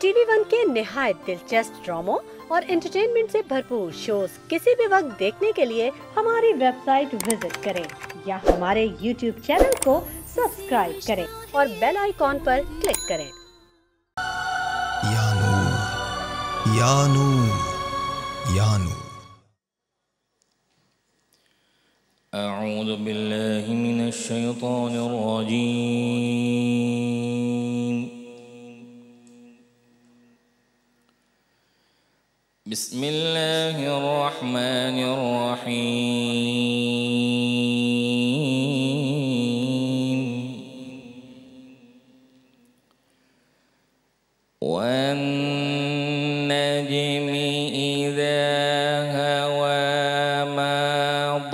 TV one के निहायत दिलचस्प ड्रामों और एंटरटेनमेंट से भरपूर शोज किसी भी वक्त देखने के लिए हमारी वेबसाइट विजिट करें या हमारे यूट्यूब चैनल को सब्सक्राइब करें और बेल आइकॉन पर क्लिक करें। या नूर, या नूर, या नूर। अऊज़ु बिल्लाहि मिनश शैतानिर रजीम। बिस्मिल्लाहिर रहमानिर रहीम। वन नज्मि इज़ा हवा मा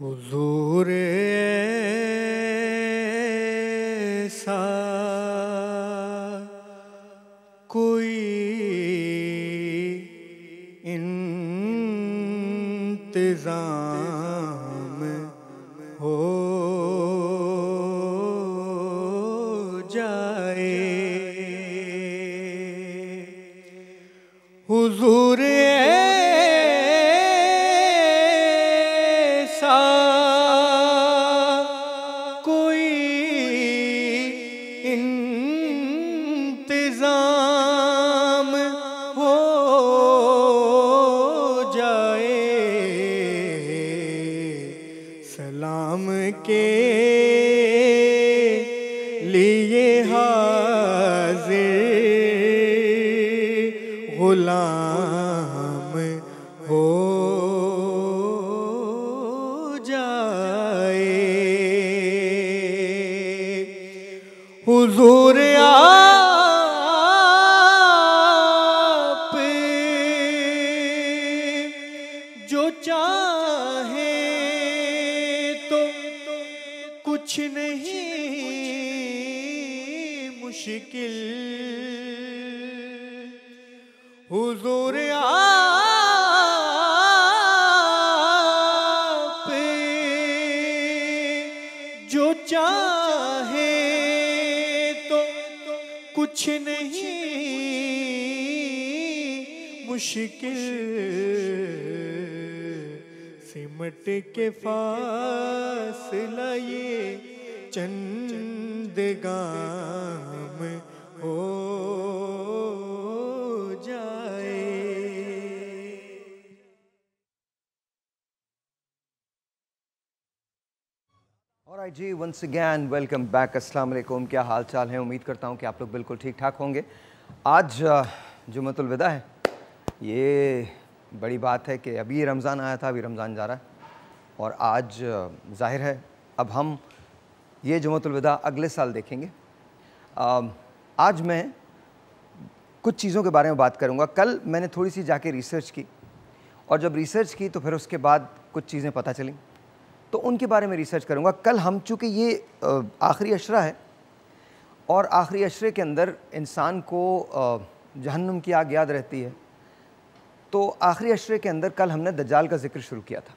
हुजूर ऐसा कोई इंतजाम हो जाए हुजूर ऐसा कोई इंतजाम हो जाए गुलाम के लिए हाजिर गुलाम हो जाए। हुजूर आप जो चाहे तो कुछ नहीं मुश्किल। हुजूर आप जो चाहे तो कुछ नहीं मुश्किल। सिमट के फासला ये चंद गाम हो जाए। ऑलराइट जी, वंस अगैन वेलकम बैक। अस्सलाम वालेकुम। क्या हाल चाल है? उम्मीद करता हूँ कि आप लोग बिल्कुल ठीक ठाक होंगे। आज जुम्मतुल विदा है। ये बड़ी बात है कि अभी रमज़ान आया था, अभी रमज़ान जा रहा है और आज ज़ाहिर है अब हम ये जुम्मतुल विदा अगले साल देखेंगे। आज मैं कुछ चीज़ों के बारे में बात करूँगा। कल मैंने थोड़ी सी जाके रिसर्च की और जब रिसर्च की तो फिर उसके बाद कुछ चीज़ें पता चली तो उनके बारे में रिसर्च करूँगा। कल हम चूँकि ये आखिरी अशरा है और आखिरी अशरे के अंदर इंसान को जहन्नुम की आग याद रहती है, तो आखिरी अशरे के अंदर कल हमने दज्जाल का जिक्र शुरू किया था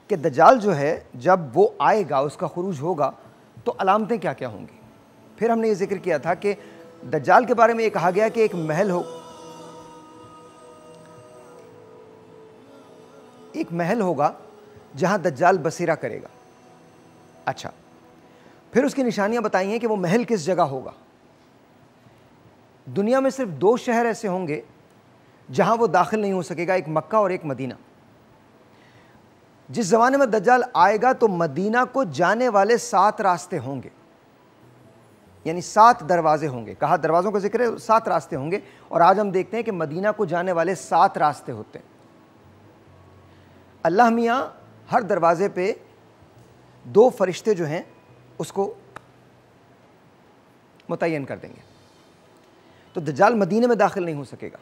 कि दज्जाल जो है जब वो आएगा, उसका खुरूज होगा तो अलामतें क्या क्या होंगी। फिर हमने ये जिक्र किया था कि दज्जाल के बारे में ये कहा गया कि एक महल होगा जहां दज्जाल बसेरा करेगा। अच्छा, फिर उसकी निशानियां बताई हैं कि वो महल किस जगह होगा। दुनिया में सिर्फ 2 शहर ऐसे होंगे जहां वो दाखिल नहीं हो सकेगा, एक मक्का और एक मदीना। जिस जमाने में दज्जाल आएगा तो मदीना को जाने वाले 7 रास्ते होंगे, यानी 7 दरवाजे होंगे। कहा दरवाज़ों का जिक्र है, 7 रास्ते होंगे और आज हम देखते हैं कि मदीना को जाने वाले 7 रास्ते होते हैं। अल्लाह मियाँ हर दरवाजे पे 2 फरिश्ते जो हैं उसको मुतय्यन कर देंगे। तो दज्जाल मदीने में दाखिल नहीं हो सकेगा,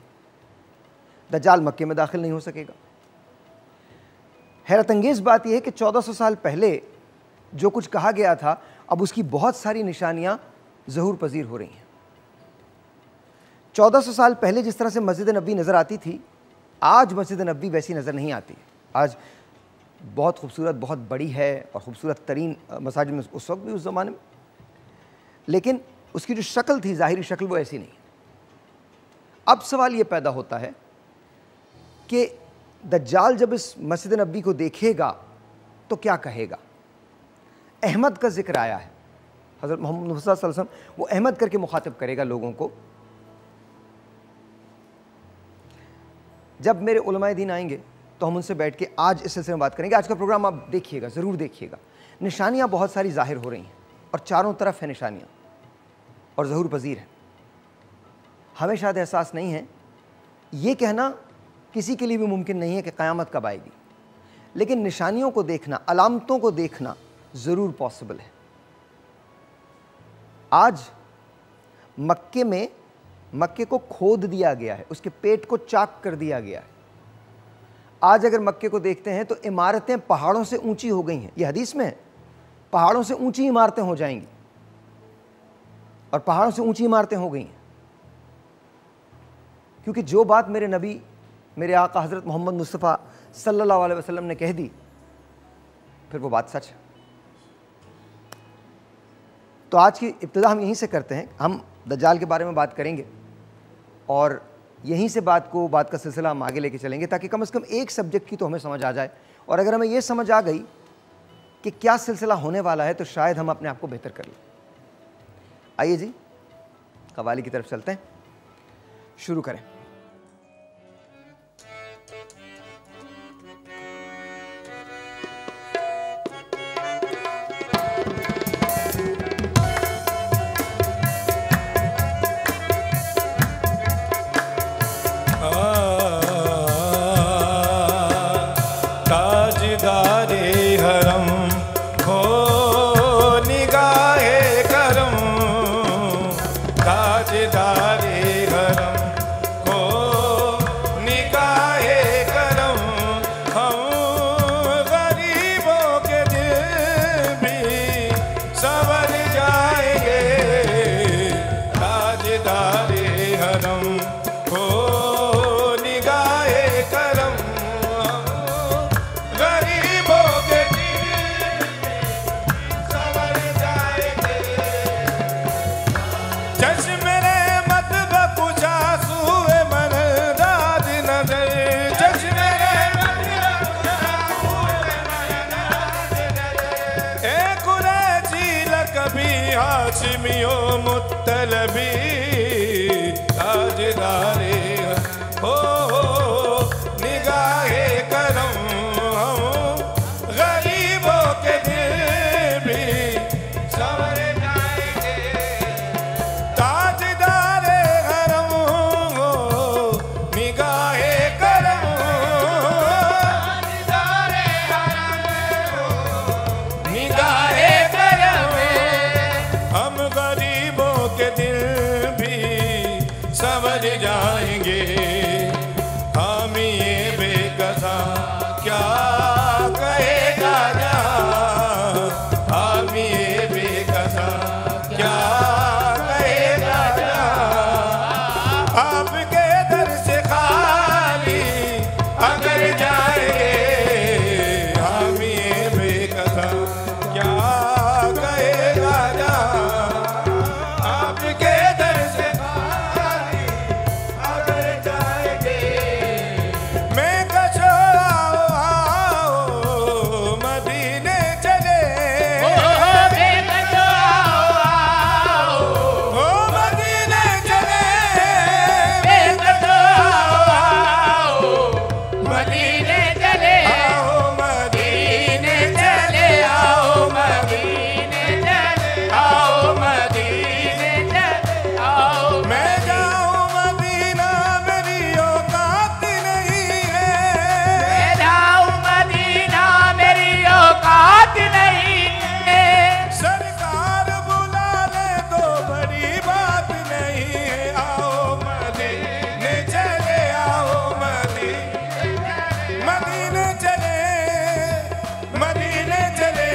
दज्जाल मक्के में दाखिल नहीं हो सकेगा। हैरत अंगेज़ बात यह है कि 1400 साल पहले जो कुछ कहा गया था अब उसकी बहुत सारी निशानियां ज़हूर पजीर हो रही हैं। 1400 साल पहले जिस तरह से मस्जिद नबी नज़र आती थी, आज मस्जिद नबी वैसी नज़र नहीं आती। आज बहुत खूबसूरत, बहुत बड़ी है और ख़ूबसूरत तरीन मसाजिद में उस वक्त भी, उस ज़माने में, लेकिन उसकी जो शक्ल थी, ज़ाहिरी शक्ल, वो ऐसी नहीं। अब सवाल ये पैदा होता है कि दज्जाल जब इस मस्जिद नबी को देखेगा तो क्या कहेगा। अहमद का जिक्र आया है, हज़रत मोहम्मद मुस्तफ़ा सल्लल्लाहु अलैहि वसल्लम वो अहमद करके मुखातिब करेगा लोगों को। जब मेरे उलमाए दीन आएंगे तो हम उनसे बैठ के आज इस सिलसिले में बात करेंगे। आज का प्रोग्राम आप देखिएगा, ज़रूर देखिएगा। निशानियाँ बहुत सारी ज़ाहिर हो रही हैं और चारों तरफ है निशानियाँ और ज़हूर पजीर है। हमें शायद एहसास नहीं है, ये कहना किसी के लिए भी मुमकिन नहीं है कि क़यामत कब आएगी, लेकिन निशानियों को देखना, अलामतों को देखना ज़रूर पॉसिबल है। आज मक्के को खोद दिया गया है, उसके पेट को चाक कर दिया गया है। आज अगर मक्के को देखते हैं तो इमारतें पहाड़ों से ऊंची हो गई हैं। ये हदीस में है, पहाड़ों से ऊंची इमारतें हो जाएंगी और पहाड़ों से ऊंची इमारतें हो गई हैं, क्योंकि जो बात मेरे नबी, मेरे आका हज़रत मोहम्मद मुस्तफ़ा सल्लल्लाहु अलैहि वसल्लम ने कह दी, फिर वो बात सच है। तो आज की इब्तिदा हम यहीं से करते हैं। हम दज्जाल के बारे में बात करेंगे और यहीं से बात का सिलसिला हम आगे लेके चलेंगे, ताकि कम से कम एक सब्जेक्ट की तो हमें समझ आ जाए। और अगर हमें ये समझ आ गई कि क्या सिलसिला होने वाला है तो शायद हम अपने आप को बेहतर कर लें। आइए जी, कवाली की तरफ चलते हैं, शुरू करें। ताजदारे हरम हो निगाहे करम, ताजदारे हरम हो निगाहे करम, हम गरीबों के दिल भी संवर जाएंगे। ताजदारे हरम हो निगाहे करम, गरीबों के दिल संवर जाएंगे। चश्मे रहमत बकुशा सूए मन दाद नजर, चश्मे रहमत बकुशा सूए मन दाद नजर। ए कुरैशी लक़बी हाशिमियो मुत्तलबी, ताजदारे हो निगाहे करम, गरीबों के दिल भी संवर जाएंगे। ताजदारे हरम हो निगाहे करम, ताजदारे हरम हो निगाहे करम, हम गरीबों के दिल भी संवर जाएंगे। हामी ये बेकसा क्या कहेगा जहां, हामी ये बेकसा क्या कहेगा जहां, आपके दर से खाली अगर जाएंगे। हामी ये बेकसा क्या कहेगा जहां, आपके दर से खाली अगर जाएंगे। मैं कशो आओ मदीने चले, मैं कशो आओ मदीने चले, मैं कशो आओ मदीने चले, आओ मदीने चले, आओ मदीने चले, आओ मदीने चले, आओ। मैं जाऊं मदीना मेरी औकात नहीं है, मैं जाऊं मदीना मेरी औकात नहीं है। सरकार बुला ले तो बड़ी बात नहीं है, आओ मदीने चले, आओ मदीने चले, मदीने चले,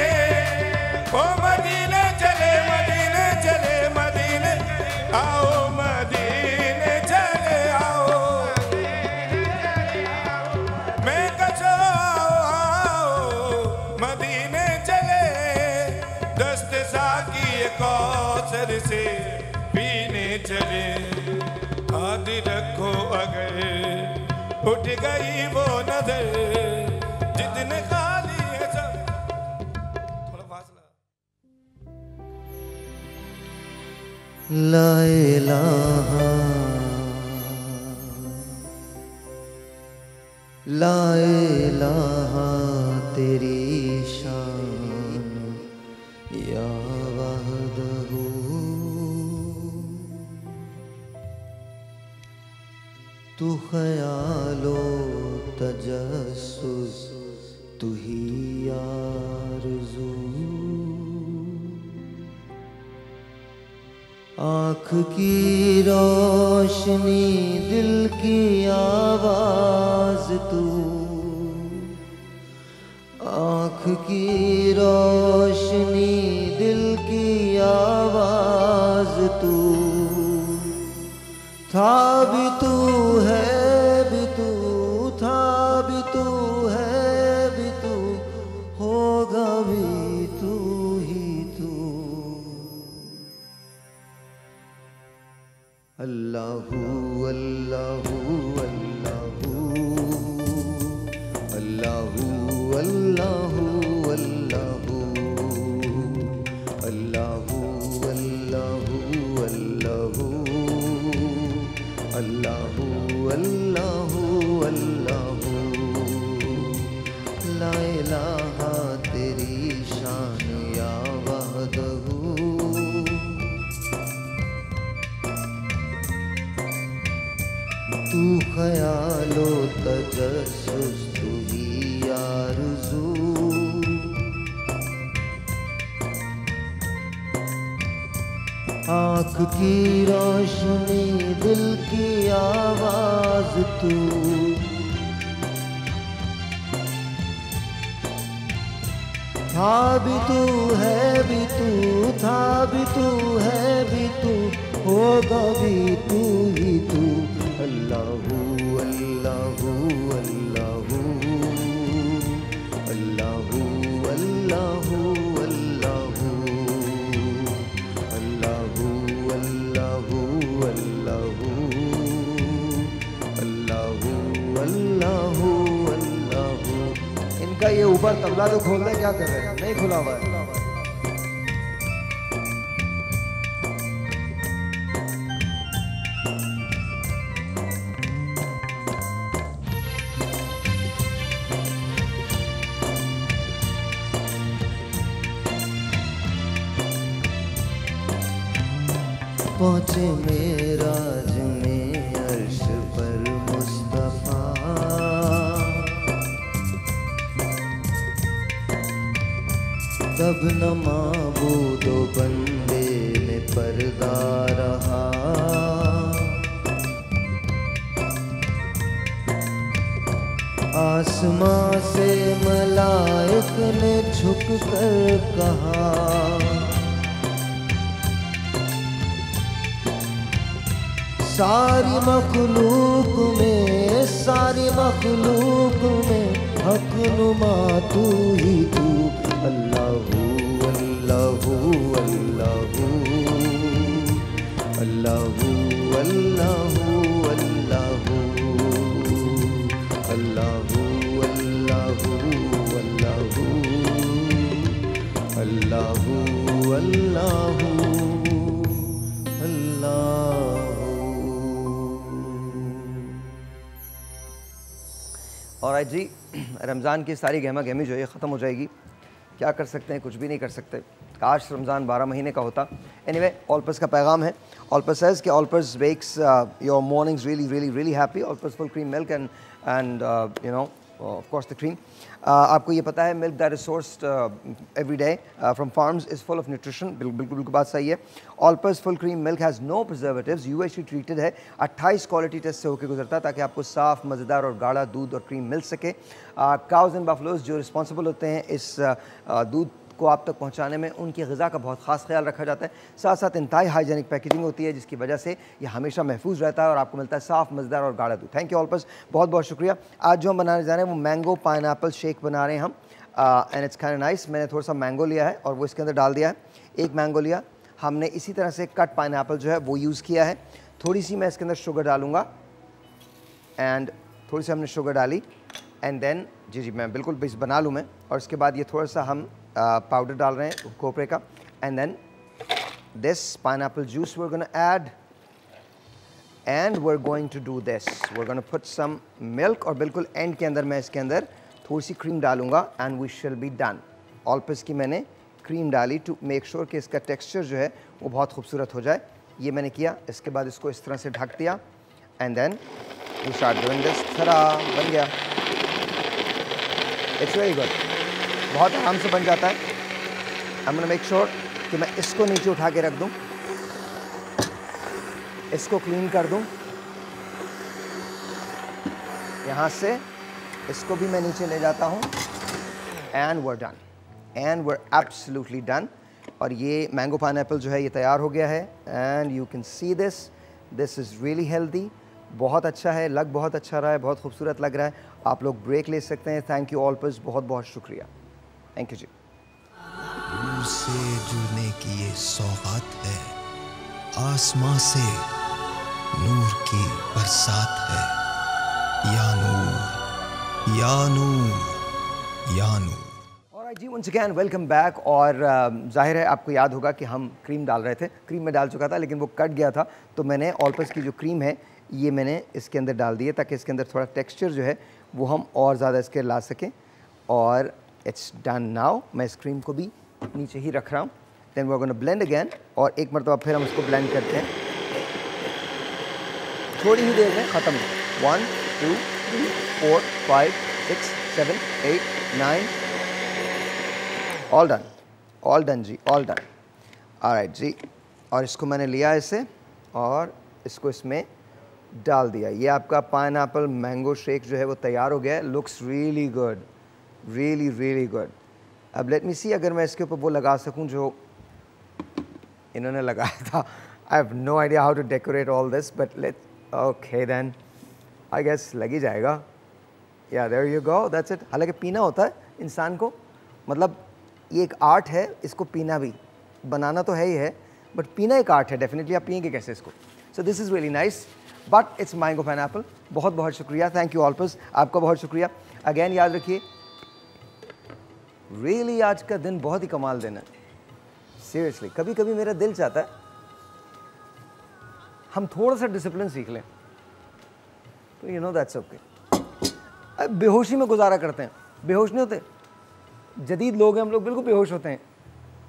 ओ मदीने चले, मदीने चले, मदीने आओ मदीने चले, आओ। मैं कशो आओ मदीने चले, दस्त साकी कौसर से पीने चले। हाथ रखो अगर उठ गई वो नजर, जितने खाली है सब। थोड़ा फासला। ला इलाहा ला इलाहा तेरी शान या वहदहू, तू ख्यालो तजस्सुस तू ही आरज़ू, आँख की रोशनी दिल की आवाज तू, आँख की रोशनी दिल की आवाज तू, था भी तू है भी तू, था भी तू है भी तू, होगा भी तू ही तू। अल्लाहू अल्लाहू अल्लाहू अल्लाहू अल्लाहू अल्लाहू अल्लाहू अल्लाहू अल्लाहू अल्लाहू अल्लाहू अल्लाहू, ला इलाहा तेरी शान या वहदहू, तू ख्यालो तजस्सुस तू ही आरज़ू, आँख की रोशनी दिल की आवाज तू, था भी तू है भी तू, था भी तू है भी तू, होगा भी तू ही तू। अल्लाहू अल्लाहू अल्लाहू अल्लाहू अल्लाहू अल्लाहू अल्लाहू अल्लाहू अल्लाहू अल्लाहू अल्लाहू अल्लाहू। इनका ये ऊपर तबला तो खोल दे, क्या कर रहे हैं? नहीं खुला हुआ है। पहुँचे मेराज में अर्श पर मुस्तफा, तब न माबूदो बंदे में पर्दा रहा। आसमां से मलाइक ने झुक कर कहा, सारी मखलूक में, सारी मखलूक में हक नुमा तू ही तू। अल्लाहू अल्लाहू अल्लाहू अल्लाहू अल्लाहू अल्लाहू अल्लाहू अल्लाहू अल्लाहू अल्लाहू ऑलराइट जी, रमज़ान की सारी गहमा गहमी जो है ख़त्म हो जाएगी। क्या कर सकते हैं? कुछ भी नहीं कर सकते। काश रमज़ान 12 महीने का होता। एनीवे, ऑलपर्स का पैगाम है। ऑलपर्स सेज़ कि Olpers makes your mornings really really really happy. Olpers full cream milk and you know of course the cream. आपको ये पता है milk that is sourced every day from farms is full of nutrition. बिल्कुल बात सही है। Allpurs full cream milk has no preservatives. UHT treated है, 28 quality test से होकर गुजरता है ताकि आपको साफ, मज़ेदार और गाढ़ा दूध और क्रीम मिल सके। काउज एंड बफलोज जो रिस्पॉन्सिबल होते हैं इस दूध को आप तक पहुंचाने में, उनकी ग़िज़ा का बहुत ख़ास ख्याल रखा जाता है। साथ साथ इंतहाई हाइजेनिक पैकेजिंग होती है जिसकी वजह से ये हमेशा महफूज रहता है और आपको मिलता है साफ़, मज़ेदार और गाढ़ा दूध। थैंक यू ऑलपर्स, बहुत बहुत शुक्रिया। आज जो हम बनाने जा रहे हैं वो मैंगो पाइनएप्पल शेक बना रहे हैं हम, एंड इट्स काइंड नाइस। मैंने थोड़ा सा मैंगो लिया है और वो इसके अंदर डाल दिया है। एक मैंगो लिया हमने, इसी तरह से कट पाइनएप्पल जो है वो यूज़ किया है। थोड़ी सी मैं इसके अंदर शुगर डालूँगा एंड थोड़ी सी हमने शुगर डाली एंड देन जी मैं बिल्कुल बेस बना लूँ मैं। और इसके बाद ये थोड़ा सा हम पाउडर डाल रहे हैं कोपरे का, and then this pineapple juice we are gonna add and we are going to do this, we are gonna put some milk और बिल्कुल एंड के अंदर मैं इसके अंदर थोड़ी सी क्रीम डालूंगा and we shall be done. Olper's की मैंने क्रीम डाली टू मेक श्योर कि इसका टेक्सचर जो है वो बहुत खूबसूरत हो जाए। ये मैंने किया। इसके बाद इसको इस तरह से ढक दिया and then we start doing this. थरा बन गया। इट्स वेरी गुड, बहुत आराम से बन जाता है। I am gonna make sure कि मैं इसको नीचे उठा के रख दूं, इसको क्लीन कर दूं यहाँ से, इसको भी मैं नीचे ले जाता हूँ and were done, and were absolutely done. और ये मैंगो पाइनएप्पल जो है ये तैयार हो गया है and you can see this, this is really healthy. बहुत अच्छा है, लग बहुत अच्छा रहा है, बहुत खूबसूरत लग रहा है। आप लोग ब्रेक ले सकते हैं। थैंक यू ऑलपर्स, बहुत बहुत शुक्रिया। थैंक यू जी। नूर से जुड़ने की ये सौगात है, आसमां से नूर की बरसात है। या नूर या नूर या नूर। जी वंस अगेन वेलकम बैक। और जाहिर है आपको याद होगा कि हम क्रीम डाल रहे थे, क्रीम में डाल चुका था लेकिन वो कट गया था, तो मैंने ऑलपर्स की जो क्रीम है ये मैंने इसके अंदर डाल दी है ताकि इसके अंदर थोड़ा टेक्सचर जो है वो हम और ज़्यादा इसके ला सकें। और इट्स डन नाउ। मैं इस क्रीम को भी नीचे ही रख रहा हूँ। Then we are gonna blend again, और एक मरतबा फिर हम इसको ब्लेंड करते हैं थोड़ी ही देर में ख़त्म। 1 2 3 4 5 6 7 8 9 ऑल डन जी, ऑल डन। ऑलराइट जी, और इसको मैंने लिया इसे और इसको इसमें डाल दिया। ये आपका पाइनएप्पल मैंगो शेक जो है वो तैयार हो गया है। Looks really good, really really good. अब लेट मी सी अगर मैं इसके ऊपर वो लगा सकूं जो इन्होंने लगाया था। I have no idea how to decorate all this but let okay then I guess लग ही जाएगा। Yeah there you go, that's it. हालांकि पीना होता है इंसान को, मतलब ये एक आर्ट है, इसको पीना भी, बनाना तो है ही है बट पीना एक आर्ट है डेफिनेटली। आप पिएंगे कैसे इसको? सो this is really nice but it's mango pineapple. बहुत बहुत शुक्रिया, थैंक यू ऑल्पस, आपका बहुत शुक्रिया। अगेन याद रखिए रियली आज का दिन बहुत ही कमाल दिन है, सीरियसली। कभी कभी मेरा दिल चाहता है हम थोड़ा सा डिसिप्लिन सीख लें, तो यू नो दैट्स ओके। बेहोशी में गुजारा करते हैं, बेहोश नहीं होते, जदीद लोग हैं हम लोग, बिल्कुल बेहोश होते हैं,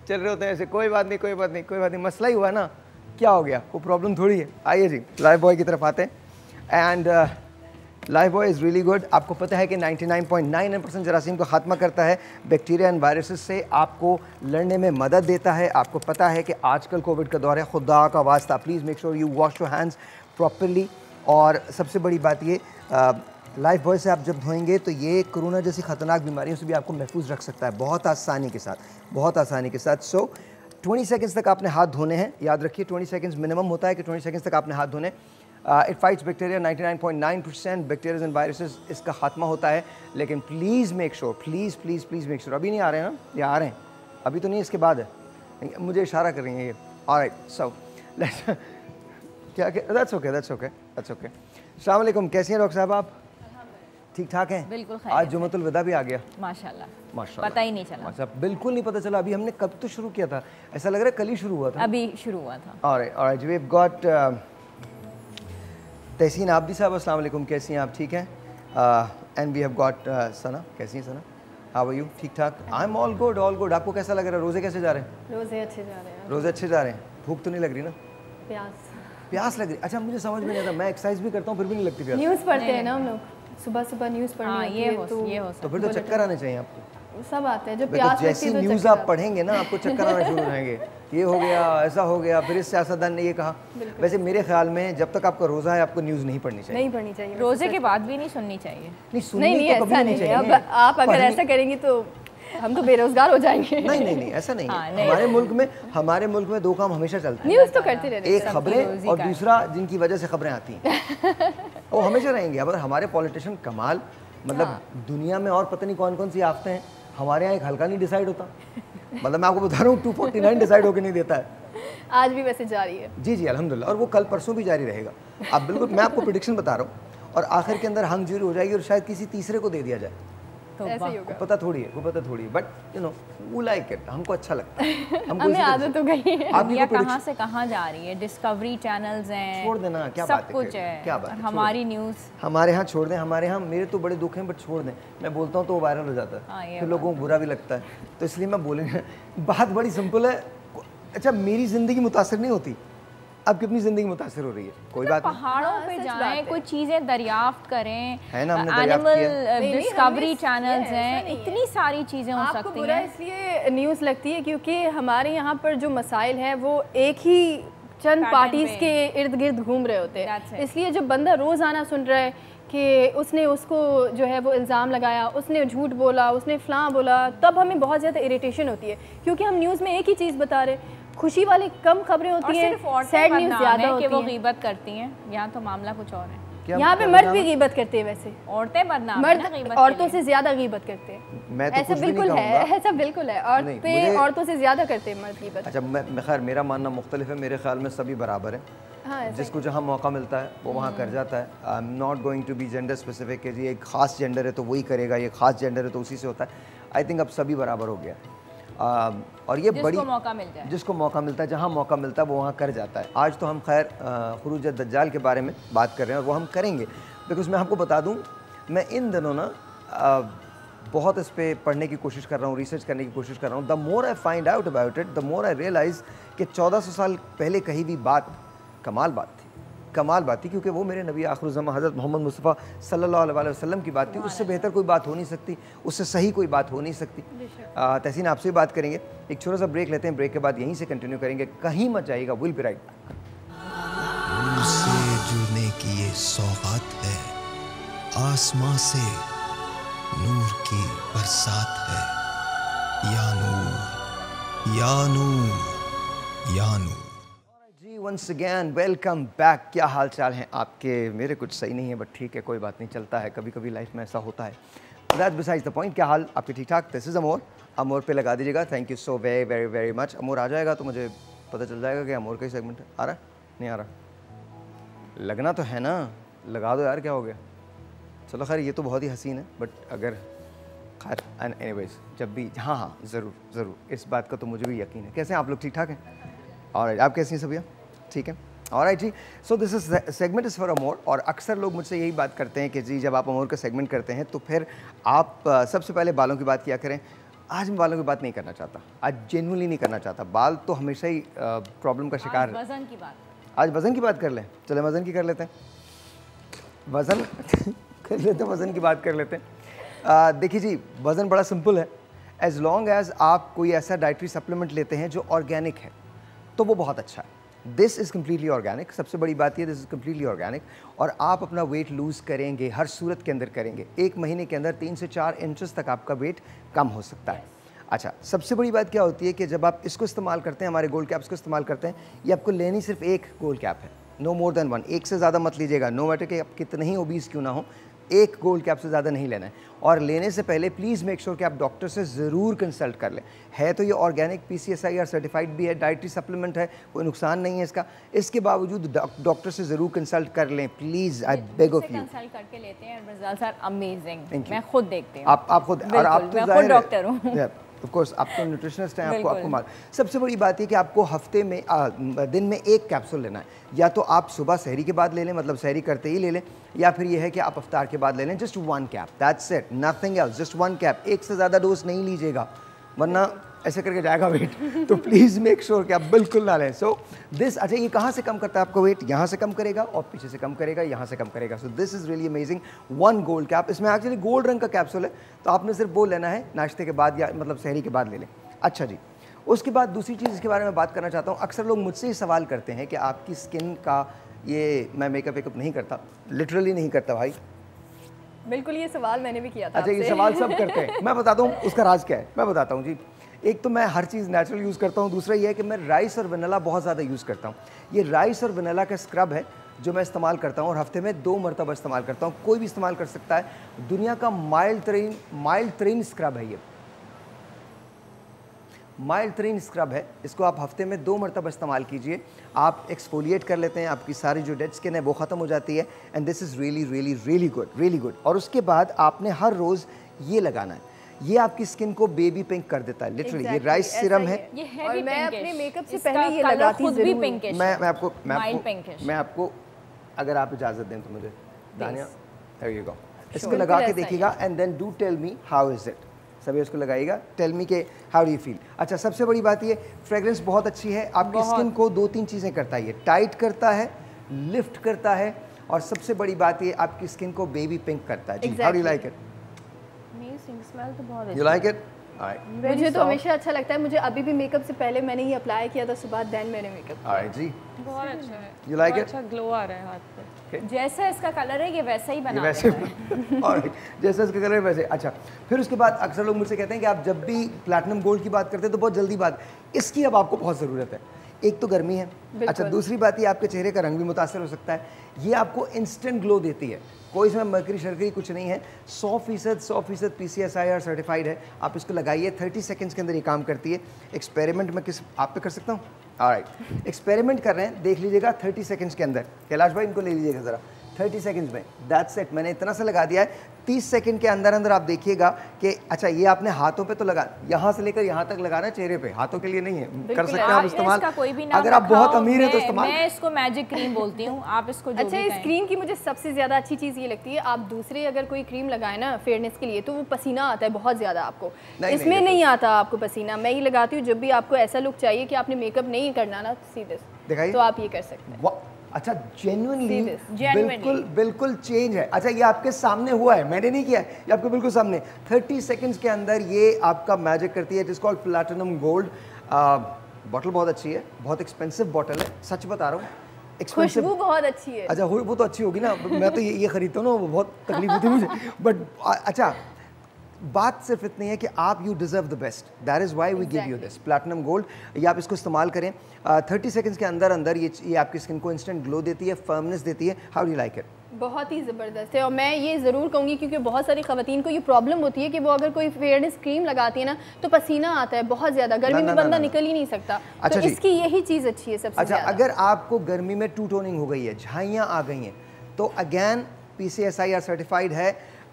चल रहे होते हैं ऐसे, कोई बात नहीं कोई बात नहीं कोई बात नहीं, मसला ही हुआ है ना, क्या हो गया, कोई प्रॉब्लम थोड़ी है। आइए जी लाइफ बॉय की तरफ आते हैं। And life boy is really good. आपको पता है कि 99.99% जरासीम को ख़ात्मा करता है, बैक्टीरिया एंड वायरसेस से आपको लड़ने में मदद देता है। आपको पता है कि आजकल कोविड का दौर है, खुदा का वास्ता please make sure you wash your hands properly. और सबसे बड़ी बात ये, लाइफ बॉय से आप जब धोएंगे तो ये कोरोना जैसी ख़तरनाक बीमारियों से भी आपको महफूज रख सकता है, बहुत आसानी के साथ, बहुत आसानी के साथ। सो 20 सेकंड्स तक आपने हाथ धोने हैं, याद रखिए 20 सेकंड्स मिनिमम होता है कि 20 सेकंड्स तक आपने हाथ धोने। It fights bacteria, 99.9% bacterias and viruses इसका खात्मा होता है। लेकिन please make sure, please please please make sure, अभी नहीं आ रहे हैं ना, ये आ रहे हैं, अभी तो नहीं, इसके बाद है, मुझे इशारा कर रही हैं ये। ऑलराइट, सो क्या that's okay that's okay that's okay. अस्सलाम वालेकुम, कैसी हैं डॉक्टर साहब आप? ठीक ठाक हैं? बिल्कुल। आज जुमतुल विदा भी आ गया, माशाल्लाह, माशाल्लाह, पता ही नहीं चला। माशाल्लाह, बिल्कुल नहीं पता चला। अभी हमने कब तो शुरू किया था, ऐसा लग रहा है कल ही शुरू हुआ था। अभी शुरू हुआ था। Alright, we have got Tahseen Abdi sahab, अस्सलाम वालेकुम, कैसी हैं आप? ठीक हैं। And we have got Sana, कैसी हैं सना? How are you? ठीक ठाक। I am all good, all good. आपको कैसा लग रहा है? रोज़े कैसे जा रहे हैं? रोज़े अच्छे जा रहे हैं। रोज़े अच्छे जा रहे हैं। भूख तो नहीं लग रही ना? प्यास लग रही? अच्छा, मुझे समझ में नहीं आता, मैं एक्सरसाइज भी करता हूँ फिर भी नहीं लगती प्यास। न्यूज़ पढ़ते हैं ना हम लोग, सुबह सुबह न्यूज़ पढ़नी होती है, तो फिर तो चक्कर आने चाहिए आपको। सब आते हैं जब प्यास लगती जैसी है तो न्यूज़ आप पढ़ेंगे ना आपको चक्कर आना शुरू हो जाएंगे, ये हो गया, ऐसा हो गया, फिर इस सियासतदान ने ये कहा। वैसे मेरे ख्याल में जब तक आपका रोज़ा है आपको न्यूज़ नहीं पढ़नी चाहिए। नहीं पढ़नी चाहिए, रोज़े के बाद भी नहीं सुननी चाहिए। नहीं सुननी तो कभी नहीं चाहिए। अब आप अगर ऐसा करेंगी तो हम तो बेरोजगार हो जाएंगे। नहीं नहीं नहीं, ऐसा नहीं है। हमारे मुल्क में दो काम हमेशा चलते हैं, न्यूज़ तो करते रहते हैं, एक खबरें और दूसरा जिनकी वजह से खबरें आती हैं वो हमेशा रहेंगे। अब हमारे पॉलिटिशियन कमाल, मतलब दुनिया में और पता नहीं कौन कौन सी आफतें हैं, हमारे यहाँ एक हल्का नहीं डिसाइड होता। मतलब मैं आपको बता रहा हूँ 249 डिसाइड होकर नहीं देता है। आज भी वैसे जारी है। जी जी अल्हम्दुलिल्लाह, और वो कल परसों भी जारी रहेगा। आप बिल्कुल, मैं आपको प्रेडिक्शन बता रहा हूँ, और आखिर के अंदर हंग जूरी हो जाएगी और शायद किसी तीसरे को दे दिया जाए। तो ऐसे ही होगा। पता थोड़ी है, वो पता थोड़ी है, but you know we like it, हमको अच्छा लगता है। हमें आदत हो गई है। दुनिया कहाँ से कहाँ जा रही है, डिस्कवरी चैनल्स हैं, छोड़ देना, क्या सब बात है, कुछ है, क्या बात है, हमारी न्यूज़ हमारे यहाँ छोड़ दें। हमारे यहाँ मेरे तो बड़े दुख हैं बट छोड़ दें, मैं बोलता हूँ तो वो वायरल हो जाता है, फिर लोगों को बुरा भी लगता है, तो इसलिए मैं बोलेंगे। बात बड़ी सिंपल है। अच्छा, मेरी ज़िंदगी मुतासर नहीं होती, आपकी अपनी ज़िंदगी मुतासर हो रही है, कोई बात नहीं। पहाड़ों पे जाएं, कोई चीज़ें दरियाफ्त करें, है ना, हमने दरियाफ्त किया। एनिमल डिस्कवरी चैनल्स हैं, इतनी सारी चीज़ें हो आपको सकती बुरा हैं। इसलिए न्यूज़ लगती है क्योंकि हमारे यहाँ पर जो मसाइल हैं वो एक ही चंद पार्टीज के इर्द गिर्द घूम रहे होते हैं। इसलिए जब बंदा रोज़ाना सुन रहा है कि उसने उसको जो है वो इल्ज़ाम लगाया, उसने झूठ बोला, उसने फ़लाँ बोला, तब हमें बहुत ज़्यादा इरिटेशन होती है, क्योंकि हम न्यूज़ में एक ही चीज़ बता रहे, खुशी वाली कम खबरें होती हैं, सैड न्यूज़ ज़्यादा होती है कि वो हैं। गीबत करती हैं, यहाँ तो मामला कुछ और है। यहाँ पे मर्द भी गीबत करते हैं, वैसे औरतें बदनाम, मर्द औरतों से ज़्यादा गीबत करते हैं। मैं तो ऐसा बिल्कुल है, ऐसा बिल्कुल है, औरतें औरतों से ज़्यादा करते हैं मर्द गीबत। अच्छा, मैं खैर मेरा मानना मुख्तलिफ है, मेरे ख्याल में सभी बराबर हैं। हाँ, जिसको जहाँ मौका मिलता है वो वहाँ कर जाता है। I am not going to be gender specific कि जी एक ख़ास जेंडर है तो वही करेगा, ये ख़ास जेंडर है तो उसी से होता है। आई थिंक अब सभी बराबर हो गया। और ये बड़ी मौका मिल जाए, जिसको मौका मिलता है, जहाँ मौका मिलता है वो वहाँ कर जाता है। आज तो हम खैर खुरूज दज्जाल के बारे में बात कर रहे हैं और वो हम करेंगे, बिकॉज मैं आपको बता दूँ, मैं इन दिनों ना बहुत इस पर पढ़ने की कोशिश कर रहा हूँ, रिसर्च करने की कोशिश कर रहा हूँ। The more I find out about it, the more I realize कि 1400 साल पहले कही हुई बात कमाल बात थी। कमाल बात थी, क्योंकि वो मेरे नबी आखिरुज़्ज़मा हज़रत मोहम्मद मुस्तफ़ा सल्लल्लाहु अलैहि वसल्लम की बात थी। उससे बेहतर कोई बात हो नहीं सकती, उससे सही कोई बात हो नहीं सकती। तहसीन आपसे भी बात करेंगे, एक छोटा सा ब्रेक लेते हैं, ब्रेक के बाद यहीं से कंटिन्यू करेंगे, कहीं मत जाइएगा। Will be right back. Noor से जुड़ने की ये सौगात है, आसमां से नूर की बरसात है। या नूर या नूर या नूर। जी वंस अगेन वेलकम बैक। क्या हाल चाल हैं आपके? मेरे कुछ सही नहीं है बट ठीक है, कोई बात नहीं, चलता है, कभी कभी लाइफ में ऐसा होता है। That's besides the point. क्या हाल आपके? ठीक ठाक। This is अमोर। अमोर पे लगा दीजिएगा। Thank you so very very very much. Amor आ जाएगा तो मुझे पता चल जाएगा कि अमोर का ही सेगमेंट है। आ रहा है नहीं आ रहा? लगना तो है ना, लगा दो यार, क्या हो गया? चलो खैर, ये तो बहुत ही हसीन है बट अगर खैर एनीवेज जब भी हाँ हाँ ज़रूर ज़रूर, इस बात का तो मुझे भी यकीन है। कैसे हैं आप लोग? ठीक ठाक हैं? और आप कैसी हैं सभैया? ठीक है, ऑलराइट जी। So this is segment is for Amor. और अक्सर लोग मुझसे यही बात करते हैं कि जी जब आप अमोर का सेगमेंट करते हैं तो फिर आप सबसे पहले बालों की बात किया करें। आज मैं बालों की बात नहीं करना चाहता, आज जेन्युइनली नहीं करना चाहता। बाल तो हमेशा ही प्रॉब्लम का शिकार। वज़न की बात, आज वज़न की बात कर लें। चले वज़न की कर लेते हैं, वज़न कर लेते हैं, वज़न की बात कर लेते हैं। देखिए जी, वज़न बड़ा सिंपल है। एज़ लॉन्ग एज़ आप कोई ऐसा डाइटरी सप्लीमेंट लेते हैं जो ऑर्गेनिक है तो वो बहुत अच्छा है। This is completely organic. सबसे बड़ी बात ये, दिस इज़ कम्प्लीटली ऑर्गेनिक। और आप अपना वेट लूज़ करेंगे, हर सूरत के अंदर करेंगे। 1 महीने के अंदर 3 से 4 इंचेस तक आपका वेट कम हो सकता है। अच्छा, सबसे बड़ी बात क्या होती है कि जब आप इसको इस्तेमाल करते हैं, हमारे गोल्ड कैप्स को इस्तेमाल करते हैं, ये आपको लेनी सिर्फ एक गोल्ड कैप है, नो मोर देन 1। एक से ज़्यादा मत लीजिएगा, नो मैटर कि आप कितने ही ओबीस क्यों ना हो, एक गोल्ड कैप से ज़्यादा नहीं लेना है। और लेने से पहले प्लीज़ मेक श्योर कि आप डॉक्टर से ज़रूर कंसल्ट कर लें। है तो ये ऑर्गेनिक PCSI सर्टिफाइड भी है, डाइटरी सप्लीमेंट है, कोई नुकसान नहीं है इसका। इसके बावजूद डॉक्टर से ज़रूर कंसल्ट कर लें please, I beg of you. Consult करके लेते हैं, रिजल्ट्स आर अमेजिंग। मैं खुद देखती हूँ। आप खुद, और आप तो खुद डॉक्टर हूँ। ऑफ कोर्स आप तो न्यूट्रिशनिस्ट हैं, आपको मालूम। सबसे बड़ी बात ये कि आपको हफ्ते में दिन में 1 कैप्सूल लेना है। या तो आप सुबह सहरी के बाद ले लें, मतलब सहरी करते ही ले लें, या फिर ये है कि आप इफ्तार के बाद ले लें। Just 1 cap, that's it, nothing else, just 1 cap. एक से ज़्यादा डोज नहीं लीजिएगा वरना ऐसे करके जाएगा वेट। तो प्लीज़ मेक श्योर कि आप बिल्कुल ना लें। सो दिस, अच्छा ये कहाँ से कम करता है आपको वेट? यहाँ से कम करेगा और पीछे से कम करेगा, यहाँ से कम करेगा। सो this is really amazing. 1 gold cap. इसमें एक्चुअली गोल्ड रंग का कैप्सूल है, तो आपने सिर्फ वो लेना है नाश्ते के बाद, या मतलब सहरी के बाद ले लें। अच्छा जी, उसके बाद दूसरी चीज़ इसके बारे में बात करना चाहता हूँ। अक्सर लोग मुझसे ही सवाल करते हैं कि आपकी स्किन का ये, मैं मेकअप वेकअप नहीं करता, लिटरली नहीं करता भाई। बिल्कुल, ये सवाल मैंने भी किया था। अच्छा, ये सवाल सब करते हैं। मैं बताता हूँ उसका राज क्या है, मैं बताता हूँ जी। एक तो मैं हर चीज़ नेचुरल यूज़ करता हूँ, दूसरा ये है कि मैं राइस और वनीला बहुत ज़्यादा यूज़ करता हूँ। ये राइस और वनीला का स्क्रब है जो मैं इस्तेमाल करता हूँ और हफ्ते में 2 मरतबा इस्तेमाल करता हूँ। कोई भी इस्तेमाल कर सकता है। दुनिया का माइल्ड तरीन स्क्रब है ये, माइल्ड तरीन स्क्रब है। इसको आप हफ्ते में 2 मरतबा इस्तेमाल कीजिए। आप एक्सफोलिएट कर लेते हैं, आपकी सारी जो डेड स्किन है वो ख़त्म हो जाती है। And this is really really really good, really good. और उसके बाद आपने हर रोज़ ये लगाना है। ये आपकी स्किन को बेबी पिंक कर देता है, लिटरली। ये राइस सीरम है। ये और है मैं अपने मेकअप से पहले ये लगाती हूँ। मैं आपको अगर आप इजाज़त दें तो मुझे, दानिया, there you go, इसको लगा के देखिएगा and then do tell me how is it. सभी इसको लगाइएगा, टेल मी के हाउ डू यू फील। अच्छा, सबसे बड़ी बात ये, फ्रेग्रेंस बहुत अच्छी है। आपकी स्किन को 2-3 चीज़ें करता है ये, टाइट करता है, लिफ्ट करता है, और सबसे बड़ी बात ये आपकी स्किन को बेबी पिंक करता है। जी, how do you like it? Smell तो बहुत यू लाइक इट? मुझे तो हमेशा अच्छा लगता है। मुझे अभी भी मेकअप से पहले मैंने ही अप्लाई किया था सुबह, देन मैंने मेकअप। ऑलराइट जी, बहुत अच्छा है। You like it? अच्छा ग्लो आ रहा है हाथ पे। जैसा इसका कलर है ये वैसा ही बना वैसे देता है। ऑलराइट, जैसा इसका कलर है वैसे। अच्छा, फिर उसके बाद अक्सर लोग मुझसे कहते हैं कि आप जब भी प्लैटिनम गोल्ड की बात करते हैं तो बहुत जल्दी बात, इसकी अब आपको बहुत ज़रूरत है। एक तो गर्मी है, अच्छा दूसरी बात ये आपके चेहरे का रंग भी मुतासर हो सकता है। ये आपको इंस्टेंट ग्लो देती है, कोई इसमें मरकरी शर्करी कुछ नहीं है। 100% PCSI सर्टिफाइड है। आप इसको लगाइए, 30 सेकंड्स के अंदर ये काम करती है। एक्सपेरिमेंट में किस आप पे कर सकता हूँ? ऑलराइट, एक्सपेरिमेंट कर रहे हैं, देख लीजिएगा 30 सेकंड्स के अंदर। कैलाश भाई इनको ले लीजिएगा ज़रा, 30 सेकंड्स में, दैट्स इट। मैंने इतना सा लगा दिया है। 30 सेकंड के अंदर अंदर आप देखिएगा कि अच्छा, ये आपने हाथों पे तो लगा, यहाँ से लेकर यहाँ तक लगाना है, चेहरे पे, हाथों के लिए नहीं है। कर सकते हैं आप इस्तेमाल, अगर आप बहुत अमीर हैं तो इस्तेमाल। मैं इसको मैजिक क्रीम बोलती हूँ, आप इसको जो अच्छा, इस क्रीम की मुझे सबसे ज़्यादा अच्छी चीज़ ये लगती है, आप दूसरे अगर कोई क्रीम लगाए ना फेयरनेस के लिए तो वो पसीना आता है बहुत ज़्यादा आपको। इसमें नहीं आता आपको पसीना। मैं ये लगाती हूँ जब भी आपको ऐसा लुक चाहिए कि आपने मेकअप नहीं करना ना सीधे, तो आप ये कर सकते हैं। अच्छा जेन्युइनली बिल्कुल चेंज है। अच्छा ये आपके सामने हुआ है, मैंने नहीं किया है, ये आपके बिल्कुल सामने 30 सेकंड्स के अंदर ये आपका मैजिक करती है। It is called platinum gold. Bottle बहुत अच्छी है, बहुत एक्सपेंसिव बॉटल है, सच बता रहा हूँ। खुशबू बहुत अच्छी है। अच्छा वो तो अच्छी होगी ना, मैं तो ये खरीदता हूँ ना, वो बहुत तकलीफ होती है मुझे। बट अच्छा बात सिर्फ इतनी है कि आप you deserve the best, that is why we give you this platinum gold. ये आप इसको इस्तेमाल करें 30 सेकंड्स के अंदर अंदर ये आपकी स्किन को इंस्टेंट ग्लो देती है, फर्मनेस देती है। How do you like it? बहुत ही ज़बरदस्त है। और मैं ये ज़रूर कहूँगी क्योंकि बहुत सारी ख़वातीन को ये प्रॉब्लम होती है कि वो अगर कोई फेयरनेस क्रीम लगाती है ना तो पसीना आता है बहुत ज़्यादा, गर्मी में बंदा निकल ही नहीं सकता। अच्छा तो इसकी यही चीज़ अच्छी है सबसे अच्छा ज़्यादा। अगर आपको गर्मी में टू टोनिंग हो गई है, झाइयाँ आ गई हैं, तो अगेन PCSIR सर्टिफाइड है,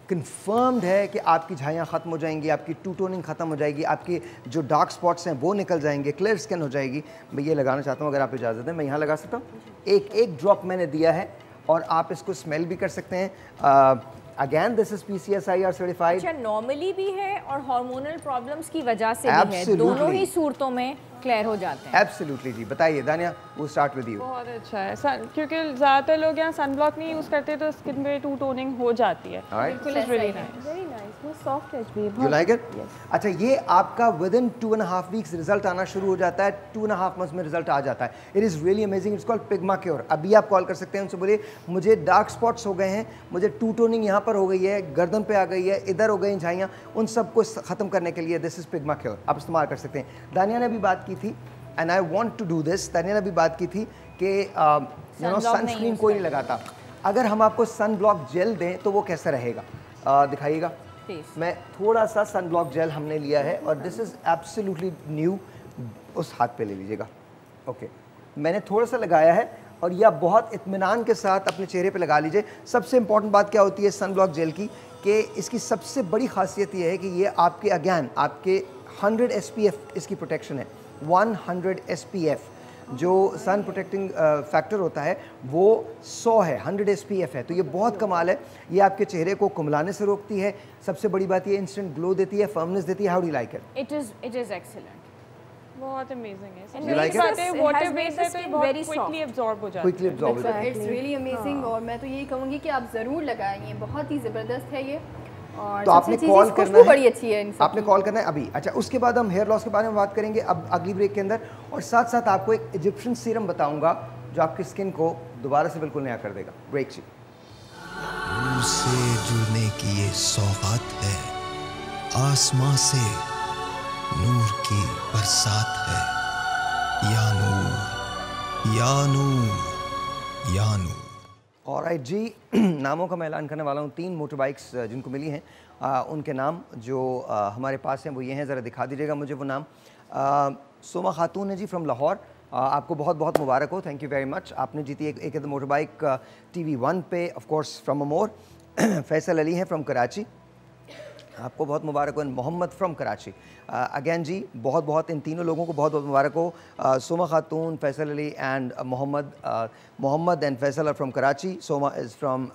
कंफर्म्ड है कि आपकी झाइयाँ ख़त्म हो जाएंगी, आपकी टू टोनिंग ख़त्म हो जाएगी, आपके जो डार्क स्पॉट्स हैं वो निकल जाएंगे, क्लियर स्किन हो जाएगी। मैं ये लगाना चाहता हूँ, अगर आप इजाज़त दें मैं यहाँ लगा सकता हूँ। एक ड्रॉप मैंने दिया है और आप इसको स्मेल भी कर सकते हैं। Again this is PCSIR certified. अच्छा नॉर्मली भी है और हार्मोनल प्रॉब्लम्स की वजह से भी है, दोनों ही सूरतों में क्लियर हो जाते हैं। एब्सोल्युटली जी। बताइए दानिया, वो स्टार्ट विद यू। बहुत अच्छा है क्योंकि ज़्यादातर लोग यहाँ सन ब्लॉक नहीं यूज़ करते तो स्किन पे टू टोनिंग हो जाती है। बिल्कुल रियली नाइस, वेरी नाइस, वो सॉफ्ट टच भी है। You like it? अच्छा ये आपका विद इन 2.5 वीक्स रिजल्ट आना शुरू हो जाता है, 2.5 मंथ्स में रिजल्ट आ जाता है। It is really amazing. It's called pigma cure. अभी आप कॉल कर सकते हैं, उनसे बोलिए मुझे डार्क स्पॉट्स हो गए हैं, मुझे टू टोनिंग यहाँ पर हो गई है, गर्दन पे आ गई है, इधर हो गई झाइयाँ, उन सबको ख़त्म करने के लिए दिस इज़ पिग्मा क्योर आप इस्तेमाल कर सकते हैं। दानिया ने भी बात की थी and I want to do this. Dania ने भी बात की थी कि यू नो सनस्क्रीन कोई नहीं लगाता, अगर हम आपको सन ब्लॉक जेल दें तो वो कैसा रहेगा, दिखाइएगा। मैं थोड़ा सा सन ब्लॉक जेल हमने लिया है और दिस इज़ एब्सोल्युटली न्यू। उस हाथ पे ले लीजिएगा। ओके मैंने थोड़ा सा लगाया है और यह बहुत इत्मीनान के साथ अपने चेहरे पे लगा लीजिए। सबसे इंपॉर्टेंट बात क्या होती है सन ब्लॉक जेल की, कि इसकी सबसे बड़ी खासियत यह है कि ये आपके अगेन आपके 100 SPF इसकी प्रोटेक्शन है। 100 SPF जो सन प्रोटेक्टिंग फैक्टर होता है वो 100 है, 100 SPF है, तो ये बहुत कमाल है। ये आपके चेहरे को कुमलाने से रोकती है। सबसे बड़ी बात ये इंस्टेंट ग्लो देती है, फर्मनेस देती है। How do you like it? It is excellent, बहुत अमेजिंग है। You like it? बात है वाटर बेस्ड है तो बहुत क्विकली एब्जॉर्ब हो जाता है। क्विकली एब्जॉर्ब हो जाता है। It's really amazing. और मैं तो यही कहूँगी कि आप ज़रूर लगाएं, ये बहुत ही ज़बरदस्त है ये। और तो आपने कॉल करना है, बड़ी अच्छी है, आपने कॉल करना है अभी। अच्छा उसके बाद हम हेयर लॉस के बारे में बात करेंगे अब अगली ब्रेक के अंदर, और साथ साथ आपको एक इजिप्शियन सीरम बताऊंगा जो आपकी स्किन को दोबारा से बिल्कुल नया कर देगा। ब्रेक जी। नूर से जुड़ने की ये सौगात है, आसमां से नूर की बरसात है। या नूर या नूर या नूर। ऑलराइट जी, नामों का मैं ऐलान करने वाला हूँ। 3 मोटर बाइक्स जिनको मिली हैं उनके नाम जो हमारे पास हैं वो ये हैं, ज़रा दिखा दीजिएगा मुझे वो नाम। सोमा खातून है जी फ्रॉम लाहौर, आपको बहुत बहुत मुबारक हो, थैंक यू वेरी मच। आपने जीती एक मोटर बाइक TV1 पे, of course from Amor. Faisal Ali हैं फ्रॉम कराची, आपको बहुत मुबारक हो। मोहम्मद फ्रॉम कराची अगेन जी, बहुत बहुत इन तीनों लोगों को बहुत बहुत मुबारक हो। Soma Khatoon, Faisal Ali and Mohammed and Faisal are from Karachi, Soma is from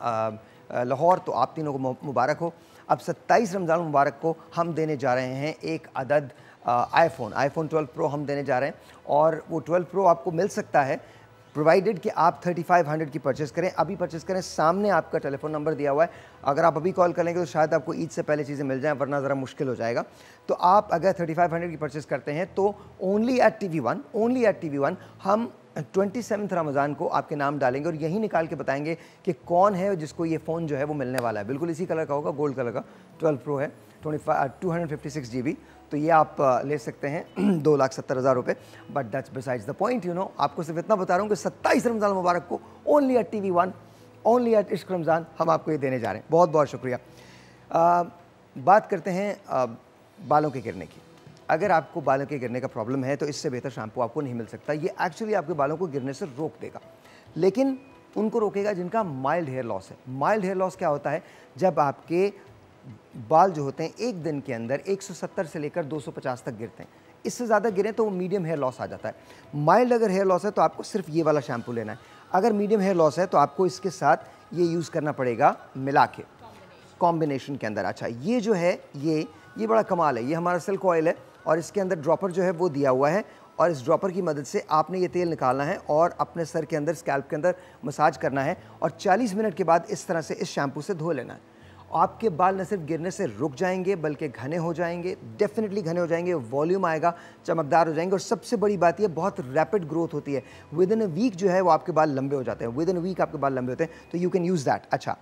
Lahore, तो आप तीनों को मुबारक हो। अब 27 रमज़ान मुबारक को हम देने जा रहे हैं एक अदद आईफोन 12 प्रो हम देने जा रहे हैं, और वो 12 प्रो आपको मिल सकता है प्रोवाइडेड कि आप 3500 की परचेस करें। अभी परचेस करें, सामने आपका टेलीफोन नंबर दिया हुआ है, अगर आप अभी कॉल करेंगे तो शायद आपको ईद से पहले चीज़ें मिल जाएं, वरना ज़रा मुश्किल हो जाएगा। तो आप अगर 3500 की परचेस करते हैं तो ओनली एट TV1 हम 27 रमज़ान को आपके नाम डालेंगे और यही निकाल के बताएंगे कि कौन है जिसको ये फ़ोन जो है वो मिलने वाला है। बिल्कुल इसी कलर का होगा, गोल्ड कलर का 12 प्रो है, 256 GB, तो ये आप ले सकते हैं 2,70,000 रुपये। But that's besides the point, you know. आपको सिर्फ इतना बता रहा हूँ कि 27 रमज़ान मुबारक को only eight TV1, only eight इश्क रमज़ान हम आपको ये देने जा रहे हैं। बहुत बहुत शुक्रिया। बात करते हैं बालों के गिरने की। अगर आपको बालों के गिरने का प्रॉब्लम है तो इससे बेहतर शैम्पू आपको नहीं मिल सकता। ये एक्चुअली आपके बालों को गिरने से रोक देगा, लेकिन उनको रोकेगा जिनका माइल्ड हेयर लॉस है। माइल्ड हेयर लॉस क्या होता है? जब आपके बाल जो होते हैं एक दिन के अंदर 170 से लेकर 250 तक गिरते हैं, इससे ज़्यादा गिरें तो वो मीडियम हेयर लॉस आ जाता है। माइल्ड अगर हेयर लॉस है तो आपको सिर्फ ये वाला शैम्पू लेना है। अगर मीडियम हेयर लॉस है तो आपको इसके साथ ये यूज़ करना पड़ेगा मिला के, कॉम्बिनेशन के अंदर। अच्छा ये जो है ये बड़ा कमाल है, ये हमारा सिल्क ऑयल है, और इसके अंदर ड्रॉपर जो है वो दिया हुआ है और इस ड्रॉपर की मदद से आपने ये तेल निकालना है और अपने सर के अंदर, स्कैल्प के अंदर मसाज करना है और 40 मिनट के बाद इस तरह से इस शैम्पू से धो लेना है। आपके बाल न सिर्फ गिरने से रुक जाएंगे बल्कि घने हो जाएंगे, डेफिनेटली घने हो जाएंगे, वॉल्यूम आएगा, चमकदार हो जाएंगे और सबसे बड़ी बात ये बहुत रैपिड ग्रोथ होती है। विद इन अ वीक जो है वो आपके बाल लंबे हो जाते हैं, विद इन अ वीक आपके बाल लंबे होते हैं, तो यू कैन यूज़ दैट। अच्छा,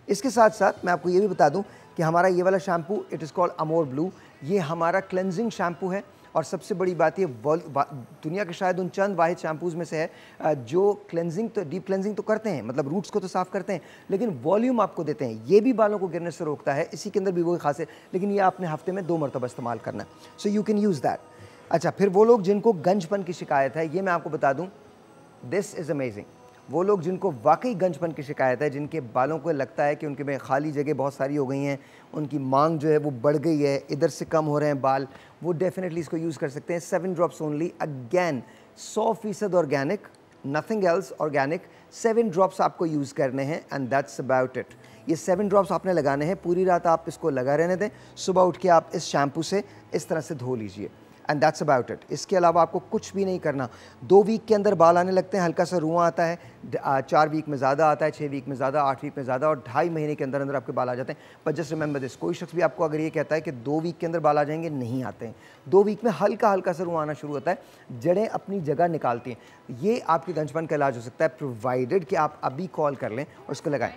इसके साथ साथ मैं आपको ये भी बता दूं कि हमारा ये वाला shampoo it is called Amor blue, ये हमारा क्लेंजिंग शैम्पू है और सबसे बड़ी बात ये दुनिया के शायद उन चंद वाहिद शैम्पूज़ में से है जो क्लेंजिंग तो डीप क्लेंजिंग तो करते हैं, मतलब रूट्स को तो साफ़ करते हैं, लेकिन वॉल्यूम आपको देते हैं। ये भी बालों को गिरने से रोकता है, इसी के अंदर भी वही खास है, लेकिन ये आपने हफ्ते में 2 मरतबा इस्तेमाल करना है, so you can use that. अच्छा, फिर वो लोग जिनको गंजपन की शिकायत है, ये मैं आपको बता दूँ, दिस इज़ अमेजिंग। वो लोग जिनको वाकई गंजपन की शिकायत है, जिनके बालों को लगता है कि उनके में खाली जगह बहुत सारी हो गई हैं, उनकी मांग जो है वो बढ़ गई है, इधर से कम हो रहे हैं बाल, वो डेफिनेटली इसको यूज़ कर सकते हैं। 7 drops only, again 100% organic, nothing else, organic. 7 drops आपको यूज़ करने हैं एंड दैट्स अबाउट इट। ये 7 ड्रॉप्स आपने लगाने हैं, पूरी रात आप इसको लगा रहने दें, सुबह उठ के आप इस शैम्पू से इस तरह से धो लीजिए एंड दैट्स अबाउट इट। इसके अलावा आपको कुछ भी नहीं करना। 2 वीक के अंदर बाल आने लगते हैं, हल्का सा रुआं आता है, 4 वीक में ज़्यादा आता है, 6 वीक में ज़्यादा, 8 वीक में ज़्यादा और 2.5 महीने के अंदर अंदर आपके बाल आ जाते हैं। बट जस्ट रिमेंबर दिस, कोई शख्स भी आपको अगर ये कहता है कि 2 वीक के अंदर बाल आ जाएंगे, नहीं आते हैं। 2 वीक में हल्का हल्का सा रुआं आना शुरू होता है, जड़ें अपनी जगह निकालती हैं। ये आपके गंजपन का इलाज हो सकता है, प्रोवाइडेड कि आप अभी कॉल कर लें और उसको लगाएं।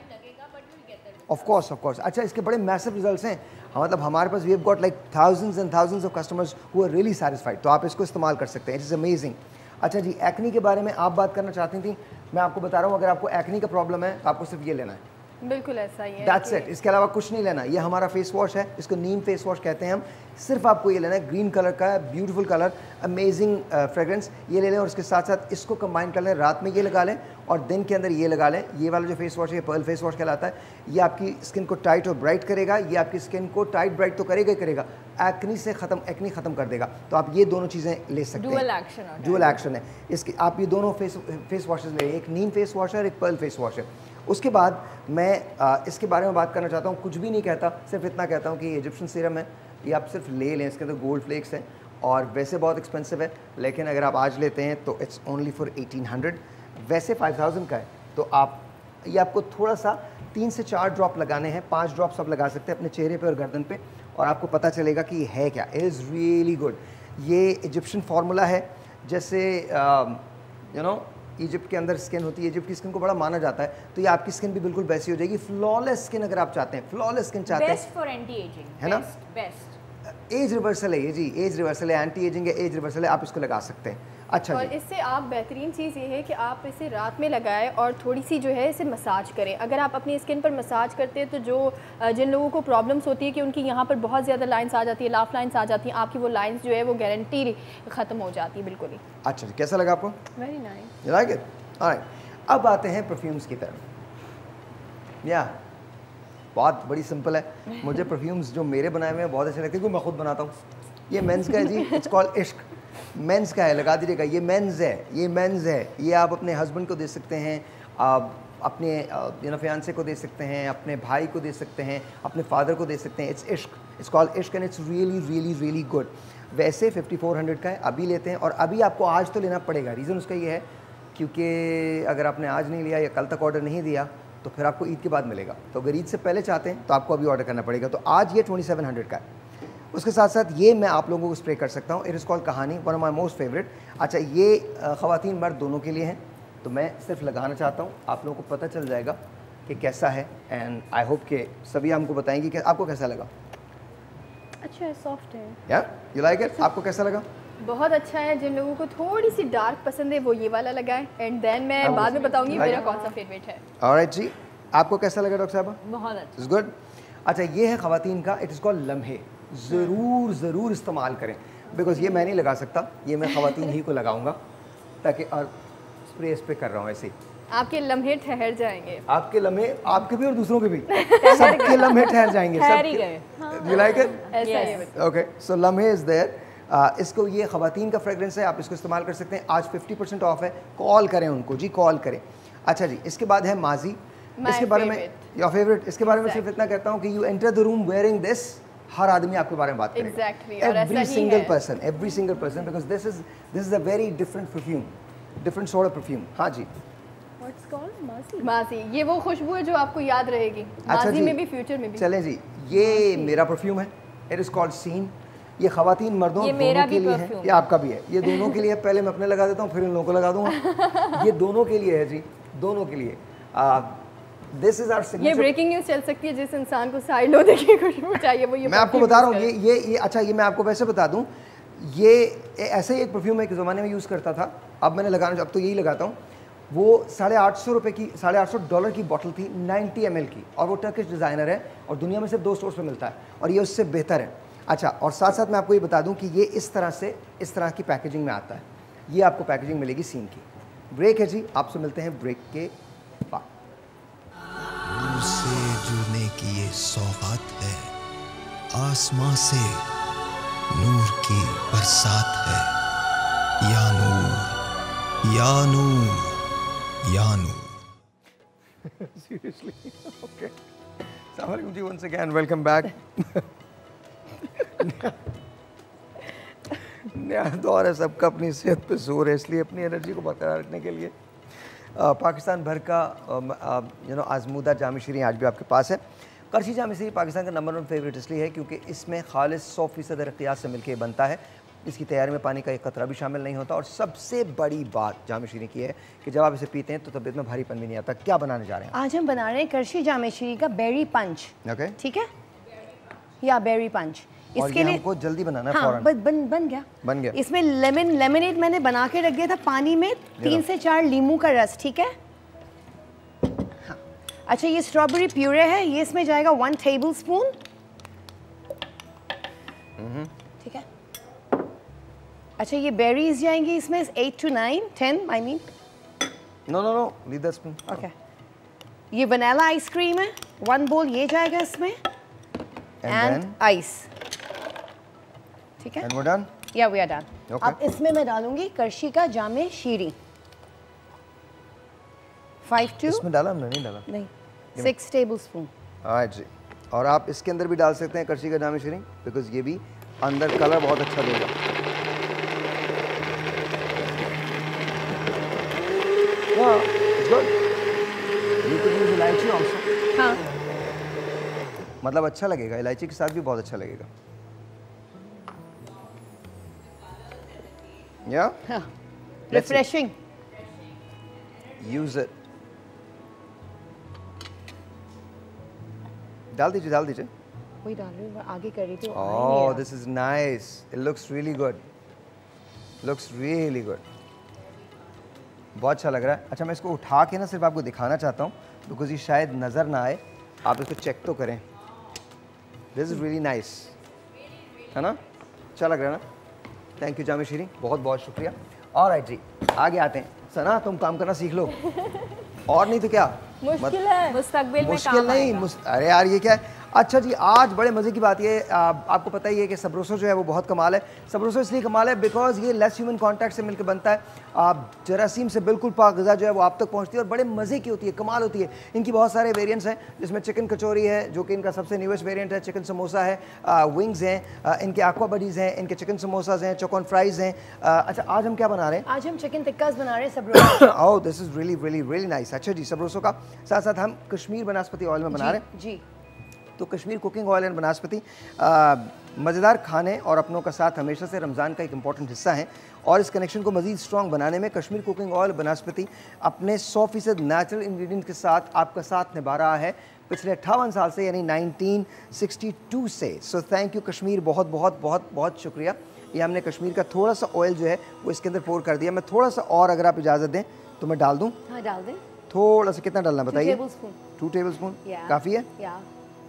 Of course. अच्छा, इसके बड़े मैसिव रिजल्ट्स हैं, मतलब हमारे पास we have got like thousands and thousands of customers who are really satisfied, तो आप इसको इस्तेमाल कर सकते हैं, इट इज़ अमेजिंग। अच्छा जी, एक्नी के बारे में आप बात करना चाहती थी, मैं आपको बता रहा हूँ, अगर आपको एक्नी का प्रॉब्लम है तो आपको सिर्फ ये लेना है, बिल्कुल ऐसा ही है, दैट्स इट, इसके अलावा कुछ नहीं लेना। ये हमारा फेस वॉश है, इसको नीम फेस वॉश कहते हैं हम, सिर्फ आपको ये लेना है, ग्रीन कलर का है, ब्यूटीफुल कलर, अमेजिंग फ्रेग्रेंस, ये ले लें और इसके साथ साथ इसको कंबाइन कर लें, रात में ये लगा लें और दिन के अंदर ये लगा लें। ये वाला जो फेस वॉश है, पर्ल फेस वॉश कहलाता है, ये आपकी स्किन को टाइट और ब्राइट करेगा, ये आपकी स्किन को टाइट ब्राइट तो करेगा ही करेगा, एक्नी ख़त्म कर देगा। तो आप ये दोनों चीज़ें ले सकते हैं, डुअल एक्शन है इसके। आप ये दोनों फेस वॉशेज़ ले, एक नीम फेस वॉश है और एक पर्ल फेस वॉश है। उसके बाद मैं इसके बारे में बात करना चाहता हूँ, कुछ भी नहीं कहता, सिर्फ इतना कहता हूँ कि ये इजिप्शियन सीरम है, ये आप सिर्फ ले लें, इसके अंदर गोल्ड फ्लेक्स हैं और वैसे बहुत एक्सपेंसिव है, लेकिन अगर आप आज लेते हैं तो इट्स ओनली फॉर 1800, वैसे 5000 का है। तो आप ये आपको थोड़ा सा 3 से 4 ड्रॉप लगाने हैं, 5 ड्रॉप्स आप लगा सकते हैं अपने चेहरे पे और गर्दन पे और आपको पता चलेगा कि ये है क्या। It is really good. ये इजिप्शियन फार्मूला है, जैसे यू नो इजिप्ट के अंदर स्किन होती है, इजिप्ट की स्किन को बड़ा माना जाता है, तो ये आपकी स्किन भी बिल्कुल वैसी हो जाएगी, फ्लॉलेस स्किन अगर आप चाहते हैं, फ्लॉलेस स्किन चाहते हैं, बेस्ट फॉर एंटी एजिंग, है ना, बेस्ट। एज रिवर्सल है ये जी, एज रिवर्सल है, एंटी एजिंग है, एज रिवर्सल है, आप इसको लगा सकते हैं। अच्छा, और इससे आप बेहतरीन चीज़ ये है कि आप इसे रात में लगाएं और थोड़ी सी जो है इसे मसाज करें। अगर आप अपनी स्किन पर मसाज करते हैं तो जो जिन लोगों को प्रॉब्लम्स होती है कि उनकी यहाँ पर बहुत ज़्यादा लाइंस आ जाती है, लाफ लाइंस आ जाती हैं, आपकी वो लाइंस जो है वो गारंटी ख़त्म हो जाती है बिल्कुल ही। अच्छा, कैसा लगा आपको? Very nice, you like it? Alright, अब आते हैं परफ्यूम्स की तरफ। या बहुत बड़ी सिंपल है, मुझे परफ्यूम्स जो मेरे बनाए हुए हैं बहुत अच्छे लगते हैं, क्योंकि मैं खुद बनाता हूँ। ये मेंस का है जी, इट्स कॉल्ड इश्क, मेंस का है, लगा दीजिएगा, ये मेंस है, ये मेंस है, ये आप अपने हस्बैंड को दे सकते हैं, आप अपने फियांसे को दे सकते हैं, अपने भाई को दे सकते हैं, अपने फादर को दे सकते हैं। इट्स इश्क, इट्स कॉल्ड इश्क and it's really really really good. वैसे 5400 का है, अभी लेते हैं और अभी आपको आज तो लेना पड़ेगा। रीज़न उसका ये है क्योंकि अगर आपने आज नहीं लिया या कल तक ऑर्डर नहीं दिया तो फिर आपको ईद के बाद मिलेगा, तो अगर ईद से पहले चाहते हैं तो आपको अभी ऑर्डर करना पड़ेगा। तो आज ये 2700 का है। उसके साथ साथ ये मैं आप लोगों को स्प्रे कर सकता हूँ, इट इज़ कॉल्ड कहानी, one of my most favourite. अच्छा, ये ख़वातीन मर्द दोनों के लिए हैं, तो मैं सिर्फ लगाना चाहता हूँ, आप लोगों को पता चल जाएगा कि कैसा है एंड आई होप कि सभी हमको बताएंगे कि आपको कैसा लगा। अच्छा है, सॉफ्ट है, या यू लाइक इट? आपको कैसा लगा? बहुत अच्छा है। जिन लोगों को थोड़ी सी डार्क पसंद है वो ये वाला लगाएं एंड देन मैं बाद में बताऊंगी मेरा कौन सा फेवरेट है। ऑलराइट जी, आपको कैसा लगा डॉक्टर साहबा? बहुत अच्छा, इट्स गुड। अच्छा, ये है ख़वातीन का, इट इज़ कॉल्ड लम्हे। ज़रूर इस्तेमाल करें, बिकॉज ये मैं नहीं लगा सकता, ये मैं ख़वातीन ही को लगाऊंगा, ताकि और स्प्रे इस पे कर रहा हूँ ऐसे ही आपके लम्हे ठहर जाएंगे, आपके लम्हे, आपके भी और दूसरों के भी, सबके लम्हे ठहर जाएंगे, सब। You like it? ऐसा ही है। ओके, सो लम्हे इज़ देयर। इसको, ये ख़वातीन का फ्रेग्रेंस है, आप इसको इस्तेमाल कर सकते हैं। आज 50% ऑफ है, कॉल करें उनको जी, कॉल करें। अच्छा जी, इसके बाद है माजी, इसके बारे में योर फेवरेट, इसके बारे में सिर्फ इतना कहता हूँ कि you enter the room wearing this हर आदमी आपके बारे में बात करेगा। Exactly, every single person because this is a very different perfume, different sort of perfume। हाँ जी। What's called? मासी। ये वो खुशबू है जो आपको याद रहेगी, माजी में भी फ्यूचर में भी। चलें जी, ये मेरा परफ्यूम है, इट इज़ कॉल्ड सीन। ये ख़वातीन मर्दों दोनों के लिए है, ये आपका भी है, ये दोनों के लिए है। पहले मैं अपने लगा देता हूँ, फिर इन लोगों को लगा दूंगा। ये दोनों के लिए है जी, दोनों के लिए। This is our signature. ये ब्रेकिंग न्यूज़ चल सकती है, जिस इंसान को साइड लो देखिए खुशबू चाहिए वो ये मैं आपको बता रहा हूँ। ये अच्छा, ये मैं आपको वैसे बता दूँ, ये ऐसे ही एक परफ्यूम एक ज़माने में यूज़ करता था, अब मैंने लगाना, अब तो यही लगाता हूँ। वो $850 की बॉटल थी, 90 ml की, और वो टर्किश डिज़ाइनर है और दुनिया में सिर्फ 2 स्टोर्स पे मिलता है और ये उससे बेहतर है। अच्छा, और साथ साथ मैं आपको ये बता दूं कि ये इस तरह की पैकेजिंग में आता है। ये आपको पैकेजिंग मिलेगी सीन की। ब्रेक है जी, आपसे मिलते हैं ब्रेक के बाद। नूर से जुड़ने की ये सौगात है, आसमां से नूर की बरसात है। या नूर, या नूर, या नूर। Seriously, okay. Assalamu alaikum ji, once again welcome back। नया दौर है, सबका अपनी सेहत पे जोर है, इसलिए अपनी एनर्जी को बरकरार रखने के लिए पाकिस्तान भर का आजमूदा जाम शीरी आज भी आपके पास है। करशी जाम शीरी पाकिस्तान का नंबर 1 फेवरेट इसलिए है क्योंकि इसमें खालिस 100% रक़ियात से मिलकर बनता है। इसकी तैयारी में पानी का एक कतरा भी शामिल नहीं होता और सबसे बड़ी बात जाम शीरी की है कि जब आप इसे पीते हैं तो तबीयत में भारीपन भी नहीं आता। क्या बनाने जा रहे हैं आज? हम बना रहे हैं करशी जाम शीरी का बेरी पंच। ओके, ठीक है, या बेरी पंच। इसके लिए हमको जल्दी बनाना है। हाँ, बन गया। इसमें लेमनेड मैंने बना के रख दिया था पानी में, 3 से 4 लीमू का रस। ठीक है, हाँ। अच्छा, ये स्ट्रॉबेरी प्यूरे है, ये इसमें जाएगा 1 टेबलस्पून। ठीक है। अच्छा, ये बेरीज जाएंगी इसमें 8 to 9, 10 I mean. No leave the spoon. Okay, ये वनीला आइसक्रीम है, 1 बोल ये जाएगा इसमें, एंड आइस। ठीक है, and we're done? Yeah, we are done. Okay. अब इसमें मैं डालूंगी करशी का जामे शीरी। 5 to इसमें डाला हमने? नहीं डाला। नहीं, 6 टेबलस्पून। जी, और आप इसके अंदर भी डाल सकते हैं करशी का जामे शीरी, बिकॉज ये भी अंदर कलर बहुत अच्छा देगा। गुड। You could use इलायची also। हाँ, मतलब अच्छा लगेगा, इलायची के साथ भी बहुत अच्छा लगेगा। Yeah? हाँ, रिफ्रेशिंग। Use it। डाल दीजिए वही डाल रही हूँ, आगे कर रही थी। Oh, this is nice. It looks really good. Looks really good. बहुत अच्छा लग रहा है। अच्छा, मैं इसको उठा के ना सिर्फ आपको दिखाना चाहता हूँ बिकॉज ये शायद नज़र ना आए, आप इसको चेक तो करें। This is really nice, है ना? अच्छा लग रहा है ना? थैंक यू जामे शीरी, बहुत बहुत शुक्रिया। ऑलराइट जी, आगे आते हैं। सना, तुम काम करना सीख लो, और नहीं तो क्या मुश्किल है, मुस्तकबिल में मुश्किल नहीं। अरे यार, ये क्या है? अच्छा जी, आज बड़े मज़े की बात ये आपको पता ही है कि सबरोसो जो है वो बहुत कमाल है। सबरोसो इसलिए कमाल है बिकॉज ये लेस ह्यूमन कांटेक्ट से मिलकर बनता है। जरासीम से बिल्कुल पाक ग़िज़ा जो है वो आप तक पहुंचती है और बड़े मज़े की होती है, कमाल होती है। इनकी बहुत सारे वेरिएंट्स हैं, जिसमें चिकन कचौरी है जो कि इनका सबसे न्यूएस्ट वेरिएंट है, चिकन समोसा है, विंग्स हैं, इनके एक्वा बडीज़ हैं, इनके चिकन समोसाज हैं, चोकॉन फ्राइज़ हैं। अच्छा, आज हम क्या बना रहे हैं? आज हम चिकन टिक्कास बना रहे हैं सबरोसो। ओह, this is really really really nice. अच्छा जी, सबरोसो का साथ साथ हम कश्मीर बनास्पति ऑयल में बना रहे हैं जी। तो कश्मीर कुकिंग ऑयल एंड बनास्पति मज़ेदार खाने और अपनों का साथ हमेशा से रमज़ान का एक इम्पॉर्टेंट हिस्सा है और इस कनेक्शन को मज़ीद स्ट्रॉन्ग बनाने में कश्मीर कुकिंग ऑयल बनास्पति अपने 100% नेचुरल इंग्रेडिएंट के साथ आपका साथ निभा रहा है पिछले 58 साल से, यानी 1962 से। सो थैंक यू कश्मीर, बहुत बहुत बहुत बहुत शुक्रिया। ये हमने कश्मीर का थोड़ा सा ऑयल जो है वो इसके अंदर पोर कर दिया। मैं थोड़ा सा और अगर आप इजाज़त दें तो मैं डाल दूँ? हाँ, डाल दें। थोड़ा सा, कितना डालना बताइए? 2 टेबलस्पून काफ़ी है?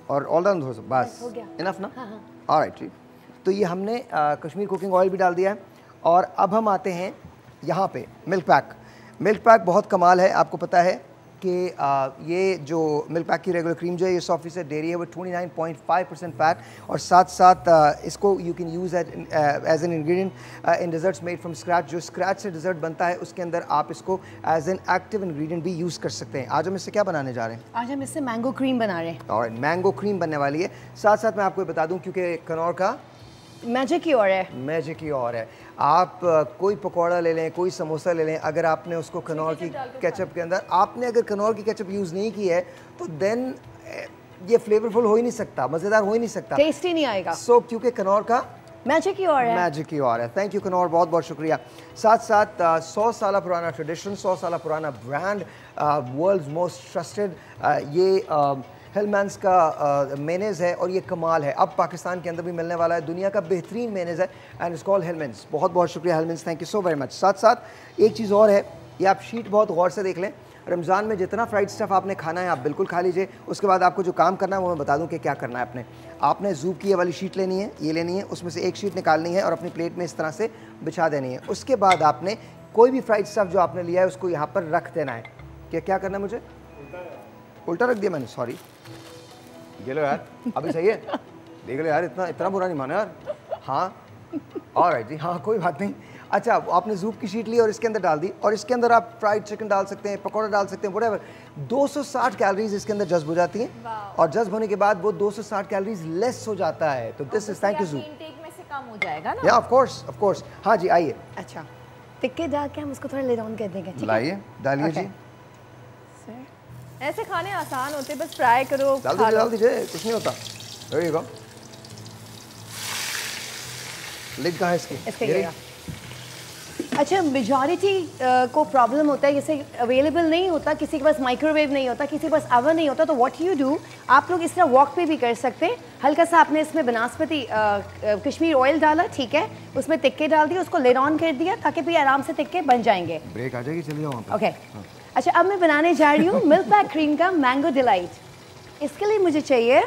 और ऑल डाउन थोड़ा सा, बस इनफ ना? हाँ। ऑलराइट ठीक। तो ये हमने कश्मीर कुकिंग ऑयल भी डाल दिया है और अब हम आते हैं यहाँ पे मिल्क पैक। मिल्क पैक बहुत कमाल है, आपको पता है कि ये जो मिल्क पैक की रेगुलर क्रीम जो है ये 100% डेयरी है, वो 29.5% फैट, और साथ साथ इसको you can use as an ingredient in desserts made from scratch. जो स्क्रैच से डिज़र्ट बनता है उसके अंदर आप इसको एज एन एक्टिव इंग्रेडिएंट भी यूज़ कर सकते हैं। आज हम इससे क्या बनाने जा रहे हैं? आज हम इससे मैंगो क्रीम बना रहे हैं। और मैंगो क्रीम बनने वाली है। साथ साथ मैं आपको बता दूँ, क्योंकि कनौर का मैजिक ही और है, मैजिक ही और है। आप कोई पकौड़ा ले लें, कोई समोसा ले लें, अगर आपने उसको कनौर की केचप के अंदर, आपने अगर कनौर की केचप यूज़ नहीं की है तो देन ये फ्लेवरफुल हो ही नहीं सकता, मज़ेदार हो ही नहीं सकता, टेस्ट ही नहीं आएगा। सो क्योंकि कनौर का मैजिक ही और है, मैजिक ही और है। थैंक यू कनौर, बहुत बहुत शुक्रिया। साथ साथ 100 साल पुराना ट्रेडिशन, 100 साल पुराना ब्रांड, वर्ल्ड्स मोस्ट ट्रस्टेड, ये हेलमैंस का मेनेज़ है और ये कमाल है। अब पाकिस्तान के अंदर भी मिलने वाला है, दुनिया का बेहतरीन मेनेज़ है एंड इट्स कॉल्ड हेलमैंस। बहुत बहुत शुक्रिया हेलमैंस, thank you so very much. साथ साथ एक चीज़ और है, ये आप शीट बहुत गौर से देख लें। रमज़ान में जितना फ्राइड स्टफ़ आपने खाना है आप बिल्कुल खा लीजिए। उसके बाद आपको जो काम करना है वो मैं बता दूं कि क्या करना है। आपने ज़ूब की ये वाली शीट लेनी है, ये लेनी है, उसमें से एक शीट निकालनी है और अपनी प्लेट में इस तरह से बिछा देनी है। उसके बाद आपने कोई भी फ्राइड स्टफ़ जो आपने लिया है उसको यहाँ पर रख देना है। क्या करना है? मुझे उल्टा रख दिया मैंने, सॉरी। ये लो यार, अभी सही है, देख लो यार, इतना बुरा नहीं माना यार। हाँ ऑलराइट जी, हाँ कोई बात नहीं। अच्छा, आपने ज़ूब की शीट ली और इसके अंदर डाल दी, और इसके अंदर आप फ्राइड चिकन डाल सकते हैं, पकौड़ा डाल सकते हैं, व्हाटएवर। 260 कैलोरीज इसके अंदर जज्ब हो जाती हैं, और जज्ब होने के बाद वो 260 कैलोरीज लेस हो जाता है। तो दिस इज थैंक यू ज़ूब। इनटेक में से कम हो जाएगा ना? या ऑफ कोर्स। हाँ जी, आइए। अच्छा, टिक्के डाल के हम उसको थोड़ा ले डाउन कर देंगे, ठीक है? लाइए, डालिए जी। ऐसे खाने आसान होते, बस फ्राई करो, डाल दीजिए, कुछ नहीं होता। There you go। लिड कहाँ है इसकी? अच्छा, मेजॉरिटी को प्रॉब्लम होता है, जैसे अवेलेबल नहीं होता, किसी के पास माइक्रोवेव नहीं होता, किसी के पास अवन नहीं होता, तो व्हाट यू डू, आप लोग इस तरह वॉक पे भी कर सकते हैं। हल्का सा आपने इसमें बनास्पति कश्मीर ऑयल डाला, ठीक है, उसमें टिक्के डाल दिए, उसको लेड ऑन कर दिया ताकि भी आराम से टिक्के बन जाएंगे। ब्रेक आ जाएगी, चलिए वहाँ पे। ओके। अच्छा, अब मैं बनाने जा रही हूँ मिल्क पैक क्रीम का मैंगो डिलाइट। इसके लिए मुझे चाहिए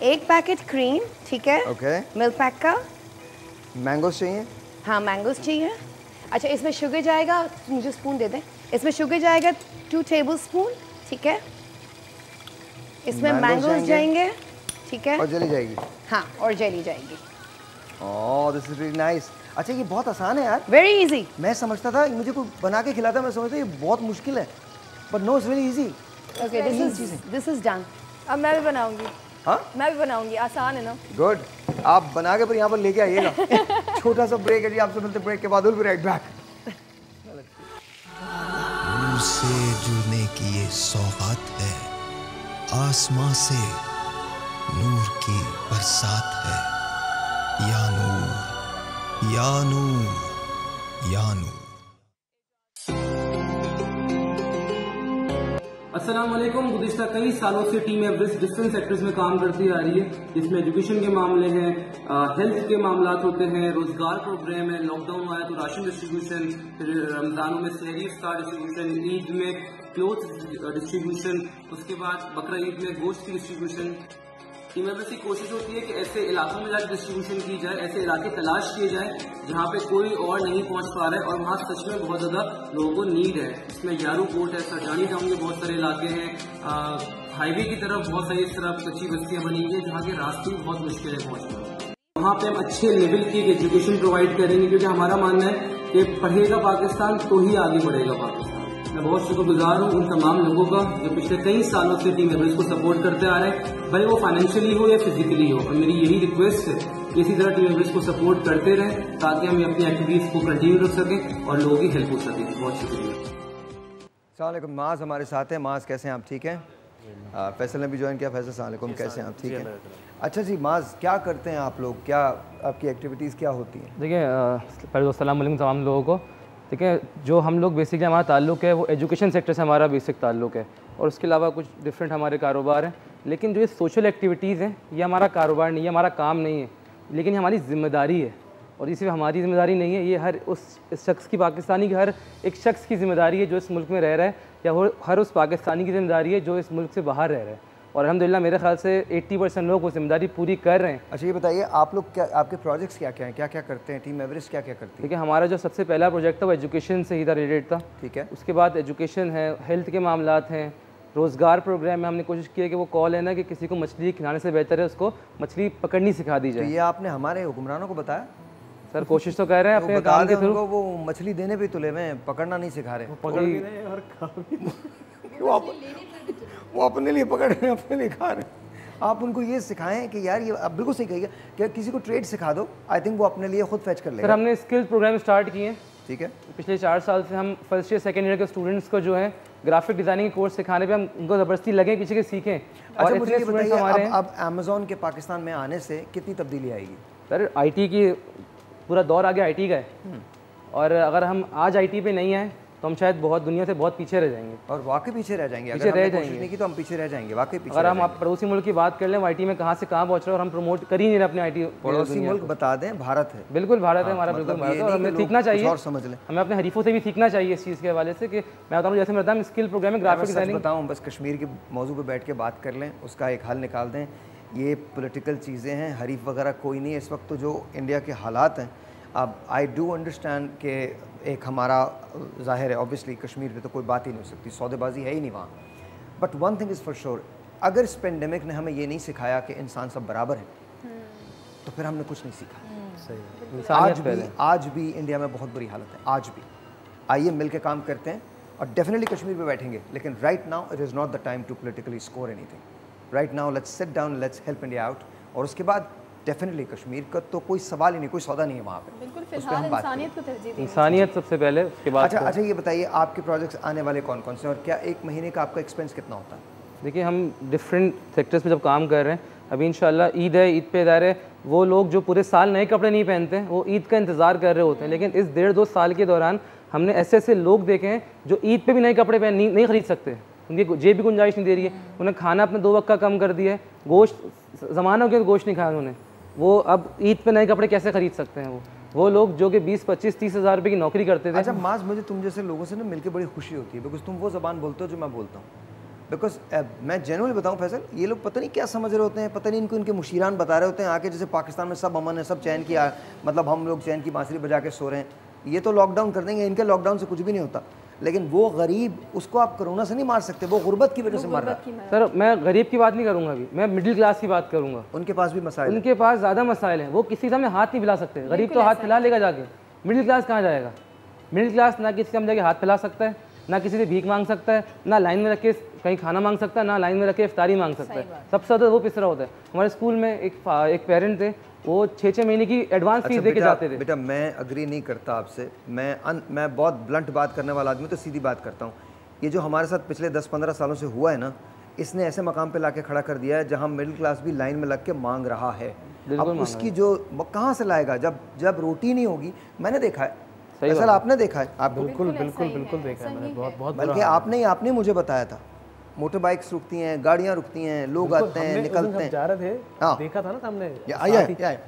1 पैकेट क्रीम, ठीक है, मिल्क पैक का। मैंगोस चाहिए? हाँ, मैंगोस चाहिए। अच्छा, इसमें शुगर जाएगा, मुझे स्पून दे दें। इसमें शुगर जाएगा 2 टेबल स्पून, ठीक है। इसमें मैंगोस जाएंगे, ठीक है, और जेली जाएगी। हाँ, और जेली जाएगी। ओह, दिस इज रियली नाइस। अच्छा, ये बहुत आसान है यार, वेरी इजी। मैं समझता था मुझे कोई बना के खिलाता, मैं समझता ये बहुत मुश्किल है, but no, it's very easy. Okay, this is done. अब मैं भी बनाऊंगी। हाँ, मैं भी बनाऊंगी, आसान है ना? गुड, आप बना के फिर यहाँ पर लेके आइएगा। छोटा सा ब्रेक है जी, आपसे मिलते ब्रेक के बाद। Will be right back. Noor से जुड़ने की ये सौगात है, आसमां से नूर की बरसात है। या नूर, या नूर, या नूर। अस्सलाम वालेकुम। गुज़िश्ता कई सालों से टीम एवरेस्ट डिफरेंट सेक्टर्स में काम करती आ रही है, जिसमें एजुकेशन के मामले हैं, हेल्थ के मामला होते हैं, रोजगार प्रोग्राम है, लॉकडाउन आया तो राशन डिस्ट्रीब्यूशन, फिर रमजानों में सहरी इफ्तार डिस्ट्रीब्यूशन, ईद में क्लोथ डिस्ट्रीब्यूशन, उसके बाद बकरा ईद में गोश्त की डिस्ट्रीब्यूशन। टीम एवरेस्ट की कोशिश होती है कि ऐसे इलाकों में जाकर डिस्ट्रीब्यूशन की जाए, ऐसे इलाके तलाश किए जाए जहाँ पे कोई और नहीं पहुँच पा रहा है और वहाँ सच में बहुत ज़्यादा लोगों को नीड है। इसमें यारू कोट है, सरजानी टाउन में बहुत सारे इलाके हैं, हाईवे की तरफ बहुत सारी इस तरह कच्ची बस्तियाँ बनी हुई हैं जहाँ के रास्ते भी बहुत मुश्किल है पहुँचना। वहाँ पे हम अच्छे लेवल की एजुकेशन प्रोवाइड करेंगे, क्योंकि हमारा मानना है कि पढ़ेगा पाकिस्तान तो ही आगे बढ़ेगा पाकिस्तान। मैं बहुत शुक्रगुजार हूँ उन तमाम लोगों का जो पिछले कई सालों से टीम एवरेस्ट को सपोर्ट करते आ रहे हैं, भले वो फाइनेंशियली हो या फिजिकली हो। और मेरी यही रिक्वेस्ट है कि इसी तरह टीम एवरेस्ट को सपोर्ट करते रहें ताकि हम अपनी एक्टिविटीज को कंटिन्यू रख सकें और लोगों की हेल्प हो सके। बहुत शुक्रिया। अस्सलाम वालेकुम, माज हमारे साथ हैं। माज, कैसे हैं आप? ठीक हैं। फैसल ने भी ज्वाइन किया। फैसल, अस्सलाम वालेकुम, कैसे हैं आप? ठीक है। अच्छा जी, माज क्या करते हैं आप लोग, क्या आपकी एक्टिविटीज़ क्या होती हैं? देखिए, पहले तो अस्सलाम वालेकुम तमाम लोगों को। ठीक है, जो हम लोग बेसिकली हमारा ताल्लुक़ है वो एजुकेशन सेक्टर से हमारा बेसिक ताल्लुक़ है, और उसके अलावा कुछ डिफरेंट हमारे कारोबार हैं। लेकिन जो ये सोशल एक्टिविटीज़ हैं ये हमारा कारोबार नहीं है, हमारा काम नहीं है, लेकिन ये हमारी ज़िम्मेदारी है। और ये सिर्फ हमारी ज़िम्मेदारी नहीं है, ये हर उस शख्स की, पाकिस्तानी की हर एक शख्स की ज़िम्मेदारी है जो इस मुल्क में रह रहा है, या हर उस पाकिस्तानी की ज़िम्मेदारी है जो इस मुल्क से बाहर रह रहा है। और अल्हम्दुलिल्लाह मेरे ख्याल से 80% लोग वो जिम्मेदारी पूरी कर रहे हैं। अच्छा ये बताइए आप लोग क्या, आपके प्रोजेक्ट्स क्या क्या हैं, क्या क्या करते हैं, टीम एवरेस्ट क्या क्या करती है? ठीक है, हमारा जो सबसे पहला प्रोजेक्ट था वो एजुकेशन से ही था रिलेटेड था। ठीक है, उसके बाद एजुकेशन है, हेल्थ के मामलात हैं, रोज़गार प्रोग्राम में हमने कोशिश की है कि वो कॉल है ना कि किसी को मछली खिलाने से बेहतर है उसको मछली पकड़नी सिखा दी जाए। तो ये आपने हमारे हुक्मरानों को बताया? सर कोशिश तो कर रहे हैं अपने काम के थ्रू। वो मछली देने पे तुले हुए हैं, पकड़ना नहीं सिखा रहे। वो अपने लिए पकड़ रहे हैं, अपने लिए खा रहे हैं। आप उनको ये सिखाएं कि यार ये आप बिल्कुल सही कहिए कि किसी को ट्रेड सिखा दो, आई थिंक वो अपने लिए खुद फैच कर लेगा। सर हमने स्किल्स प्रोग्राम स्टार्ट किए हैं। ठीक है, पिछले 4 साल से हम फर्स्ट ईयर सेकंड ईयर के स्टूडेंट्स को जो है ग्राफिक डिजाइनिंग कोर्स सिखाने पे हम उनको ज़बरदस्ती लगे पीछे के सीखें। अच्छा मुझे ये बताइए अब अमेज़ॉन के पाकिस्तान में आने से कितनी तब्दीली आएगी? सर आईटी की पूरा दौर आगे आईटी का है और अगर हम आज आईटी पे नहीं आए तो हम शायद बहुत दुनिया से बहुत पीछे रह जाएंगे। और वाकई पीछे रह जाएंगे, पीछे रह जाएंगे नहीं की तो हम पीछे रह जाएंगे, वाकई पीछे। अगर हम आप पड़ोसी मुल्क की बात कर लें आईटी में कहाँ से कहाँ पहुँच रहे हैं और हम प्रमोट कर ही नहीं रहे अपने आईटी। पड़ोसी मुल्क बता दें भारत है, बिल्कुल भारत है हमारा, बिल्कुल भारत है और हमें सीखना चाहिए और समझ लें, हमें अपने हरीफों से भी सीखना चाहिए इस चीज़ के हवाले से कि मैं बताऊँ जैसे मैं बताऊँ स्किल प्रोग्राम में ग्राफिक डिजाइनिंग बताऊँ बस कश्मीर के मौजू पर बैठ के बात कर लें, उसका एक हल निकाल दें। ये पॉलिटिकल चीज़ें हैं, हरीफ वगैरह कोई नहीं है इस वक्त। तो जो इंडिया के हालात हैं, अब आई डू अंडरस्टैंड कि एक हमारा ज़ाहिर है ऑब्वियसली कश्मीर पे तो कोई बात ही नहीं हो सकती, सौदेबाजी है ही नहीं वहाँ। But one thing is for sure, अगर इस पेंडेमिक ने हमें ये नहीं सिखाया कि इंसान सब बराबर है तो फिर हमने कुछ नहीं सीखा। आज भी इंडिया में बहुत बुरी हालत है, आज भी। आइए मिल के काम करते हैं और डेफिनेटली कश्मीर पे बैठेंगे, लेकिन right now it is not the time to politically score anything. Right now let's sit down, let's help India out. और उसके बाद डेफिनेटली कश्मीर का तो कोई सवाल ही नहीं, कोई सौदा नहीं है वहाँ पे। बिल्कुल, फिलहाल इंसानियत को तरजीह दें। इंसानियत सबसे पहले, उसके बाद। अच्छा ये बताइए आपके प्रोजेक्ट्स आने वाले कौन कौन से और क्या एक महीने का आपका एक्सपेंस कितना होता है? देखिए हम डिफरेंट सेक्टर्स में जब काम कर रहे हैं, अभी इंशाल्लाह ईद है, ईद पे ज़ाहिर है वो लोग जो पूरे साल नए कपड़े नहीं पहनते हैं वो ईद का इंतज़ार कर रहे होते हैं, लेकिन इस 1.5-2 साल के दौरान हमने ऐसे लोग देखे हैं जो ईद पे भी नए कपड़े नहीं खरीद सकते, उनकी जेब भी गुंजाइश नहीं दे रही है, उन्हें खाना अपने 2 वक्त का कम कर दिया है, गोश्त ज़माना हो गया गोश्त नहीं खाया उन्होंने, वो अब ईद पे नए कपड़े कैसे खरीद सकते हैं? वो लोग जो कि 20-25-30 हज़ार रुपये की नौकरी करते थे। अच्छा माज, मुझे तुम जैसे लोगों से ना मिलकर बड़ी खुशी होती है, बिकॉज तुम वो ज़बान बोलते हो जो मैं बोलता हूँ। बिकॉज मैं जेन्युइनली बताऊँ फैसल, ये लोग पता नहीं क्या समझ रहे होते हैं, पता नहीं इनको इनके मुशीरान बता रहे होते हैं आके जैसे पाकिस्तान में सब अमन है, सब चैन की मतलब हम लोग चैन की बांसुरी बजा के सो रहे हैं, ये तो लॉकडाउन कर देंगे, इनके लॉकडाउन से कुछ भी नहीं होता। लेकिन वो गरीब, उसको आप कोरोना से नहीं मार सकते, वो गुर्बत की वजह से मर रहा है। सर मैं गरीब की बात नहीं करूँगा, अभी मैं मिडिल क्लास की बात करूँगा। उनके पास भी मसाइल, उनके पास ज़्यादा मसाइल हैं, वो किसी से हमें हाथ नहीं फैला सकते। गरीब तो हाथ फैला लेगा जाके, मिडिल क्लास कहाँ जाएगा? मिडिल क्लास ना किसी से हम जाके हाथ फैला सकता है, ना किसी से भीख मांग सकता है, ना लाइन में रख के कहीं खाना मांग सकता है, ना लाइन में रख के इफ्तारी मांग सकता है। सबसे ज़्यादा वो पिसरा होता है। हमारे स्कूल में एक पेरेंट थे, वो 6-6 महीने की एडवांस फीस दे के जाते थे। बेटा मैं अग्री नहीं करता आपसे, मैं बहुत ब्लंट बात करने वाला आदमी, तो सीधी बात करता हूँ। ये जो हमारे साथ पिछले 10-15 सालों से हुआ है ना, इसने ऐसे मकाम पे लाके खड़ा कर दिया है जहाँ मिडिल क्लास भी लाइन में लग के मांग रहा है। अब उसकी जो कहाँ से लाएगा जब रोटी नहीं होगी? मैंने देखा है, असल आपने देखा है, आप बिल्कुल देखा है मैंने, बहुत बल्कि आपने मुझे बताया था। मोटर बाइक्स रुकती हैं, गाड़ियाँ रुकती हैं, लोग आते हैं, निकलते हैं, जा रहे थे, देखा था ना सामने।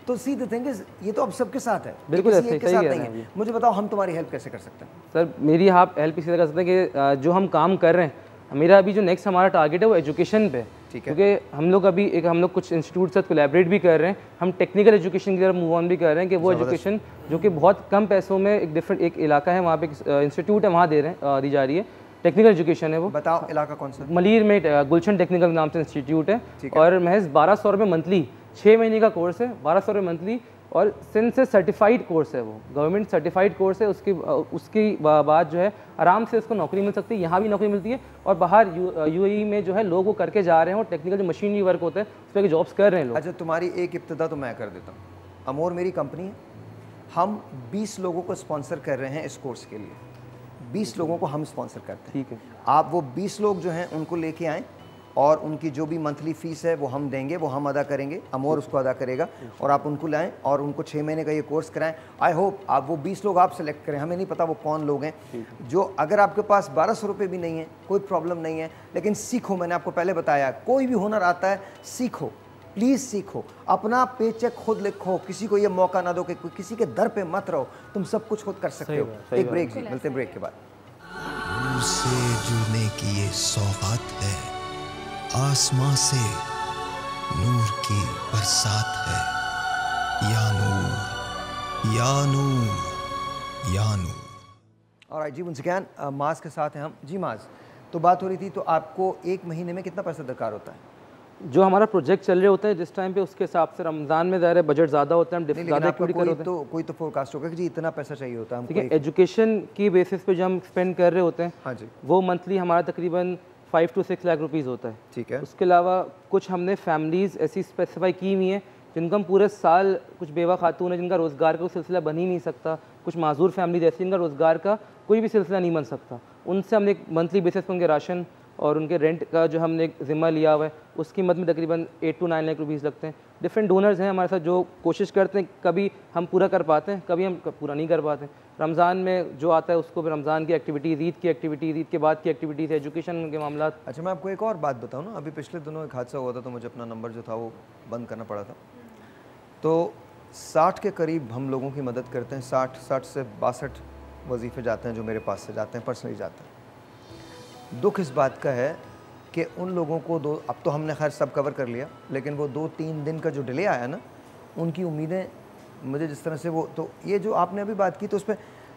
तो सी द थिंग इज, ये तो अब सबके साथ है, बिल्कुल ऐसे के साथ नहीं है। मुझे बताओ हम तुम्हारी हेल्प कैसे कर सकते हैं? सर मेरी आप हेल्प इसी तरह कर सकते हैं कि जो हम काम कर रहे हैं, मेरा अभी जो नेक्स्ट हमारा टारगेट है वो एजुकेशन पे, क्योंकि हम लोग कुछ इंस्टीट्यूट से कोलैबोरेट भी कर रहे हैं, हम टेक्निकल एजुकेशन की तरफ मूव ऑन भी कर रहे हैं कि वो एजुकेशन जो कि बहुत कम पैसों में एक इलाका है वहाँ पे इंस्टीट्यूट है, वहाँ दी जा रही है, टेक्निकल एजुकेशन है वो। बताओ इलाका कौन सा? मलीर में गुलशन टेक्निकल नाम से इंस्टीट्यूट है और महज 1200 रुपये मंथली, 6 महीने का कोर्स है, 1200 रुपये मंथली, और सिंध से सर्टिफाइड कोर्स है, वो गवर्नमेंट सर्टिफाइड कोर्स है। उसकी बाद जो है आराम से उसको नौकरी मिल सकती है, यहाँ भी नौकरी मिलती है और बाहर यूएई में जो है लोग वो करके जा रहे हैं और टेक्निकल जो मशीनरी वर्क होता है उस पर जॉब्स कर रहे हैं लोग। अच्छा तुम्हारी एक इब्तिदा तो मैं कर देता हूँ। अमोर मेरी कंपनी है, हम 20 लोगों को स्पॉन्सर कर रहे हैं इस कोर्स के लिए, 20 लोगों को हम स्पॉन्सर करते हैं। ठीक है, आप वो 20 लोग जो हैं उनको लेके आएँ और उनकी जो भी मंथली फ़ीस है वो हम देंगे, वो हम अदा करेंगे, अमोर उसको अदा करेगा, और आप उनको लाएं और उनको 6 महीने का ये कोर्स कराएं। आई होप आप वो 20 लोग आप सेलेक्ट करें, हमें नहीं पता वो कौन लोग हैं, जो अगर आपके पास 1200 रुपये भी नहीं है कोई प्रॉब्लम नहीं है, लेकिन सीखो। मैंने आपको पहले बताया कोई भी हुनर आता है, सीखो, प्लीज़ सीखो, अपना पेचेक खुद लिखो, किसी को ये मौका ना दो कि किसी के दर पे मत रहो, तुम सब कुछ खुद कर सकते हो। एक ब्रेक जी, मिलते हैं ब्रेक के बाद। से जुड़ने की ये सौगात है, आसमां से नूर की बरसात है। या नूर, या नूर, या नूर। और जी वंस अगेन माज के साथ हैं हम। जी माज, तो बात हो रही थी, तो आपको एक महीने में कितना पैसा दरकार होता है? जो हमारा प्रोजेक्ट चल रहे होते हैं जिस टाइम पे, उसके हिसाब से रमज़ान में ज़्यादा बजट ज़्यादा होता है, हम ज़्यादा एक्टिविटी कर होते हैं। कोई तो फोरकास्ट होगा कि जी इतना पैसा चाहिए होता है। ठीक है, एजुकेशन की बेसिस पे जो हम स्पेंड कर रहे होते हैं, हाँ जी, वो मंथली हमारा तकरीबन 5 to 6 लाख रुपीज़ होता है। ठीक है। उसके अलावा कुछ हमने फैमिलीज़ ऐसी स्पेसिफाई की हुई हैं जिनका हम पूरे साल, कुछ बेवा खातून है जिनका रोज़गार का कोई सिलसिला बन ही नहीं सकता, कुछ माजूर फैमिलीज ऐसी जिनका रोज़गार का कोई भी सिलसिला नहीं बन सकता, उनसे हमने एक मंथली बेसिस पर उनके राशन और उनके रेंट का जो हमने एक ज़िम्मा लिया हुआ है, उसकी मद में तकरीबन 8 to 9 लाख रुपीज़ लगते हैं। डिफरेंट डोनर्स हैं हमारे साथ जो कोशिश करते हैं, कभी हम पूरा कर पाते हैं, कभी हम पूरा नहीं कर पाते। रमज़ान में जो आता है उसको फिर रमज़ान की एक्टिविटीज़, ईद की एक्टिविटीज़, ईद के बाद की एक्टिविटीज़, एजुकेशन के मामला। अच्छा, मैं आपको एक और बात बताऊँ ना, अभी पिछले दिनों एक हादसा हुआ था, तो मुझे अपना नंबर जो था वो बंद करना पड़ा था। तो 60 के करीब हम लोगों की मदद करते हैं, 60 से 62 वजीफ़े जाते हैं जो मेरे पास से जाते हैं, पर्सनली जाते हैं। दुख इस बात का है कि उन लोगों को अब तो हमने खैर सब कवर कर लिया, लेकिन वो 2-3 दिन का जो डिले आया ना, उनकी उम्मीदें मुझे जिस तरह से वो, तो ये जो आपने अभी बात की, तो उस पर,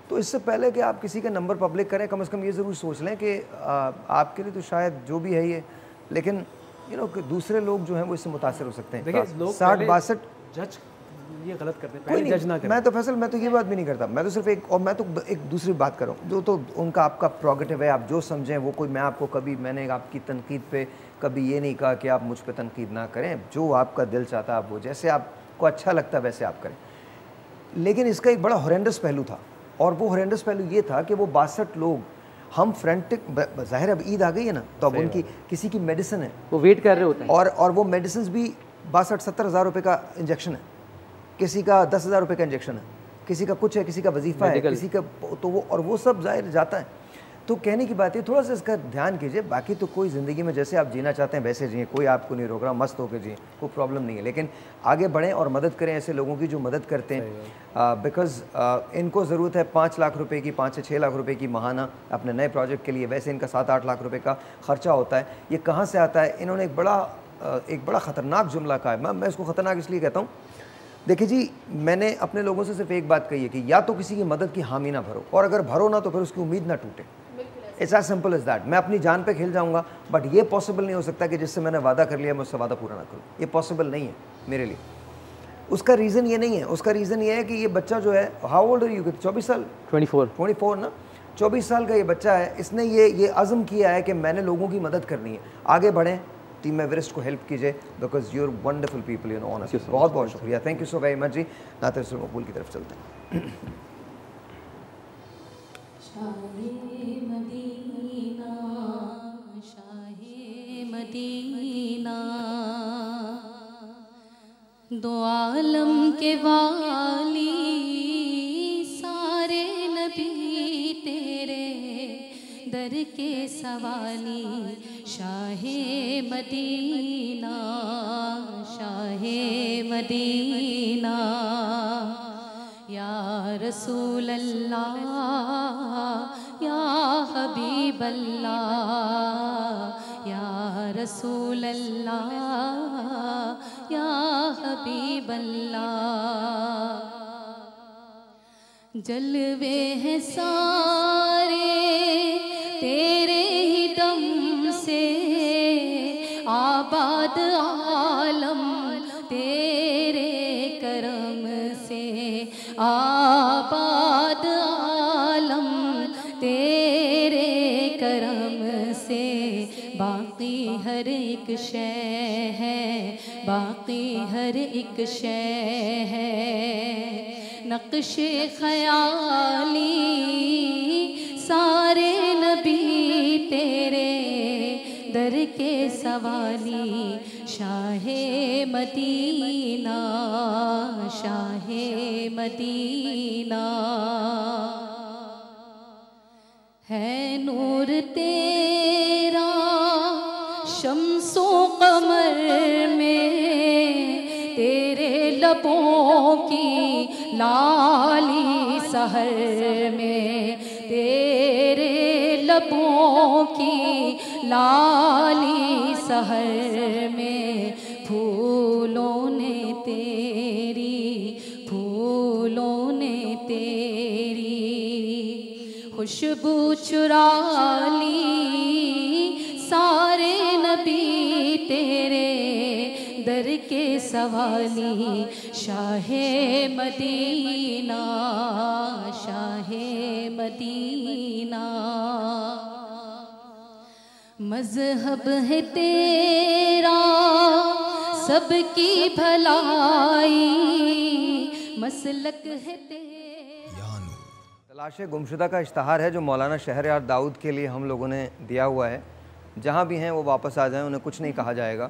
तो इससे पहले कि आप किसी का नंबर पब्लिक करें, कम से कम ये ज़रूर सोच लें कि आपके लिए तो शायद जो भी है ये, लेकिन दूसरे लोग जो हैं वो इससे मुतासर हो सकते हैं। 60-62 जज ये गलत करते हैं, पहले जज ना करें। मैं तो फैसल, मैं तो ये बात भी नहीं करता, मैं तो सिर्फ मैं तो एक दूसरी बात कर रहा हूँ, जो तो उनका आपका प्रोगेटिव है, आप जो समझें वो। कोई, मैं आपको कभी, मैंने आपकी तनकीद पे कभी ये नहीं कहा कि आप मुझ पे तनकीद ना करें, जो आपका दिल चाहता है आप वो, जैसे आपको अच्छा लगता है वैसे आप करें। लेकिन इसका एक बड़ा हॉरेंडस पहलू था, और वो हॉरेंडस पहलू ये था कि वो 62 लोग, हम फ्रेंटिक, ज़ाहिर अब ईद आ गई है ना, तो अब उनकी किसी की मेडिसिन है, वो वेट कर रहे होते हैं, और वो मेडिसिन भी 62-70 हज़ार रुपये का इंजेक्शन है, किसी का 10,000 रुपये का इंजेक्शन है, किसी का कुछ है, किसी का वजीफ़ा है, किसी का, तो वो, और वो सब ज़ाहिर जाता है। तो कहने की बात है, थोड़ा सा इसका ध्यान कीजिए। बाकी तो कोई ज़िंदगी में जैसे आप जीना चाहते हैं वैसे जिए, कोई आपको नहीं रोक रहा, मस्त होकर जिए, कोई प्रॉब्लम नहीं है, लेकिन आगे बढ़ें और मदद करें ऐसे लोगों की जो मदद करते हैं, बिकॉज़ इनको ज़रूरत है 5 लाख रुपए की, 5 से 6 लाख रुपए की माहाना अपने नए प्रोजेक्ट के लिए। वैसे इनका 7-8 लाख रुपए का ख़र्चा होता है। ये कहाँ से आता है? इन्होंने एक बड़ा ख़तरनाक जुमला कहा है। मैं इसको ख़तरनाक इसलिए कहता हूँ, देखिए जी, मैंने अपने लोगों से सिर्फ एक बात कही है कि या तो किसी की मदद की हामी ना भरो, और अगर भरो ना तो फिर उसकी उम्मीद ना टूटे। It's as simple as that. मैं अपनी जान पे खेल जाऊंगा, बट ये पॉसिबल नहीं हो सकता कि जिससे मैंने वादा कर लिया मैं उससे वादा पूरा ना करूँ। ये पॉसिबल नहीं है मेरे लिए। उसका रीज़न ये नहीं है, उसका रीज़न ये है कि ये बच्चा जो है, हाउ ओल्ड आर यू? 24 साल? 24 ना, 24 साल का ये बच्चा है। इसने ये अज़म किया है कि मैंने लोगों की मदद करनी है। आगे बढ़ें, टीम एवरेस्ट को हेल्प कीजिए, because you are wonderful people, you know, honestly. बहुत बहुत शुक्रिया, thank you so very much जी। नाते रसूल मकबूल की तरफ चलते हैं। मदीना, दो आलम के वाली, सारे नबी तेरे दर के सवाली। शाहे मदीना, शाहे मदीना, या रसूल अल्लाह, या हबीब अल्लाह, या रसूल अल्लाह, या हबीब अल्लाह। जलवे हैं सारे तेरे ही दम से, आबाद आलम तेरे करम से, आबाद आलम तेरे करम से। बाकी हर एक शय है, बाकी हर एक शय है, नक्शे ख़याली सारे नबी तेरे दर के सवाली। शाहे मदीना, शाहे मदीना, है नूर तेरा शम्सो कमर में, तेरे लबों की लाली सहर में, तेरे लबों की लाली सहर में फूलों ने तेरी खुशबू चुरा ली सारे नबी तेरे दर के सवाली शाहे मदीना मज़हब है तेरा सबकी भलाई मसलक है तेरा। तलाश गुमशुदा का इश्तहार है जो मौलाना शहरयार दाऊद के लिए हम लोगों ने दिया हुआ है। जहाँ भी हैं वो वापस आ जाएं, उन्हें कुछ नहीं कहा जाएगा।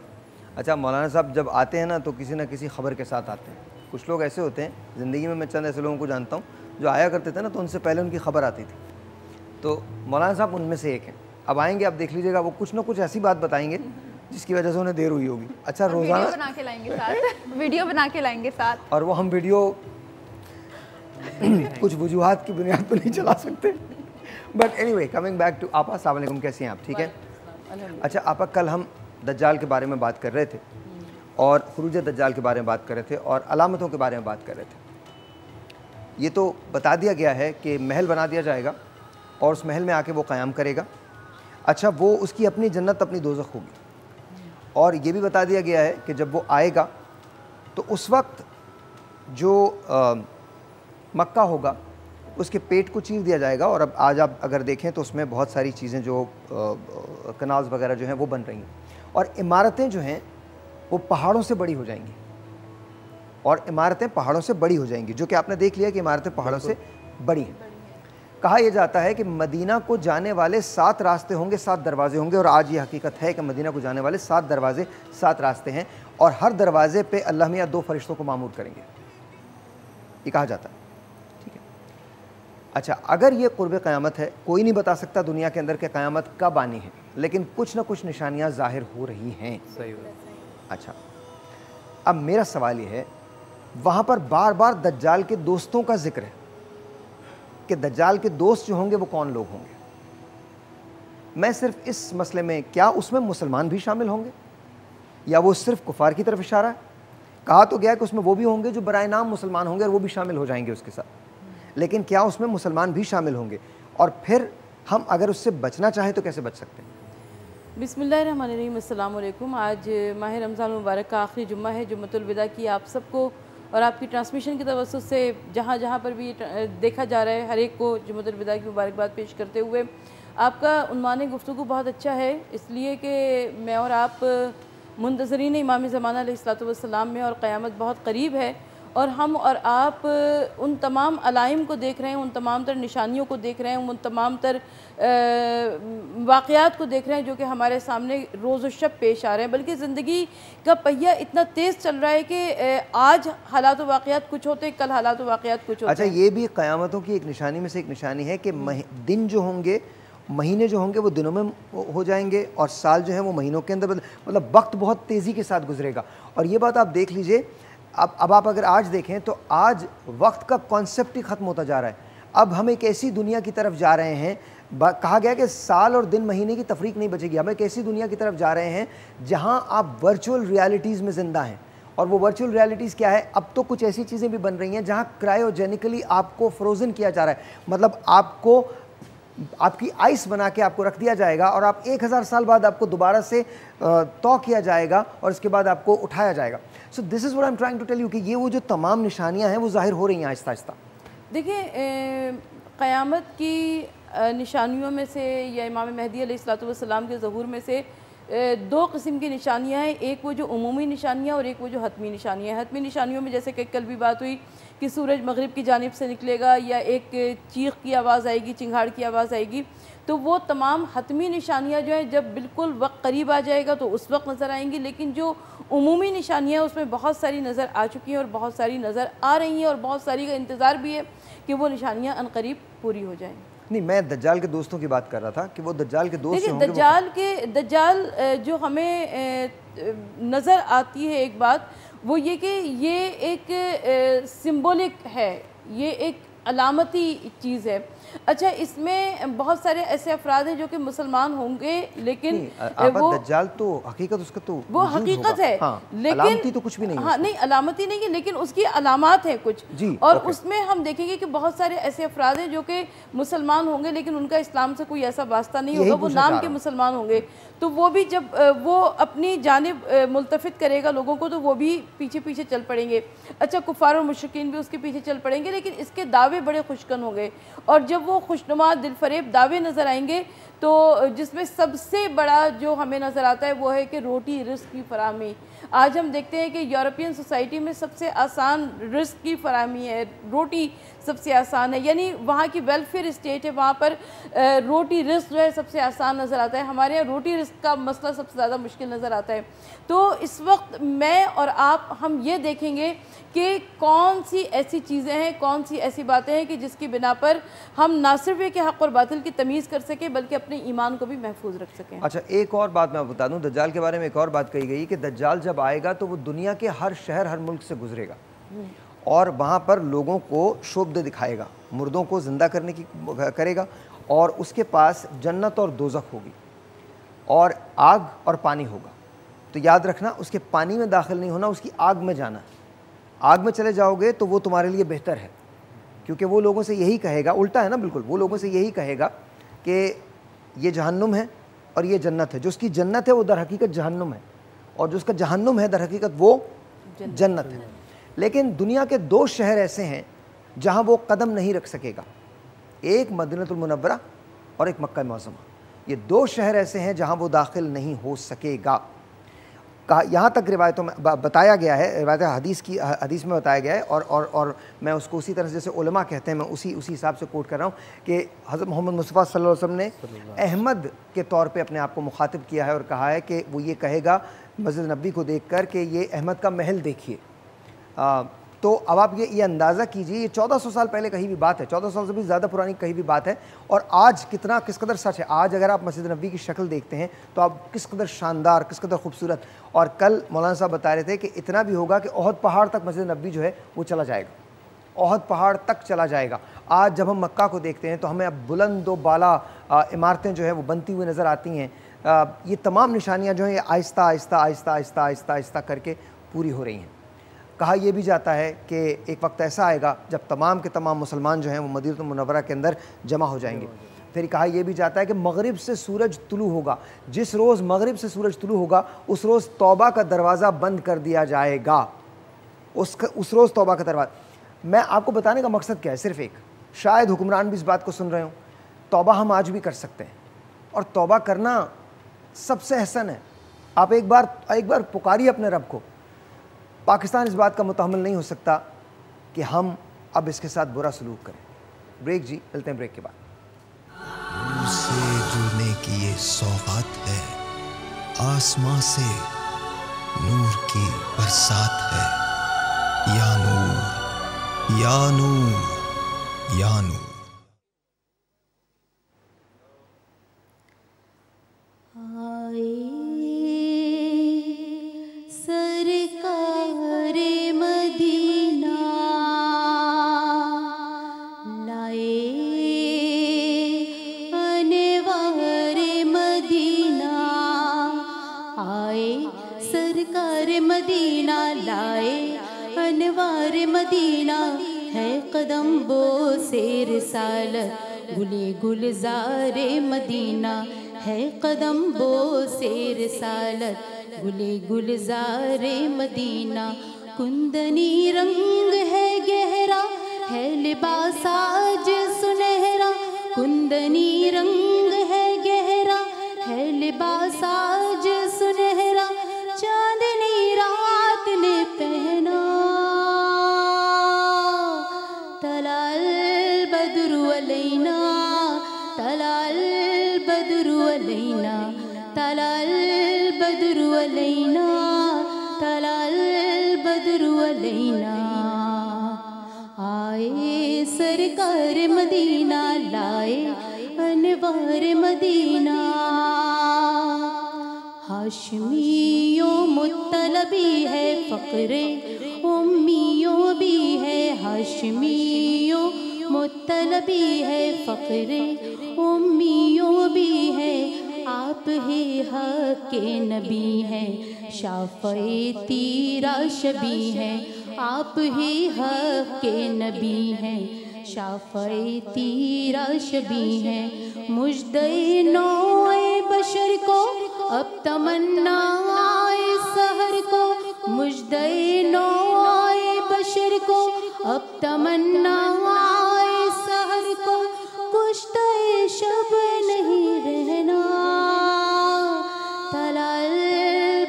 अच्छा, मौलाना साहब जब आते हैं ना तो किसी न किसी खबर के साथ आते हैं। कुछ लोग ऐसे होते हैं ज़िंदगी में, मैं चंद ऐसे लोगों को जानता हूँ जो आया करते थे ना तो उनसे पहले उनकी खबर आती थी। तो मौलाना साहब उनमें से एक हैं। अब आएंगे, आप देख लीजिएगा, वो कुछ ना कुछ ऐसी बात बताएंगे जिसकी वजह से उन्हें देर हुई होगी। अच्छा, रोज़ाना वीडियो बना के लाएंगे साथ वीडियो बना के लाएंगे साथ, और वो हम वीडियो कुछ वजूहात की बुनियाद पर नहीं चला सकते। But anyway, coming back to आपा, अस्सलाम वालेकुम, कैसी हैं आप? ठीक है। अच्छा आपा, कल हम दज्जाल के बारे में बात कर रहे थे और खुरूज दज्जाल के बारे में बात कर रहे थे और अलामतों के बारे में बात कर रहे थे। ये तो बता दिया गया है कि महल बना दिया जाएगा और उस महल में आके वो क़याम करेगा। अच्छा, वो उसकी अपनी जन्नत अपनी दोज़ख होगी। और ये भी बता दिया गया है कि जब वो आएगा तो उस वक्त जो मक्का होगा उसके पेट को चीर दिया जाएगा। और अब आज आप अगर देखें तो उसमें बहुत सारी चीज़ें जो कनाल्स वगैरह जो हैं वो बन रही हैं और इमारतें जो हैं वो पहाड़ों से बड़ी हो जाएंगी। और इमारतें पहाड़ों से बड़ी हो जाएंगी, जो कि आपने देख लिया कि इमारतें पहाड़ों से बड़ी हैं। कहा यह जाता है कि मदीना को जाने वाले 7 रास्ते होंगे, 7 दरवाजे होंगे। और आज ये हकीकत है कि मदीना को जाने वाले 7 दरवाजे, 7 रास्ते हैं और हर दरवाजे पे अल्लाह मियाँ 2 फरिश्तों को मामूर करेंगे, ये कहा जाता है। ठीक है। अच्छा, अगर ये कुर्ब क़यामत है, कोई नहीं बता सकता दुनिया के अंदर के क़यामत कब आनी है, लेकिन कुछ ना कुछ निशानियाँ ज़ाहिर हो रही हैं। सही। अच्छा, अब मेरा सवाल ये है, वहाँ पर बार बार दज्जाल के दोस्तों का जिक्र है कि दज्जाल के दोस्त जो होंगे वो कौन लोग होंगे। मैं सिर्फ इस मसले में, क्या उसमें मुसलमान भी शामिल होंगे या वो सिर्फ कुफार की तरफ इशारा है? कहा तो गया कि उसमें वो भी होंगे जो बराए नाम मुसलमान होंगे और वो भी शामिल हो जाएंगे उसके साथ, लेकिन क्या उसमें मुसलमान भी शामिल होंगे? और फिर हम अगर उससे बचना चाहें तो कैसे बच सकते हैं? बिस्मिल्लाहिर्रहमानिर्रहीम, अस्सलाम वालेकुम। आज माह रमज़ान मुबारक का आखिरी जुम्मा है। जुम्मतुल विदा की आप सबको और आपकी ट्रांसमिशन की तवज्जुह से जहाँ जहाँ पर भी देखा जा रहा है, हर एक को जुम्मतुल विदा की मुबारकबाद पेश करते हुए, आपका उन्वान गुफ्तगू बहुत अच्छा है, इसलिए कि मैं और आप मुंतज़रीन इमाम ज़माना अलैहिस्सलातु वस्सलाम में और क़यामत बहुत करीब है और हम और आप उन तमाम अलाइम को देख रहे हैं, उन तमाम तर निशानियों को देख रहे हैं, उन तमाम तर वाक़यात को देख रहे हैं जो कि हमारे सामने रोज़ व शब पेश आ रहे हैं। बल्कि ज़िंदगी का पहिया इतना तेज़ चल रहा है कि आज हालात व वाक़यात कुछ होते हैं, कल हालात व वाक़यात कुछ होते हैं। अच्छा, ये भी क़यामतों की एक निशानी में से एक निशानी है कि दिन जो होंगे, महीने जो होंगे वो दिनों में हो जाएंगे और साल जो है वो महीनों के अंदर, मतलब वक्त बहुत तेज़ी के साथ गुजरेगा। और ये बात आप देख लीजिए, अब आप अगर आज देखें तो आज वक्त का कॉन्सेप्ट ही ख़त्म होता जा रहा है। अब हम एक ऐसी दुनिया की तरफ जा रहे हैं, कहा गया कि साल और दिन महीने की तफरीक नहीं बचेगी। हम एक ऐसी दुनिया की तरफ जा रहे हैं जहां आप वर्चुअल रियलिटीज़ में ज़िंदा हैं। और वो वर्चुअल रियलिटीज़ क्या है? अब तो कुछ ऐसी चीज़ें भी बन रही हैं जहां क्रायोजेनिकली आपको फ्रोज़न किया जा रहा है, मतलब आपको आपकी आइस बना के आपको रख दिया जाएगा और आप 1000 साल बाद आपको दोबारा से तौ किया जाएगा और इसके बाद आपको उठाया जाएगा। So this is what I am trying to tell you कि ये वो जो तमाम निशानियां हैं वो जाहिर हो रही हैं आहिस्ता आहिस्ता। देखिए, क़यामत की निशानियों में से या इमाम महदी अलैहिस्सलातु वस्सलाम के ज़हूर में से 2 किस्म की निशानियाँ हैं। एक वो जो उमूमी निशानियाँ और एक वो जो हतमी निशानियाँ हैं। हतमी निशानियों में जैसे कि कल भी बात हुई कि सूरज मगरिब की जानिब से निकलेगा या एक चीख की आवाज़ आएगी, चिंगाड़ की आवाज़ आएगी, तो वो तमाम हतमी निशानियाँ जो हैं जब बिल्कुल वक्त करीब आ जाएगा तो उस वक्त नज़र आएंगी। लेकिन जो उमूमी निशानियाँ उसमें बहुत सारी नज़र आ चुकी हैं और बहुत सारी नज़र आ रही हैं और बहुत सारी का इंतज़ार भी है कि वो निशानियाँ अनकरीब पूरी हो जाएँ। नहीं, मैं दज्जाल के दोस्तों की बात कर रहा था कि वो दज्जाल के दोस्त देखिए, दज्जाल जो हमें नज़र आती है, एक बात वो ये कि ये एक सिंबॉलिक है, ये एक अलामती चीज़ है। अच्छा, इसमें बहुत सारे ऐसे अफराद हैं जो कि मुसलमान होंगे लेकिन वो दज्जाल तो हकीकत उसका तो वो हकीकत है, लेकिन अलामती तो कुछ भी नहीं है। हाँ, नहीं अलामती नहीं है, लेकिन उसकी अलामात है कुछ जी, और उसमें हम देखेंगे कि बहुत सारे ऐसे अफराद हैं जो कि मुसलमान होंगे लेकिन उनका इस्लाम से कोई ऐसा वास्ता नहीं होगा, वो नाम के मुसलमान होंगे। तो वो भी जब वो अपनी जानिब मुल्तफित करेगा लोगों को तो वो भी पीछे पीछे चल पड़ेंगे। अच्छा, कुफ़ार और मुशरिकीन भी उसके पीछे चल पड़ेंगे, लेकिन इसके दावे बड़े खुशकन होंगे। और जब वो खुशनुमा दिलफरेब दावे नज़र आएंगे तो जिसमें सबसे बड़ा जो हमें नज़र आता है वो है कि रोटी रिस्क की फराहमी। आज हम देखते हैं कि यूरोपियन सोसाइटी में सबसे आसान रिस्क की फराहमी है, रोटी सबसे आसान है, यानी वहाँ की वेलफेयर स्टेट है, वहाँ पर रोटी रिस्क जो है सबसे आसान नज़र आता है। हमारे यहाँ रोटी रिस्क का मसला सबसे ज़्यादा मुश्किल नज़र आता है। तो इस वक्त मैं और आप हम ये देखेंगे कि कौन सी ऐसी चीज़ें हैं, कौन सी ऐसी बातें हैं कि जिसकी बिना पर हम ना सिर्फ एक हक़ और बातिल की तमीज़ कर सकें बल्कि अपने ईमान को भी महफूज रख सकें। अच्छा, एक और बात मैं बता दूं, दज्जाल के बारे में एक और बात कही गई कि दज्जाल जब आएगा तो वो दुनिया के हर शहर हर मुल्क से गुजरेगा और वहाँ पर लोगों को शोबदे दिखाएगा, मुर्दों को ज़िंदा करने की करेगा और उसके पास जन्नत और दोज़ख होगी और आग और पानी होगा। तो याद रखना, उसके पानी में दाखिल नहीं होना, उसकी आग में जाना। आग में चले जाओगे तो वो तुम्हारे लिए बेहतर है, क्योंकि वो लोगों से यही कहेगा, उल्टा है ना बिल्कुल, वो लोगों से यही कहेगा कि ये जहन्नुम है और ये जन्नत है। जो उसकी जन्नत है वो दर हकीकत जहन्नुम है और जो उसका जहन्नुम है दर हकीकत वो जन्नत है। लेकिन दुनिया के दो शहर ऐसे हैं जहाँ वो कदम नहीं रख सकेगा, एक मदीनतुल मुनव्वरा और एक मक्का मुअज़्ज़मा। ये दो शहर ऐसे हैं जहाँ वो दाखिल नहीं हो सकेगा। कहा, यहाँ तक रिवायतों में बताया गया है, रिवायत हदीस में बताया गया है और मैं उसको उसी तरह से जैसे उलमा कहते हैं मैं उसी हिसाब से कोट कर रहा हूँ कि हज़रत मोहम्मद मुस्तफ़ा सल्लल्लाहु अलैहि वसल्लम ने अहमद के तौर पे अपने आप को मुखातिब किया है और कहा है कि वो ये कहेगा मस्जिद नबी को देख कर कि ये अहमद का महल देखिए। तो अब आप ये अंदाज़ा कीजिए, ये 1400 साल पहले कहीं भी बात है, 1400 साल से भी ज़्यादा पुरानी कहीं भी बात है और आज किस कदर सच है। आज अगर आप मस्जिद नबी की शक्ल देखते हैं तो आप किस कदर शानदार, किस कदर खूबसूरत। और कल मौलाना साहब बता रहे थे कि इतना भी होगा कि ओहद पहाड़ तक मस्जिद नबी जो है वो चला जाएगा, ओहद पहाड़ तक चला जाएगा। आज जब हम मक्का को देखते हैं तो हमें अब बुलंद बाला इमारतें जो है वो बनती हुई नज़र आती हैं। ये तमाम निशानियाँ जो हैं ये आहिस्ता आहिस्ता आहिस्ता आहिस्ता आहिस्ता आहिस्ता करके पूरी हो रही हैं। कहा यह भी जाता है कि एक वक्त ऐसा आएगा जब तमाम के तमाम मुसलमान जो हैं वो मदीनतुल मुनव्वरा के अंदर जमा हो जाएंगे। फिर कहा यह भी जाता है कि मगरिब से सूरज तुलू होगा, जिस रोज़ मगरिब से सूरज तुलू होगा उस रोज़ तौबा का दरवाज़ा बंद कर दिया जाएगा। उस रोज़ तौबा का दरवाज़ा। मैं आपको बताने का मकसद क्या है, सिर्फ एक, शायद हुक्मरान भी इस बात को सुन रहे हो, तौबा हम आज भी कर सकते हैं और तौबा करना सबसे अहसन है। आप एक बार पुकारिए अपने रब को। पाकिस्तान इस बात का मुतहम्मिल नहीं हो सकता कि हम अब इसके साथ बुरा सलूक करें। ब्रेक जी, मिलते हैं ब्रेक के बाद। नूर से जुड़ने की ये सौगात है, आसमां से नूर की बरसात है। या नूर या नूर या नूर। गुले गुलज़ारे मदीना है कदम बो से रिसालत, गुले गुलज़ारे मदीना। कुंदनी रंग है गहरा है लिबास आज सुनहरा, कुंदनी रंग है गहरा है लिबास आज सुनहरा। चांदनी रात ने पहना तलाल बदरु अलैना, तलाल बदरु अलैना, तलाल बदरु अलैना, तलाल बदरु अलैना। आए सरकार मदीना लाए अनवार मदीना। हाशमियों मुत्तलबी है फ़क्रे उम्मियों भी है, हाशमियों मुत्तलबी है, फ़क्रे उम्मियों भी है। आप ही हक के नबी हैं, शाफ़ए तीरा शबी हैं। आप ही हक के नबी हैं, शाफ़ए तीरा शबी हैं। मुजदे नौए बशर को अब तमन्ना आए सहर को, मुजदे नौए बशर को अब तमन्ना आए सहर को। कुश्ते शब नहीं रहना, तलाल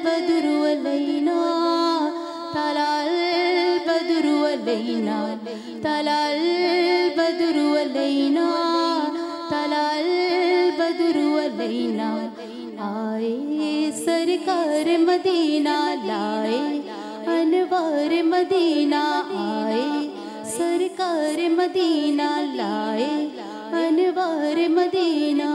बद्रु अलैना, तलाल बद्रु अलैना, तलाल बद्रु अलैना, तलाल बद्रु अलैना। आए सरकार मदीना लाए अनवार मदीना, आए सरकार मदीना लाए अनवार मदीना।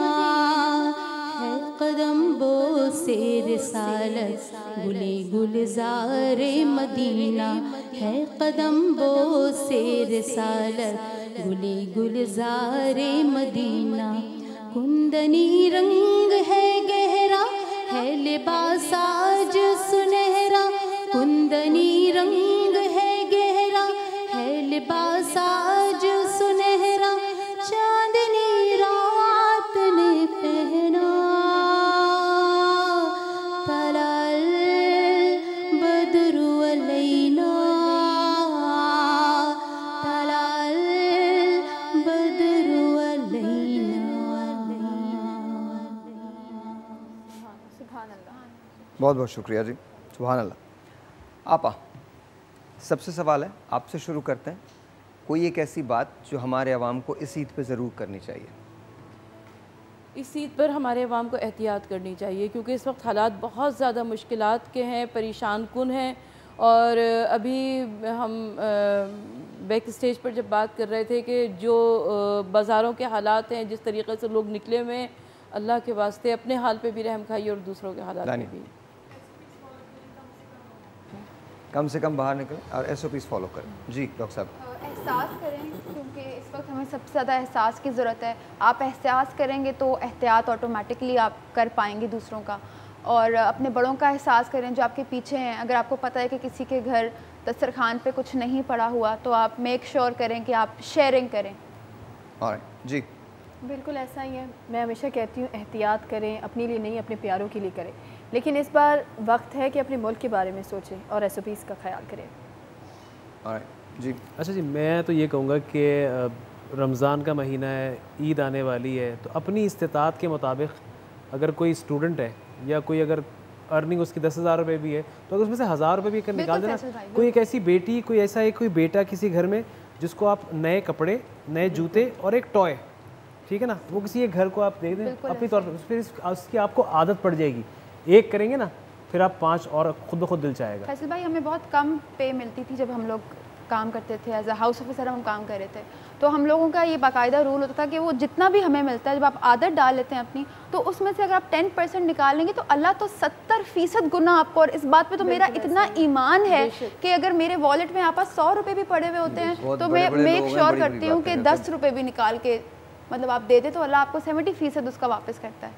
है कदम बो से रिसालत गुले गुलज़ारे मदीना, है कदम बो से रिसालत गुले गुलज़ारे मदीना। कुंदनी रंग है गहरा, है लिबास आज सुनहरा। कुंदनी रंग है गहरा, है लिबास आज सुनहरा। चांदनी रात ने पहना, तलाल बद्रु अलैना, तलाल बद्रु अलैना। बहुत बहुत शुक्रिया जी, सुभान अल्लाह। आपा, सबसे सवाल है, आपसे शुरू करते हैं। कोई एक ऐसी बात जो हमारे अवाम को इस ईद पे ज़रूर करनी चाहिए? इस ईद पर हमारे अवाम को एहतियात करनी चाहिए, क्योंकि इस वक्त हालात बहुत ज़्यादा मुश्किलात के हैं, परेशान कुन हैं। और अभी हम बैक स्टेज पर जब बात कर रहे थे कि जो बाज़ारों के हालात हैं, जिस तरीके से लोग निकले हुए हैं, अल्लाह के वास्ते अपने हाल पे भी रहम खाइए और दूसरों के हालात पे भी। कम से कम बाहर निकलें और SOPs फॉलो करें। जी डॉक्टर साहब। एहसास करें, क्योंकि इस वक्त हमें सबसे ज़्यादा एहसास की ज़रूरत है। आप एहसास करेंगे तो एहतियात ऑटोमेटिकली आप कर पाएंगे दूसरों का। और अपने बड़ों का एहसास करें जो आपके पीछे हैं। अगर आपको पता है कि किसी के घर दस्तरखान पे कुछ नहीं पड़ा हुआ, तो आप मेक श्योर करें कि आप शेयरिंग करें। ऑलराइट जी। बिल्कुल ऐसा ही है। मैं हमेशा कहती हूँ एहतियात करें, अपने लिए नहीं अपने प्यारों के लिए करें। लेकिन इस बार वक्त है कि अपने मुल्क के बारे में सोचें और SOPs का ख्याल करें। जी। अच्छा जी, मैं तो ये कहूँगा कि रमज़ान का महीना है, ईद आने वाली है, तो अपनी इस्तिताअत के मुताबिक अगर कोई स्टूडेंट है या कोई अगर अर्निंग उसकी 10,000 रुपये भी है, तो अगर उसमें से 1,000 रुपये भी कर निकाल देना। कोई एक ऐसी बेटी, कोई ऐसा एक कोई बेटा किसी घर में जिसको आप नए कपड़े, नए जूते और एक टॉय, ठीक है ना, वो किसी एक घर को आप दे दें अपनी तौर पर, फिर उसकी आपको आदत पड़ जाएगी। एक करेंगे ना, फिर आप 5 और खुद ब खुद दिल चाहेगा। फैसल भाई, हमें बहुत कम पे मिलती थी जब हम लोग काम करते थे, एज अ हाउस ऑफिसर हम काम कर रहे थे, तो हम लोगों का ये बाकायदा रूल होता था कि वो जितना भी हमें मिलता है, जब आप आदत डाल लेते हैं अपनी, तो उसमें से अगर आप 10% निकालेंगे तो अल्लाह तो 70% गुना आपको। और इस बात पे तो मेरा इतना ईमान है कि अगर मेरे वॉलेट में आप 100 रुपये भी पड़े हुए होते हैं, तो मैं मेक श्योर करती हूँ कि 10 रुपये भी निकाल के मतलब आप दे दे, तो अल्लाह आपको 70% उसका वापस करता है।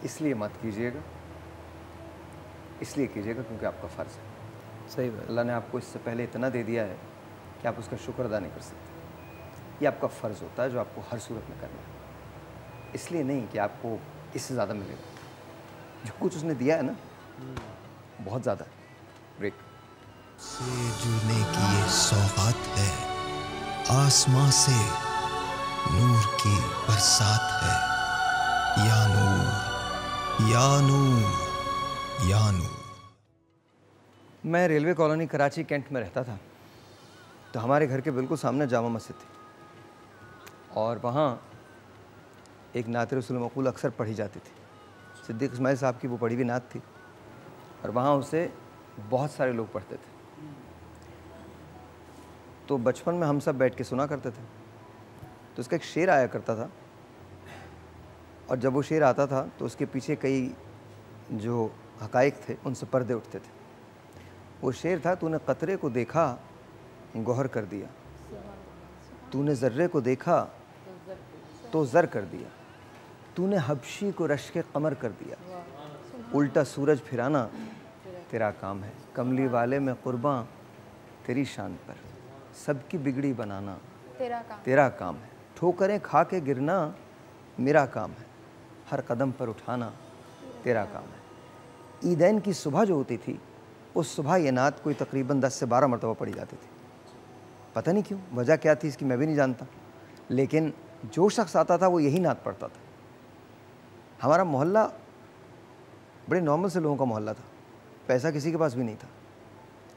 इसलिए मत कीजिएगा, इसलिए कीजिएगा क्योंकि आपका फ़र्ज़ है। सही बात। अल्लाह ने आपको इससे पहले इतना दे दिया है कि आप उसका शुक्र अदा नहीं कर सकते। ये आपका फ़र्ज़ होता है जो आपको हर सूरत में करना है, इसलिए नहीं कि आपको इससे ज़्यादा मिलेगा। जो कुछ उसने दिया है ना, बहुत ज़्यादा। ब्रेक से जुड़ने की ये सौगात है, आसमां से नूर की बरसात है। या नूर, या नूर, या नूर। मैं रेलवे कॉलोनी कराची कैंट में रहता था, तो हमारे घर के बिल्कुल सामने जामा मस्जिद थी और वहाँ एक नात रसूल मक़बूल अक्सर पढ़ी जाती थी। सिद्दीक़ इस्माइल साहब की वो पढ़ी हुई नात थी और वहाँ उसे बहुत सारे लोग पढ़ते थे। तो बचपन में हम सब बैठ के सुना करते थे। तो उसका एक शेर आया करता था और जब वो शेर आता था तो उसके पीछे कई जो हक़ाइक़ थे उनसे पर्दे उठते थे। वो शेर था, तूने क़तरे को देखा गौहर कर दिया, तूने ज़र्रे को देखा तो ज़र कर दिया, तूने हबशी को रश्क कमर कर दिया, उल्टा सूरज फिराना तेरा काम है, कमली वाले में कुर्बान तेरी शान पर, सबकी बिगड़ी बनाना तेरा काम है, ठोकरें खा के गिरना मेरा काम है, हर कदम पर उठाना तेरा काम है। ईदैन की सुबह जो होती थी उस सुबह ये नात कोई तकरीबन 10 से 12 मरतबा पढ़ी जाती थी। पता नहीं क्यों, वजह क्या थी इसकी मैं भी नहीं जानता, लेकिन जो शख्स आता था वो यही नात पढ़ता था। हमारा मोहल्ला बड़े नॉर्मल से लोगों का मोहल्ला था, पैसा किसी के पास भी नहीं था,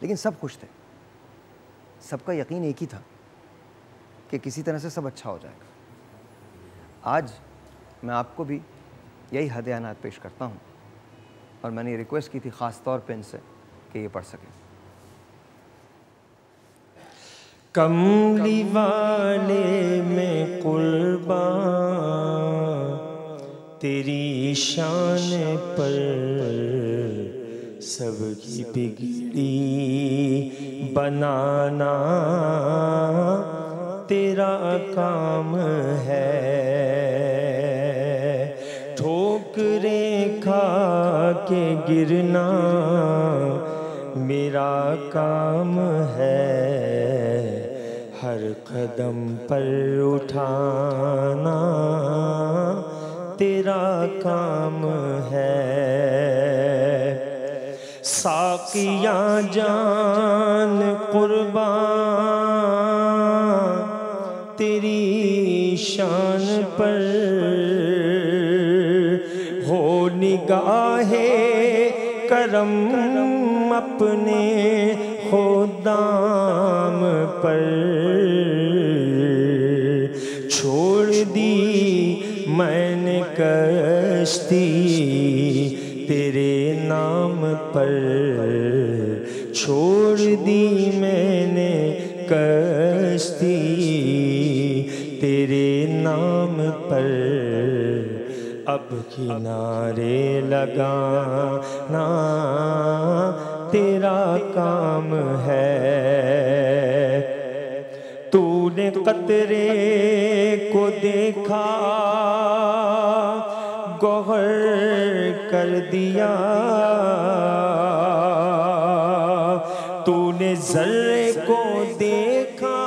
लेकिन सब खुश थे, सबका यकीन एक ही था कि किसी तरह से सब अच्छा हो जाएगा। आज मैं आपको भी यही हदियानात पेश करता हूँ और मैंने ये रिक्वेस्ट की थी ख़ास तौर पे इनसे कि ये पढ़ सकें। कमली वाले में कुर्बान तेरी शान पर, सबकी बिगड़ी बनाना तेरा काम है, ठोकरें खा के गिरना मेरा काम है, हर कदम पर उठाना तेरा काम है। साकिया जान कुर्बान तेरी शान पर, हो निगाहे करम अपने खुदाम पर, छोड़ दी मैंने कश्ती तेरे नाम पर, छोड़ दी मैंने कश्ती तेरे नाम पर, अब किनारे लगाना तेरा काम है, तूने कतरे को देखा गौहर कर दिया, तूने ज़र्रे को देखा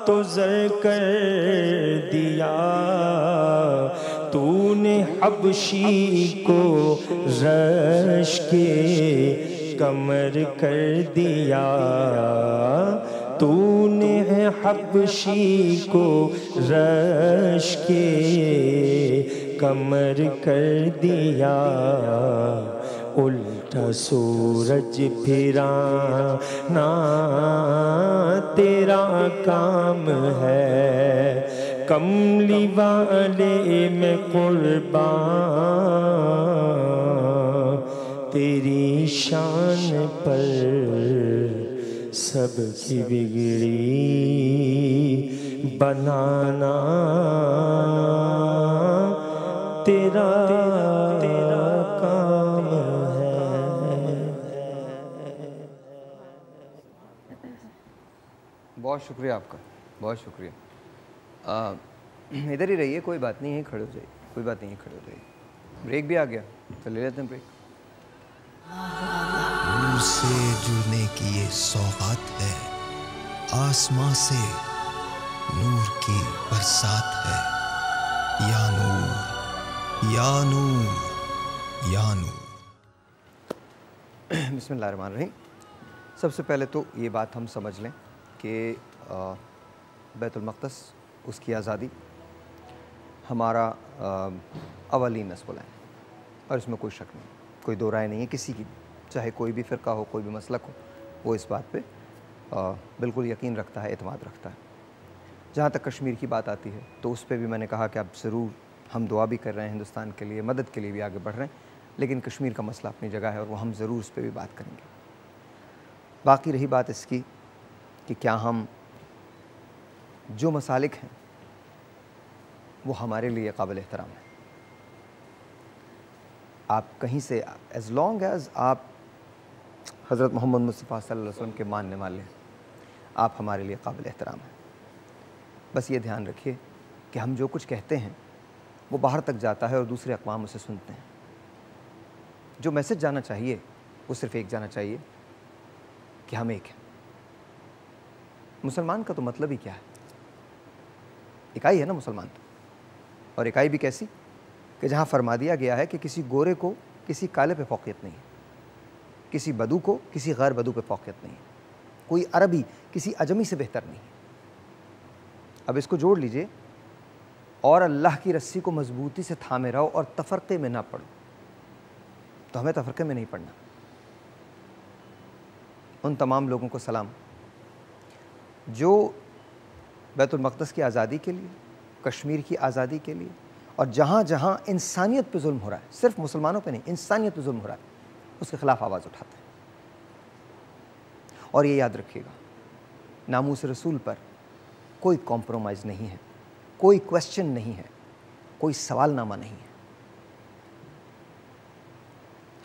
तो ज़र कर दिया, तूने हबशी को रश के कमर कर दिया, तूने हबशी को रश के कमर कर दिया, उल्टा सूरज फिराना तेरा काम है, कमली वाले में कुर्बान तेरी शान पर, सबकी बिगड़ी बनाना तेरा काम है। बहुत शुक्रिया आपका, बहुत शुक्रिया। इधर ही रहिए, कोई बात नहीं है, खड़े हो जाइए, कोई बात नहीं है, खड़े हो जाइए। ब्रेक भी आ गया तो ले लेते हैं ब्रेक। नूर से जुड़ने की ये सौगात है, आसमां से नूर की बरसात है, या नूर या नूर या नूर। बिस्मिल्लाहिर्रहमानिर्रहीम। सबसे पहले तो ये बात हम समझ लें कि बैतुल मक़दस, उसकी आज़ादी हमारा अवलीन नस्ल है और इसमें कोई शक नहीं, कोई दो राय नहीं है किसी की, चाहे कोई भी फ़िरका हो, कोई भी मसलक हो, वो इस बात पे बिल्कुल यकीन रखता है, एतमाद रखता है। जहाँ तक कश्मीर की बात आती है तो उस पर भी मैंने कहा कि अब ज़रूर हम दुआ भी कर रहे हैं, हिंदुस्तान के लिए मदद के लिए भी आगे बढ़ रहे हैं, लेकिन कश्मीर का मसला अपनी जगह है और वो हम ज़रूर उस पर भी बात करेंगे। बाकी रही बात इसकी कि क्या हम जो मसालिक हैं वो हमारे लिए काबिल एहतराम है। आप कहीं से, एज़ लॉन्ग एज़ आप हज़रत मोहम्मद मुस्तफ़ा सल्लल्लाहु अलैहि वसल्लम के मानने वाले हैं, आप हमारे लिए काबिल एहतराम हैं। बस ये ध्यान रखिए कि हम जो कुछ कहते हैं वो बाहर तक जाता है और दूसरे अक़वाम उसे सुनते हैं। जो मैसेज जाना चाहिए वो सिर्फ़ एक जाना चाहिए कि हम एक हैं। मुसलमान का तो मतलब ही क्या है? इकाई है ना मुसलमान तो। और इकाई भी कैसी कि जहाँ फरमा दिया गया है कि किसी गोरे को किसी काले पे फ़ौक़ियत नहीं है, किसी बदू को किसी गैर बदू पे फ़ौक़ियत नहीं है, कोई अरबी किसी अजमी से बेहतर नहीं है। अब इसको जोड़ लीजिए और अल्लाह की रस्सी को मजबूती से थामे रहो और तफ़रक़े में ना पढ़ो। तो हमें तफ़रक़े में नहीं पढ़ना। उन तमाम लोगों को सलाम जो बैतुल मक़दस की आज़ादी के लिए, कश्मीर की आज़ादी के लिए और जहाँ जहाँ इंसानियत पे जुल्म हो रहा है, सिर्फ मुसलमानों पे नहीं, इंसानियत पे जुल्म हो रहा है, उसके ख़िलाफ़ आवाज़ उठाते हैं। और ये याद रखिएगा, नामूस रसूल पर कोई कॉम्प्रोमाइज़ नहीं है, कोई क्वेश्चन नहीं है, कोई सवालनामा नहीं है।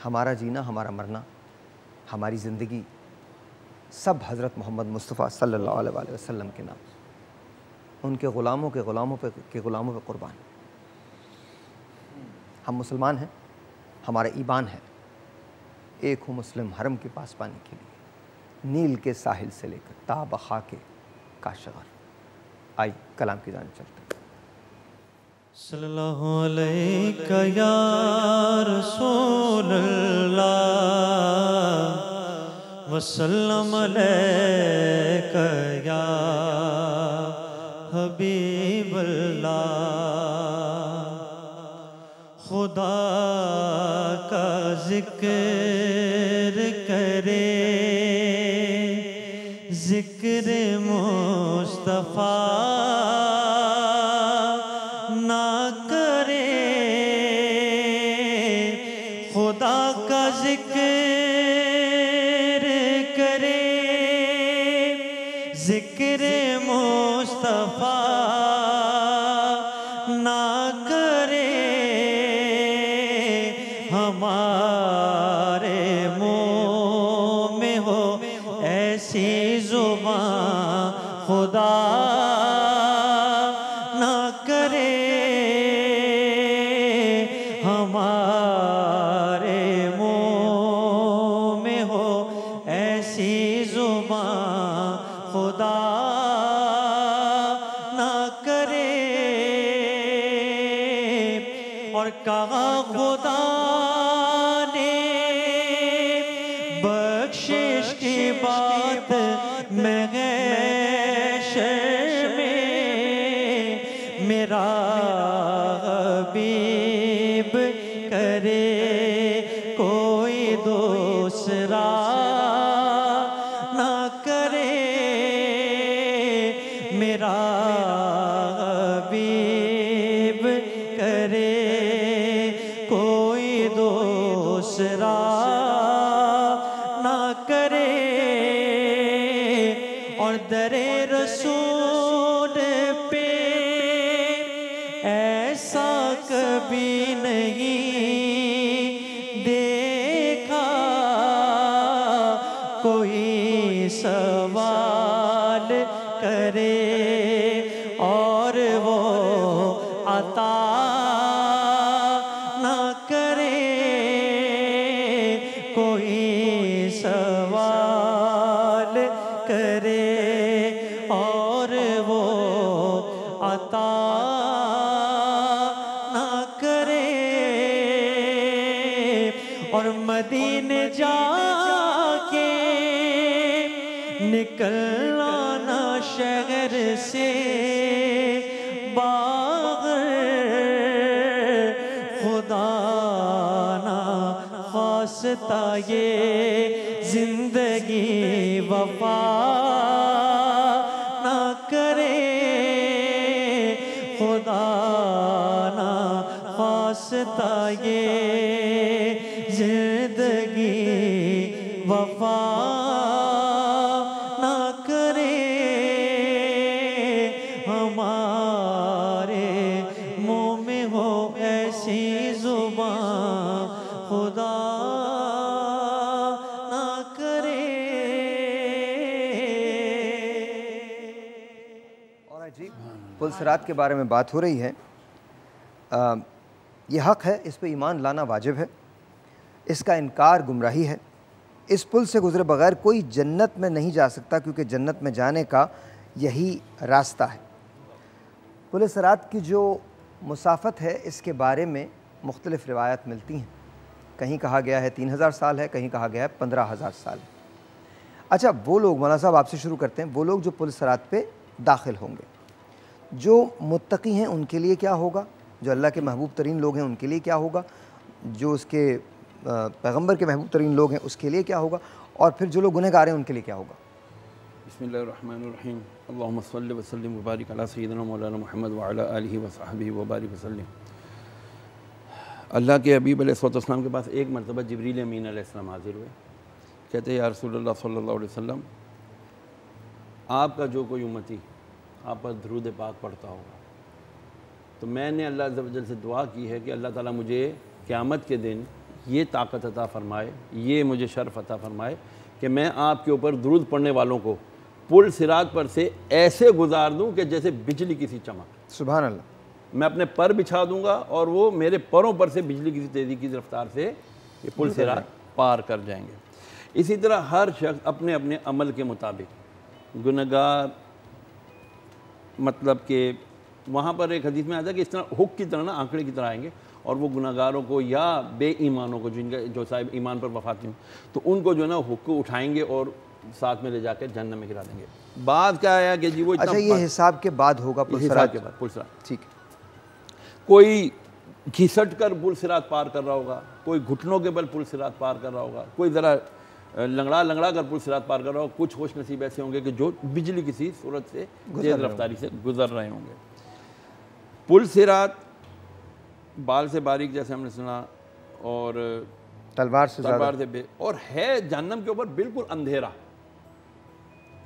हमारा जीना, हमारा मरना, हमारी ज़िंदगी सब हज़रत मोहम्मद मुस्तफ़ा सल्लल्लाहु अलैहि वसल्लम के नाम, उनके ग़ुलामों के ग़ुलामों पे क़ुरबान। हम मुसलमान हैं, हमारा ईमान है एक हूँ मुस्लिम हरम के पास पाने के लिए, नील के साहिल से लेकर ताबखा के काशगर। आई कलाम की जानिब चलते हैं। सल्लल्लाहु अलैका या रसूल अल्लाह वसल्लम अलैका या हबीब अल्लाह। खुदा का जिक्र करे, जिक्र मुस्तफ़ा ना करे, खुदा का जिक्र करे, जिक्र मुस्तफ़ा ना करे, हमारे मुँह में हो ऐसी ज़ुबान खुदा ना करे, हमारे मुँह में हो ऐसी ज़ुबान खुदा ना करे। और कहा खुदा ने बख्शिश की बात महशर में मेरा हबीब करे कोई दूसरा ना करे, मेरा हबीब करे कोई दूसरा ना करे। और दरे रसूल पे ऐसा कभी नहीं देखा, कोई सवाल करे और वो अता ना करे, कोई सवाल करे और वो अता ना करे। और मदीने जाके निकलना ना शहर से बाहर, खुदा ना खास्ता ये जिंदगी वफा ना करे, खुदा ना खास्ता ये जिंदगी वफा ना करे, हमारे मुँह में हो ऐसी ज़ुबान खुदा ना करे। और जी पुल सिरात के बारे में बात हो रही है। ये हक़ है, इस पे ईमान लाना वाजिब है, इसका इनकार गुमराही है। इस पुल से गुज़रे बग़ैर कोई जन्नत में नहीं जा सकता, क्योंकि जन्नत में जाने का यही रास्ता है। पुल सिरात की जो मुसाफ़त है, इसके बारे में मुख्तलिफ़ रिवायत मिलती हैं। कहीं कहा गया है 3000 साल है, कहीं कहा गया है 15000 साल है। अच्छा, वो लोग, मौलाना साहब आपसे शुरू करते हैं, वो लोग जो पुल सिरात पे दाखिल होंगे, जो मुत्तकी हैं उनके लिए क्या होगा, जो अल्लाह के महबूब तरीन लोग हैं उनके लिए क्या होगा, जो उसके पैगंबर के महबूब तरीन लोग हैं उसके लिए क्या होगा, और फिर जो लोग गुनहगार हैं उनके लिए क्या होगा। बिस्मिल्लाहिर्रहमानिर्रहीम। अल्लाहुम्मा सल्लि व सल्लिम व बारिक अला सय्यिदिना मौलाना मुहम्मद व अला आलिहि व सहबिहि व बारिक वसल्लम। अल्लाह के हबीब अलैहिस्सलाम के पास एक मरतबा जिब्रील अमीन अलैहिस्सलाम हाज़िर हुए। कहते या रसूलुल्लाह सल्लल्लाहु अलैहि वसल्लम, आपका जो कोई उम्मती आप पर दरूद पाक पढ़ता होगा, तो मैंने अल्लाह अज़्ज़ व जल से दुआ की है कि अल्लाह ताला मुझे क़यामत के दिन ये ताकत अता फ़रमाए, ये मुझे शर्फ़ अता फ़रमाए कि मैं आपके ऊपर दरूद पढ़ने वालों को पुल सिरात पर से ऐसे गुजार दूँ कि जैसे बिजली की सी चमक। सुभान अल्लाह। मैं अपने पर बिछा दूँगा और वो मेरे परों पर से बिजली की तेज़ी की रफ्तार से ये पुल सिरात पार कर जाएंगे। इसी तरह हर शख्स अपने अपने अमल के मुताबिक गुनहगार, मतलब कि वहाँ पर एक हदीस में आता है कि इस तरह हुक की तरह ना आंकड़े की तरह आएंगे, और वो गुनहगारों को या बेईमानों को, जिनका जो साहिब ईमान पर वफात नहीं, तो उनको जो है ना हुक उठाएंगे और साथ में ले जाकर जन्नत में गिरा देंगे। बात क्या आया कि जी वो अच्छा, ये हिसाब के बाद होगा पुल सिरात के बाद? पुल सिरात, ठीक है। कोई घिसट कर पुल सिरात पार कर रहा होगा, कोई घुटनों के बल पुल सिरात पार कर रहा होगा, कोई ज़रा लंगड़ा कर पुल सिरात पार कर रहा होगा, कुछ खुश नसीब ऐसे होंगे कि जो बिजली किसी सूरत से तेज़ रफ्तारी से गुजर रहे होंगे। पुल सिरात बाल से बारीक, जैसे हमने सुना, और तलवार से बे, और है जहन्नम के ऊपर बिल्कुल अंधेरा,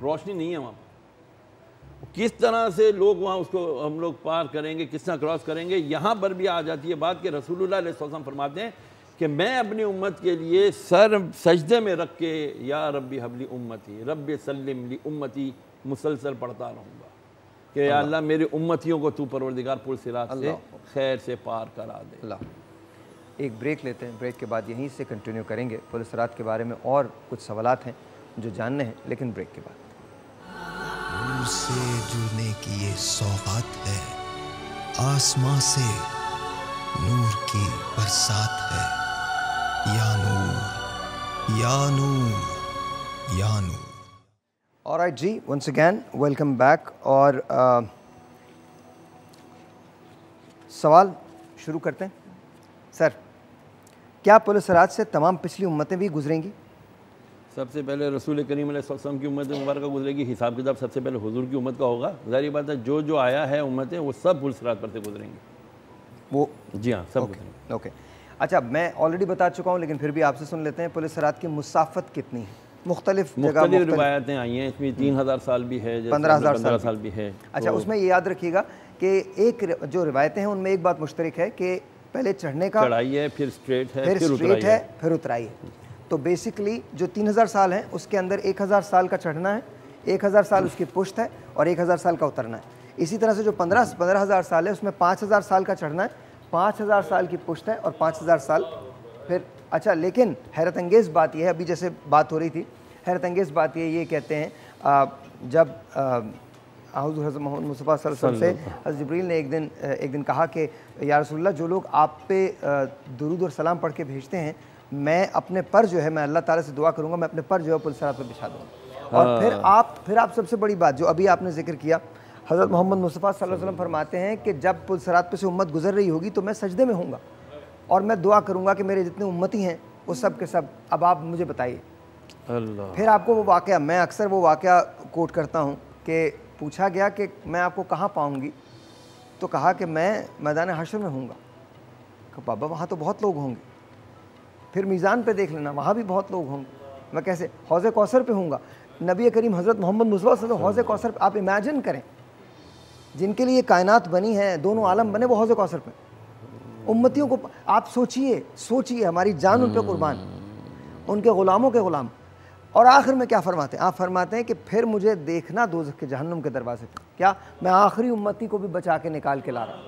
रोशनी नहीं है वहाँ पर। किस तरह से लोग वहाँ उसको हम लोग पार करेंगे, किस तरह क्रॉस करेंगे, यहाँ पर भी आ जाती है बात कि रसूलुल्लाह अलैहि वसल्लम फरमाते हैं कि मैं अपनी उम्मत के लिए सर सजदे में रख के या रब्बी हबली उम्मती रब्बी सल्लिम ली उम्मती मुसलसल पढ़ता रहूँगा कि या अल्लाह मेरे उम्मतियों को तू परवरदिगार पुल सिरात से खैर से पार करा दे। अल्लाह। एक ब्रेक लेते हैं, ब्रेक के बाद यहीं से कंटिन्यू करेंगे। पुल सिरात के बारे में और कुछ सवालात हैं जो जानने हैं, लेकिन ब्रेक के बाद। नूर से जुड़ने की ये सौगात है, आसमां से नूर की बरसात है। या नूर या नूर या नूर। ऑलराइट जी, वंस अगैन वेलकम बैक। और सवाल शुरू करते हैं। सर, क्या पुल सिरात से तमाम पिछली उम्मतें भी गुजरेंगी? सबसे पहले रसूल करीम अलैहि सल्लम की उम्मत मुबारक गुजरेगी। हिसाब किताब सबसे पहले हुजूर की उम्मत का होगा। ज़ाहिर बात है जो जो आया है उम्मतें वो सब पुल सिरात पर से गुजरेंगी। वो जी हाँ, सब गुजरेंगे। ओके। अच्छा, मैं ऑलरेडी बता चुका हूँ, लेकिन फिर भी आपसे सुन लेते हैं। पुल सिरात की मुसाफत कितनी है? मुख्तलिफ रिवायतें आई हैं, इसमें 3000 साल भी है, 15,000 साल भी है। अच्छा, उसमें ये याद रखिएगा कि एक जो रिवायतें हैं उनमें एक बात मुश्तरक है कि पहले चढ़ने का चढ़ाई है, फिर स्ट्रेट है, फिर उतराई है। तो बेसिकली जो 3000 साल है उसके अंदर 1000 साल का चढ़ना है, 1000 साल उसकी पुश्त है और 1000 साल का उतरना है। इसी तरह से जो 15,000 साल है उसमें 5000 साल का चढ़ना है, 5000 साल की पुश्त है और 5000 साल फिर। अच्छा, लेकिन हैरत अंगेज़ बात यह है, अभी जैसे बात हो रही थी, हैरत अंगेज़ बात ये कहते हैं जब हज़रत मोहम्मद मुस्तफ़ा सल्लल्लाहु अलैहि वसल्लम से हज़रत जिब्रील ने एक दिन कहा कि या रसूलल्लाह, जो लोग आप पे दुरूद और सलाम पढ़ के भेजते हैं, मैं अपने पर जो है, मैं अल्लाह ताला से दुआ करूँगा, मैं अपने पर जो है पुल सिरात पर बिछा दूँगा। और फिर आप सबसे बड़ी बात जो अभी आपने जिक्र किया, हज़रत मोहम्मद मुस्तफ़ा सल्लल्लाहु अलैहि वसल्लम फरमाते हैं कि जब पुल सिरात पर से उम्मत गुजर रही होगी तो मैं सजदे में हूँगा और मैं दुआ करूँगा कि मेरे जितने उम्मती हैं वो सब के सब। अब आप मुझे बताइए, फिर आपको वो वाक़या, मैं अक्सर वो वाक़या कोट करता हूँ कि पूछा गया कि मैं आपको कहाँ पाऊँगी, तो कहा कि मैं मैदान हशर में हूँगा। बाबा, वहाँ तो बहुत लोग होंगे। फिर मीज़ान पे देख लेना, वहाँ भी बहुत लोग होंगे। मैं कैसे? हौज़े कौसर पे हूँगा। नबी करीम हज़रत मोहम्मद मुस्तफ़ा सल्लल्लाहु अलैहि वसल्लम हौज़े कौसर पे, आप इमेजिन करें, जिनके लिए कायनात बनी है, दोनों आलम बने, वो हौज़े कौसर पे उम्मतियों को। आप सोचिए, हमारी जान उन पे कुर्बान, उनके ग़ुलामों के ग़ुलाम। और आखिर में क्या फरमाते हैं? आप फरमाते हैं कि फिर मुझे देखना दोज़ख के जहन्नुम के दरवाजे पे, क्या मैं आखिरी उम्मती को भी बचा के निकाल के ला रहा हूँ।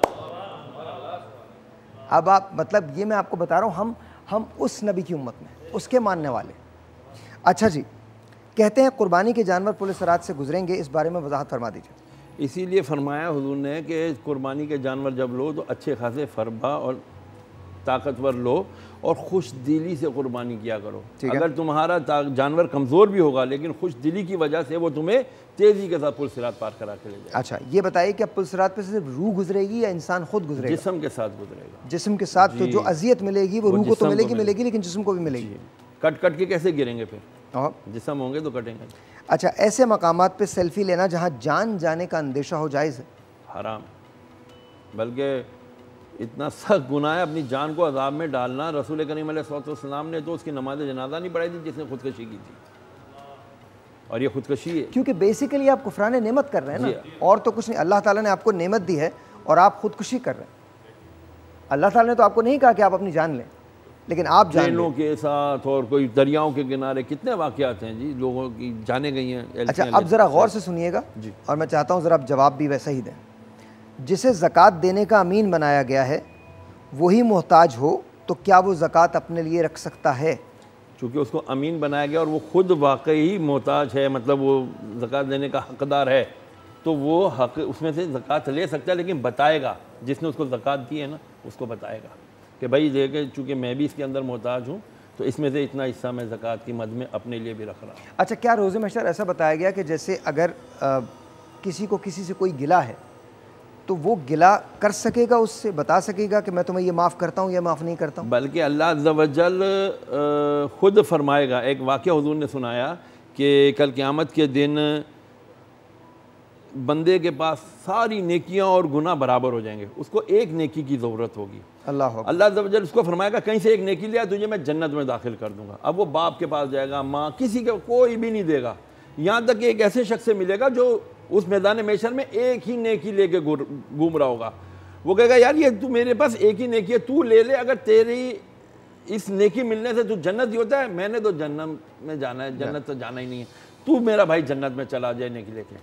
अब आप मतलब ये मैं आपको बता रहा हूँ, हम उस नबी की उम्मत में, उसके मानने वाले। अच्छा जी, कहते हैं कुर्बानी के जानवर पुलिस रात से गुजरेंगे, इस बारे में वजाहत फरमा दीजिए। इसीलिए फरमाया हुजूर ने कि कुर्बानी के जानवर जब लो तो अच्छे खासे फरबा और ताकतवर लो और खुश दिली से कुर्बानी किया करो। अगर तुम्हारा जानवर कमज़ोर भी होगा लेकिन खुश दिली की वजह से वो तुम्हें तेज़ी के साथ पुल सिरात पार करा के ले जाए। अच्छा, ये बताइए कि पुल सिरात पे सिर्फ रूह गुजरेगी या इंसान खुद गुजरेगा? जिस्म के साथ गुजरेगा। जिस्म के साथ, तो जो अजियत मिलेगी वो रूह को तो मिलेगी लेकिन जिस्म को भी मिलेगी। कट कट के कैसे गिरेंगे फिर? जिस्म होंगे तो कटेंगे। अच्छा, ऐसे मकामात पे सेल्फी लेना जहाँ जान जाने का अंदेशा हो जायज़ है? हराम, बल्कि इतना सख्त गुनाह है अपनी जान को अजाब में डालना। रसूल करीम अलैहिस्सलाम ने तो उसकी नमाज जनाजा नहीं पढ़ाई थी जिसने खुदकशी की थी, और ये खुदकशी है क्योंकि बेसिकली आप कुफरान नेमत कर रहे हैं ना, और तो कुछ नहीं। अल्लाह ताला ने आपको नेमत दी है और आप खुदकुशी कर रहे हैं। अल्लाह ताला ने तो आपको नहीं कहा कि आप अपनी जान लें, लेकिन आप ट्रेनों के साथ और कोई दरियाओं के किनारे कितने वाक़यात हैं जी, लोगों की जाने गई हैं। अच्छा, अब ज़रा गौर से सुनिएगा और मैं चाहता हूँ ज़रा आप जवाब भी वैसा ही दें। जिसे ज़कात देने का अमीन बनाया गया है वही मोहताज हो तो क्या वो ज़कात अपने लिए रख सकता है? चूँकि उसको अमीन बनाया गया और वो खुद वाकई मोहताज है, मतलब वो ज़कात देने का हकदार है, तो वो हक उसमें से ज़कात ले सकता है, लेकिन बताएगा जिसने उसको ज़कात दी है ना, उसको बताएगा कि भाई देखे चूँकि मैं भी इसके अंदर मोहताज हूँ तो इसमें से इतना हिस्सा मैं ज़कात की मद में अपने लिए भी रख रहा हूँ। अच्छा, क्या रोज़े महशर ऐसा बताया गया कि जैसे अगर किसी को किसी से कोई गिला है तो वो गिला कर सकेगा, उससे बता सकेगा कि मैं तुम्हें ये माफ़ करता हूँ या माफ़ नहीं करता हूँ? बल्कि अल्लाह अज़्ज़ा वजल खुद फरमाएगा। एक वाक़या हुज़ूर ने सुनाया कि कल क़यामत के दिन बंदे के पास सारी नेकियां और गुनाह बराबर हो जाएंगे, उसको एक नेकी की ज़रूरत होगी। अल्लाह अज़्ज़ा वजल उसको फरमाएगा कहीं से एक नेकी लिया तुझे मैं जन्नत में दाखिल कर दूंगा। अब वो बाप के पास जाएगा, माँ, किसी के कोई भी नहीं देगा, यहाँ तक कि एक ऐसे शख्स से मिलेगा जो उस मैदान महशर में एक ही नेकी लेके घूम रहा होगा। वो कहेगा यार ये तू मेरे पास एक ही नेकी है, तू ले ले, अगर तेरी इस नेकी मिलने से तू जन्नत ही होता है, मैंने तो जन्नत में जाना है, जन्नत तो जाना ही नहीं है, तू मेरा भाई जन्नत में चला जाए नेकी लेके।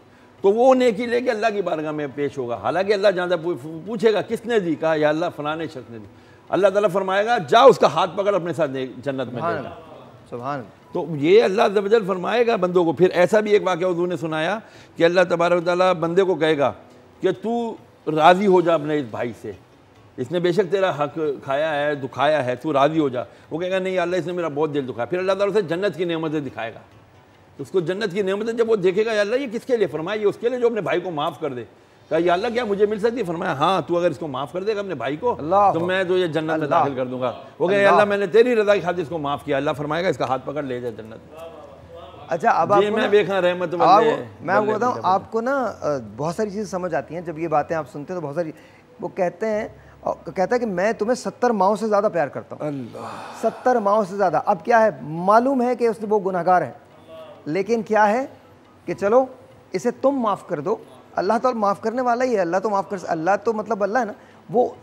तो वो नेकी लेके अल्लाह की बारगाह में पेश होगा। हालांकि अल्लाह जानता पूछेगा किसने दी, कहा या अल्लाह फलाने शख्स ने दी। अल्लाह ताला फरमाएगा जा उसका हाथ पकड़ अपने साथ जन्नत में ले जा। सुभान। तो ये अल्लाह ज़वजल फरमाएगा बंदों को। फिर ऐसा भी एक वाक़या हुज़ूर ने सुनाया कि अल्लाह तबारक व तआला बंदे को कहेगा कि तू राज़ी हो जा अपने इस भाई से, इसने बेशक तेरा हक खाया है, दुखाया है, तू राज़ी हो जा। वो कहेगा नहीं अल्लाह इसने मेरा बहुत दिल दुखाया। फिर अल्लाह ताला उसे जन्नत की नेमतें दिखाएगा। तो उसको जन्नत की नेमतें जब वो देखेगा या अल्लाह ये किसके लिए, फरमाया ये उसके लिए जो अपने भाई को माफ़ कर दे। कहा या अल्लाह क्या मुझे मिल सकती है? फरमाया हाँ, तू अगर इसको माफ़ कर देगा अपने भाई को तो मैं तो ये जन्नत में दाखिल कर दूंगा। वो कहे अल्लाह मैंने तेरी रज़ा की खातिर इसको माफ़ किया। अल्लाह फरमाएगा इसका हाथ पकड़ ले जाए जन्नत में। अच्छा, अब मैं रहमत मैं आपको बताऊँ, आपको ना बहुत सारी चीज़ें समझ आती हैं जब ये बातें आप सुनते हैं तो बहुत सारी। वो कहता है कि मैं तुम्हें 70 माओं से ज़्यादा प्यार करता हूँ, 70 माओं से ज़्यादा। अब क्या है, मालूम है कि उसने वो गुनहगार है, लेकिन क्या है कि चलो इसे तुम माफ़ कर दो। अल्लाह तो माफ़ करने वाला ही है, अल्लाह तो माफ़ कर, अल्लाह तो मतलब अल्लाह है ना, वो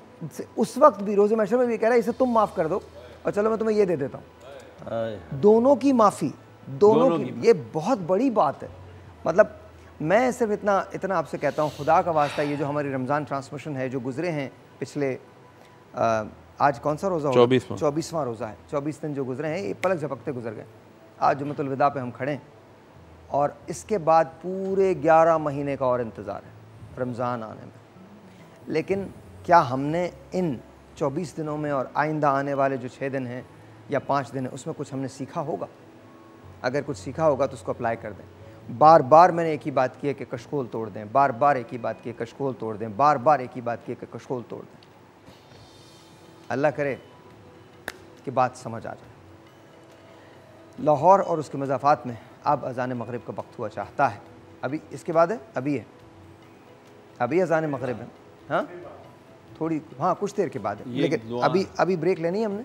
उस वक्त भी रोज़े महशर में भी कह रहा है इसे तुम माफ़ कर दो और चलो मैं तुम्हें ये दे देता हूँ। दोनों की माफ़ी, दोनों की, ये बहुत बड़ी बात है। मतलब मैं सिर्फ इतना आपसे कहता हूँ, खुदा का वास्ता, ये जो हमारी रमज़ान ट्रांसमिशन है जो गुजरे हैं पिछले आज कौन सा रोज़ा, 24वां रोज़ा है, 24 दिन जो गुजरे हैं ये पलक झपकते गुजर गए। आज जुम्मतुल विदा पे हम खड़े हैं और इसके बाद पूरे 11 महीने का और इंतज़ार है रमज़ान आने में। लेकिन क्या हमने इन 24 दिनों में और आइंदा आने वाले जो 6 दिन हैं या 5 दिन हैं उसमें कुछ हमने सीखा होगा? अगर कुछ सीखा होगा तो उसको अप्लाई कर दें। बार बार मैंने एक ही बात की है कि कशकोल तोड़ दें, बार बार एक ही बात की है कशकोल तोड़ दें, बार बार एक ही बात की है कि कशकोल तोड़ दें। अल्लाह करे कि बात समझ आ जाए। लाहौर और उसके मज़ाफ़ात में अब अज़ान मग़रिब का वक्त हुआ चाहता है। अभी इसके बाद है, अभी अज़ान मग़रिब है। हाँ थोड़ी, हाँ कुछ देर के बाद है, लेकिन अभी ब्रेक लेनी है हमने,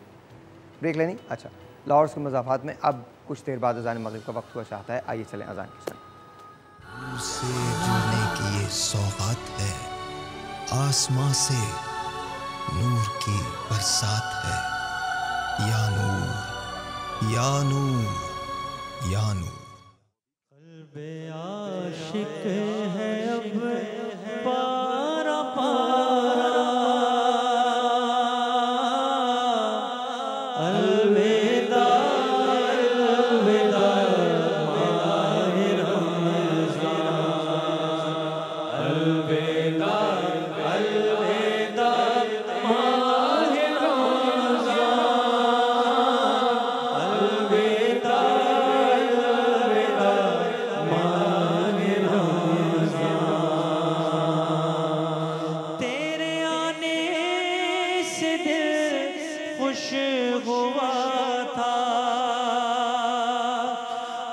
ब्रेक लेनी। अच्छा, लाहौर उसके मज़ाफ़ात में अब कुछ देर बाद अज़ान मग़रिब का वक्त हुआ चाहता है। आइए चलें अज़ान की नूर से जुड़ने की ये सौगात है, आसमां से नूर की बरसात है। या नूर, या नूर, या नूर। आशिक है अब पारा पारा, अलविदा अलविदा माहे रमज़ान, अलविदा अलविदा माहे रमज़ान, अलविदा अलविदा माहे रमज़ान। तेरे आने से दिल खुश हुआ था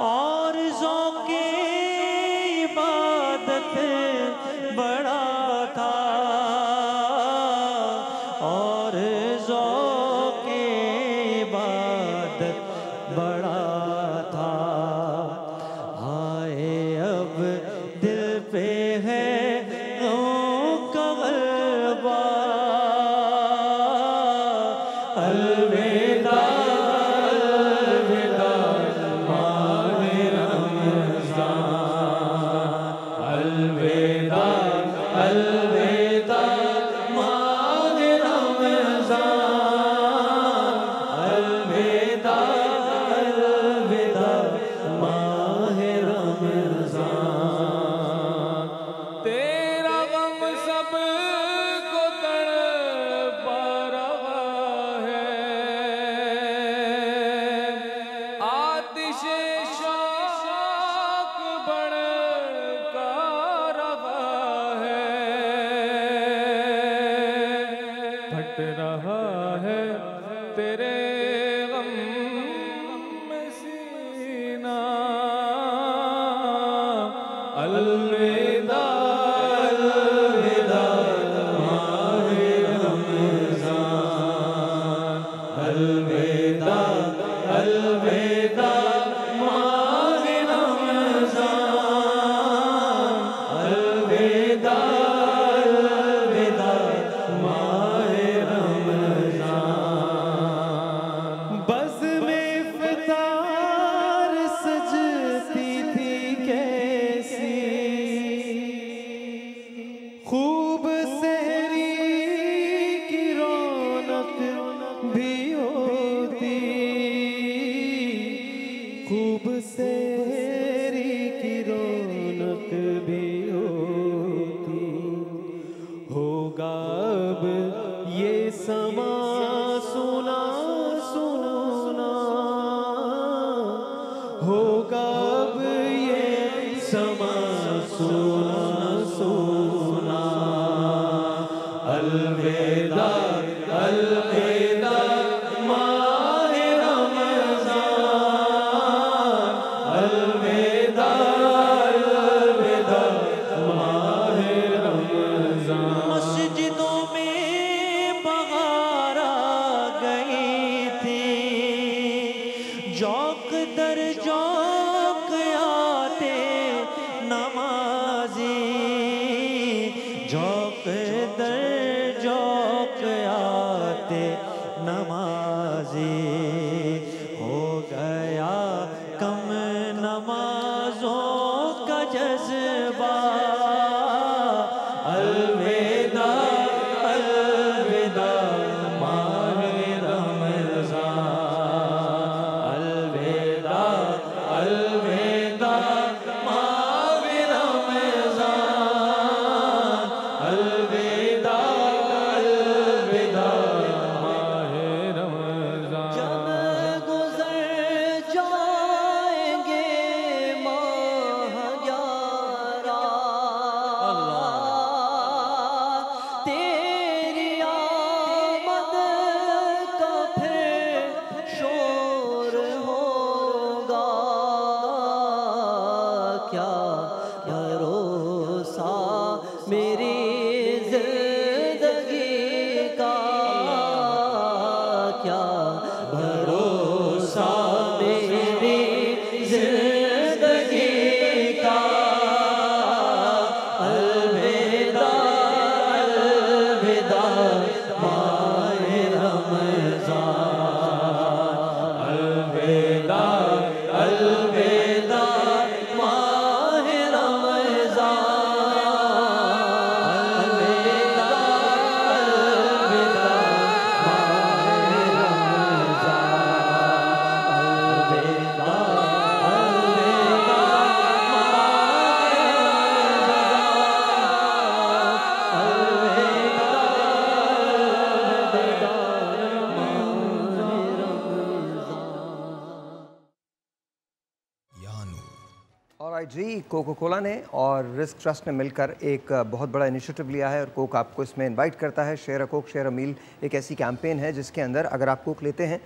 और ज़ौक़े इबादत बड़ा था, और ज़ौक़े इबादत बड़ा था। हाय अब दिल पे है का गलबा, अलविदा अलविदा माहे रमज़ान, अलविदा अलविदा माहे रमज़ान, अलविदा अलविदा माहे रमज़ान। तेरा गम सबको तड़पा रहा है, आतिशे शौक़ भड़का रहा है, फट रहा है तेरे गम में सीना, अलविदा अलविदा माहे रमज़ान, अलविदा अलविदा माहे रमज़ान, अलविदा अलविदा माहे रमज़ान। बज़ में इफ़्तार सजती थी कैसी, खूब सहरी की रौनक भी होती, खूब सहरी की रौनक भी होती। होगा अब ये समा सुना सुना, होगा अब ये समा सुना सुना, अलविदा अलविदा माहे रमज़ान, अलविदा अलविदा माहे रमज़ान। मस्जिदों में बहार आ गई थी, जौक दर जौक आते नमाज़ी, जौक दर जौक आते नमाज़ी। हो गया कम नमाज़ों का जज्बा, अलविदा अलविदा माहे रमज़ान, अलविदा अलविदा माहे रमज़ान, अलविदा अलविदा माहे ऑलराइट जी, कोको कोला ने और रिस्क ट्रस्ट ने मिलकर एक बहुत बड़ा इनिशिएटिव लिया है और कोक आपको इसमें इनवाइट करता है। Share a coke share a meal एक ऐसी कैंपेन है जिसके अंदर अगर आप कोक लेते हैं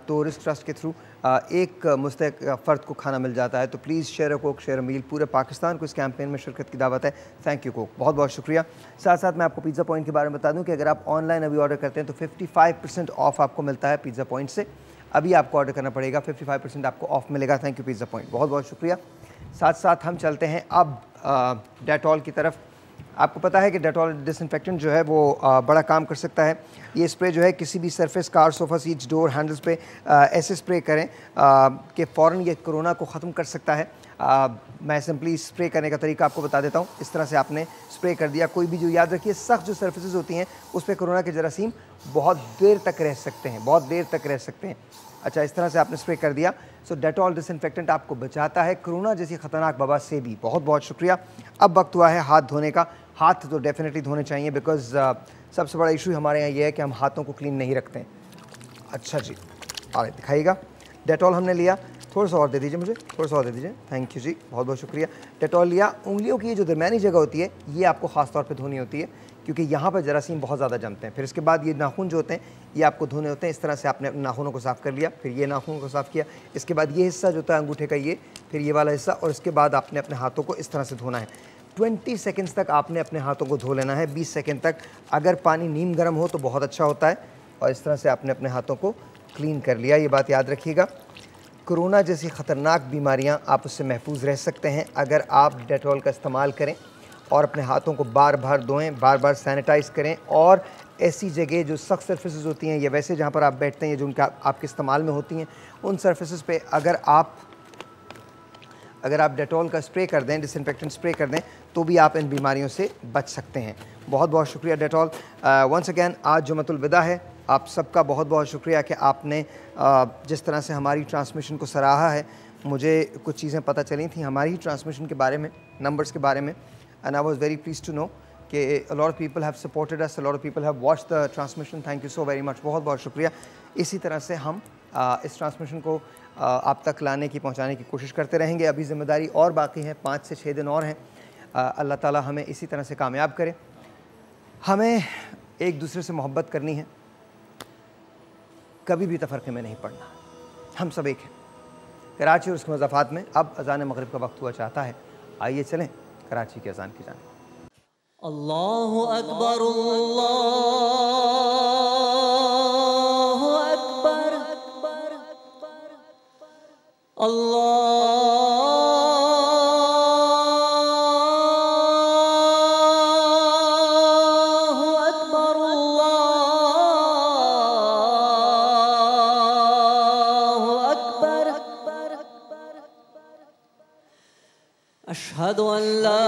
तो रिस्क ट्रस्ट के थ्रू एक मुस्तहिक फ़र्द को खाना मिल जाता है। तो please share a coke share a meal, पूरे पाकिस्तान को इस कैंपेन में शिरकत की दावत है। थैंक यू कोक, बहुत बहुत शुक्रिया। साथ साथ मैं आपको पिज़्ज़ा पॉइंट के बारे में बता दूं कि अगर आप ऑनलाइन अभी ऑर्डर करते हैं तो 55% ऑफ आपको मिलता है पिज़्ज़ा पॉइंट से। अभी आपको ऑर्डर करना पड़ेगा, 55% आपको ऑफ मिलेगा। थैंक यू पिज़्ज़ा पॉइंट, बहुत बहुत शुक्रिया। साथ साथ हम चलते हैं अब डेटॉल की तरफ। आपको पता है कि डेटॉल डिसइंफेक्टेंट जो है वो बड़ा काम कर सकता है। ये स्प्रे जो है किसी भी surface, car, sofa seats, door handles पे ऐसे स्प्रे करें कि फ़ौरन ये कोरोना को ख़त्म कर सकता है। मैं सिंपली स्प्रे करने का तरीका आपको बता देता हूँ। इस तरह से आपने स्प्रे कर दिया। कोई भी जो, याद रखिए, सख्त जो सर्फेसेस होती हैं उस पर कोरोना के जरासीम बहुत देर तक रह सकते हैं, बहुत देर तक रह सकते हैं। अच्छा, इस तरह से आपने स्प्रे कर दिया। सो डेटॉल डिसइंफेक्टेंट आपको बचाता है कोरोना जैसी ख़तरनाक वबा से भी। बहुत बहुत शुक्रिया। अब वक्त हुआ है हाथ धोने का। हाथ तो डेफिनेटली धोने चाहिए बिकॉज सबसे बड़ा इशू हमारे यहाँ ये है कि हम हाथों को क्लीन नहीं रखते हैं। अच्छा जी, आगे दिखाइएगा। डेटॉल हमने लिया, थोड़ा सा और दे दीजिए मुझे, थोड़ा सा और दे दीजिए। थैंक यू जी, बहुत बहुत शुक्रिया। डेटॉल लिया। उंगलियों की ये जो दरमियानी जगह होती है ये आपको ख़ास तौर पे धोनी होती है क्योंकि यहाँ पर जरासीम बहुत ज़्यादा जमते हैं। फिर इसके बाद ये नाखून जो होते हैं ये आपको धोने होते हैं। इस तरह से आपने अपने नाखूनों को साफ़ कर लिया, फिर ये नाखून को साफ़ किया। इसके बाद ये हिस्सा जो होता है अंगूठे का, ये, फिर ये वाला हिस्सा, और इसके बाद आपने अपने हाथों को इस तरह से धोना है। 20 सेकेंड्स तक आपने अपने हाथों को धो लेना है, 20 सेकेंड तक। अगर पानी नीम गर्म हो तो बहुत अच्छा होता है। और इस तरह से आपने अपने हाथों को क्लीन कर लिया। ये बात याद रखिएगा, कोरोना जैसी ख़तरनाक बीमारियां आप उससे महफूज रह सकते हैं अगर आप डेटॉल का इस्तेमाल करें और अपने हाथों को बार बार धोएं, बार बार सैनिटाइज़ करें। और ऐसी जगह जो सख्त सर्फेसेस होती हैं या वैसे जहाँ पर आप बैठते हैं जो उनका आपके इस्तेमाल में होती हैं, उन सर्फेसेस पे अगर आप डेटॉल का स्प्रे कर दें, डिसइंफेक्टेंट स्प्रे कर दें, तो भी आप इन बीमारियों से बच सकते हैं। बहुत बहुत शुक्रिया डेटॉल। वंस अगैन आज जुमतुल विदा है। आप सबका बहुत बहुत शुक्रिया कि आपने जिस तरह से हमारी ट्रांसमिशन को सराहा है। मुझे कुछ चीज़ें पता चली थी हमारी ही ट्रांसमिशन के बारे में, नंबर्स के बारे में, and I was very pleased to know कि a lot of people have supported us, a lot of people have watched the transmission. Thank you so very much, बहुत बहुत शुक्रिया। इसी तरह से हम इस ट्रांसमिशन को आप तक लाने की, पहुंचाने की कोशिश करते रहेंगे। अभी ज़िम्मेदारी और बाकी है, 5 से 6 दिन और हैं। अल्लाह ताला हमें इसी तरह से कामयाब करे। हमें एक दूसरे से मोहब्बत करनी है, कभी भी तफरक़े में नहीं पड़ना। हम सब एक हैं। कराची और उसके मज़ाफ़ात में अब अज़ान मग़रिब का वक्त हुआ चाहता है। आइए चलें कराची की अज़ान की जानिब। अल्लाहु अकबर, अल्लाहु अकबर, अल्लाहु अकबर, अल्लाहु अकबर। अशहदु अन ला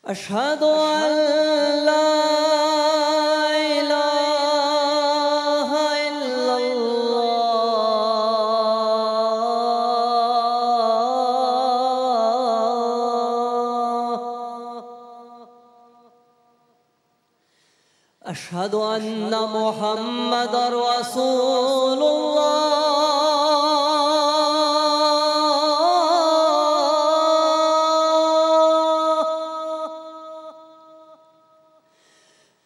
अशहदु अन ला इलाहा इल्लल्लाह अशहदु अन्ना मुहम्मदर रसूलुल्लाह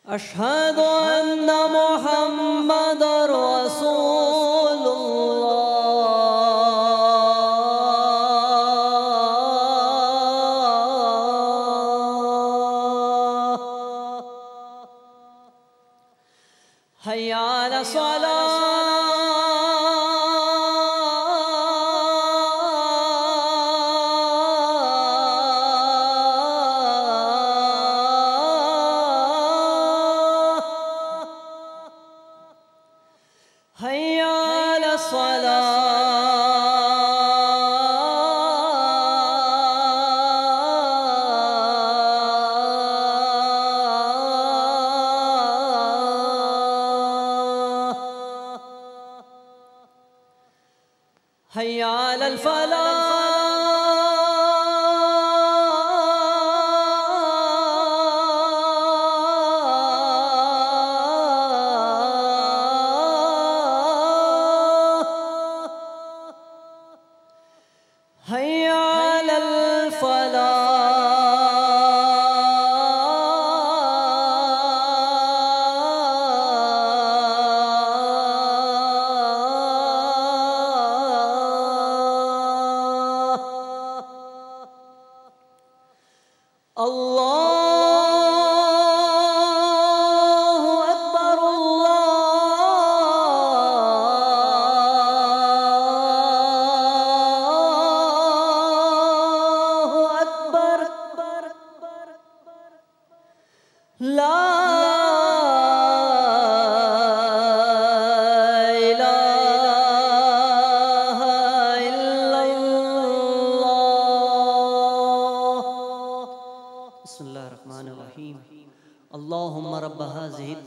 अशहदु अन्ना मुहम्मदर रसूलुल्लाह। हय्या अला सलाह, हय्या अलल फलाह,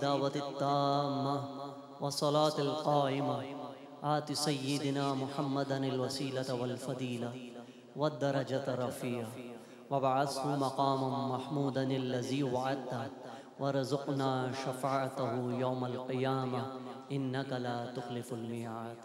दावतित्ताम्मा वस्सलातिल क़ाइमा आति सय्यिदिना मुहम्मदनिल वसीलत वल फदीला वद्दरजत रफ़िया वबअसहु मक़ामम महमूदनिल्लज़ी वअदता वरज़ुक़ना शफ़ाअतहु यौमल क़ियामा इन्नका ला तुख़लिफ़ुल मिआद।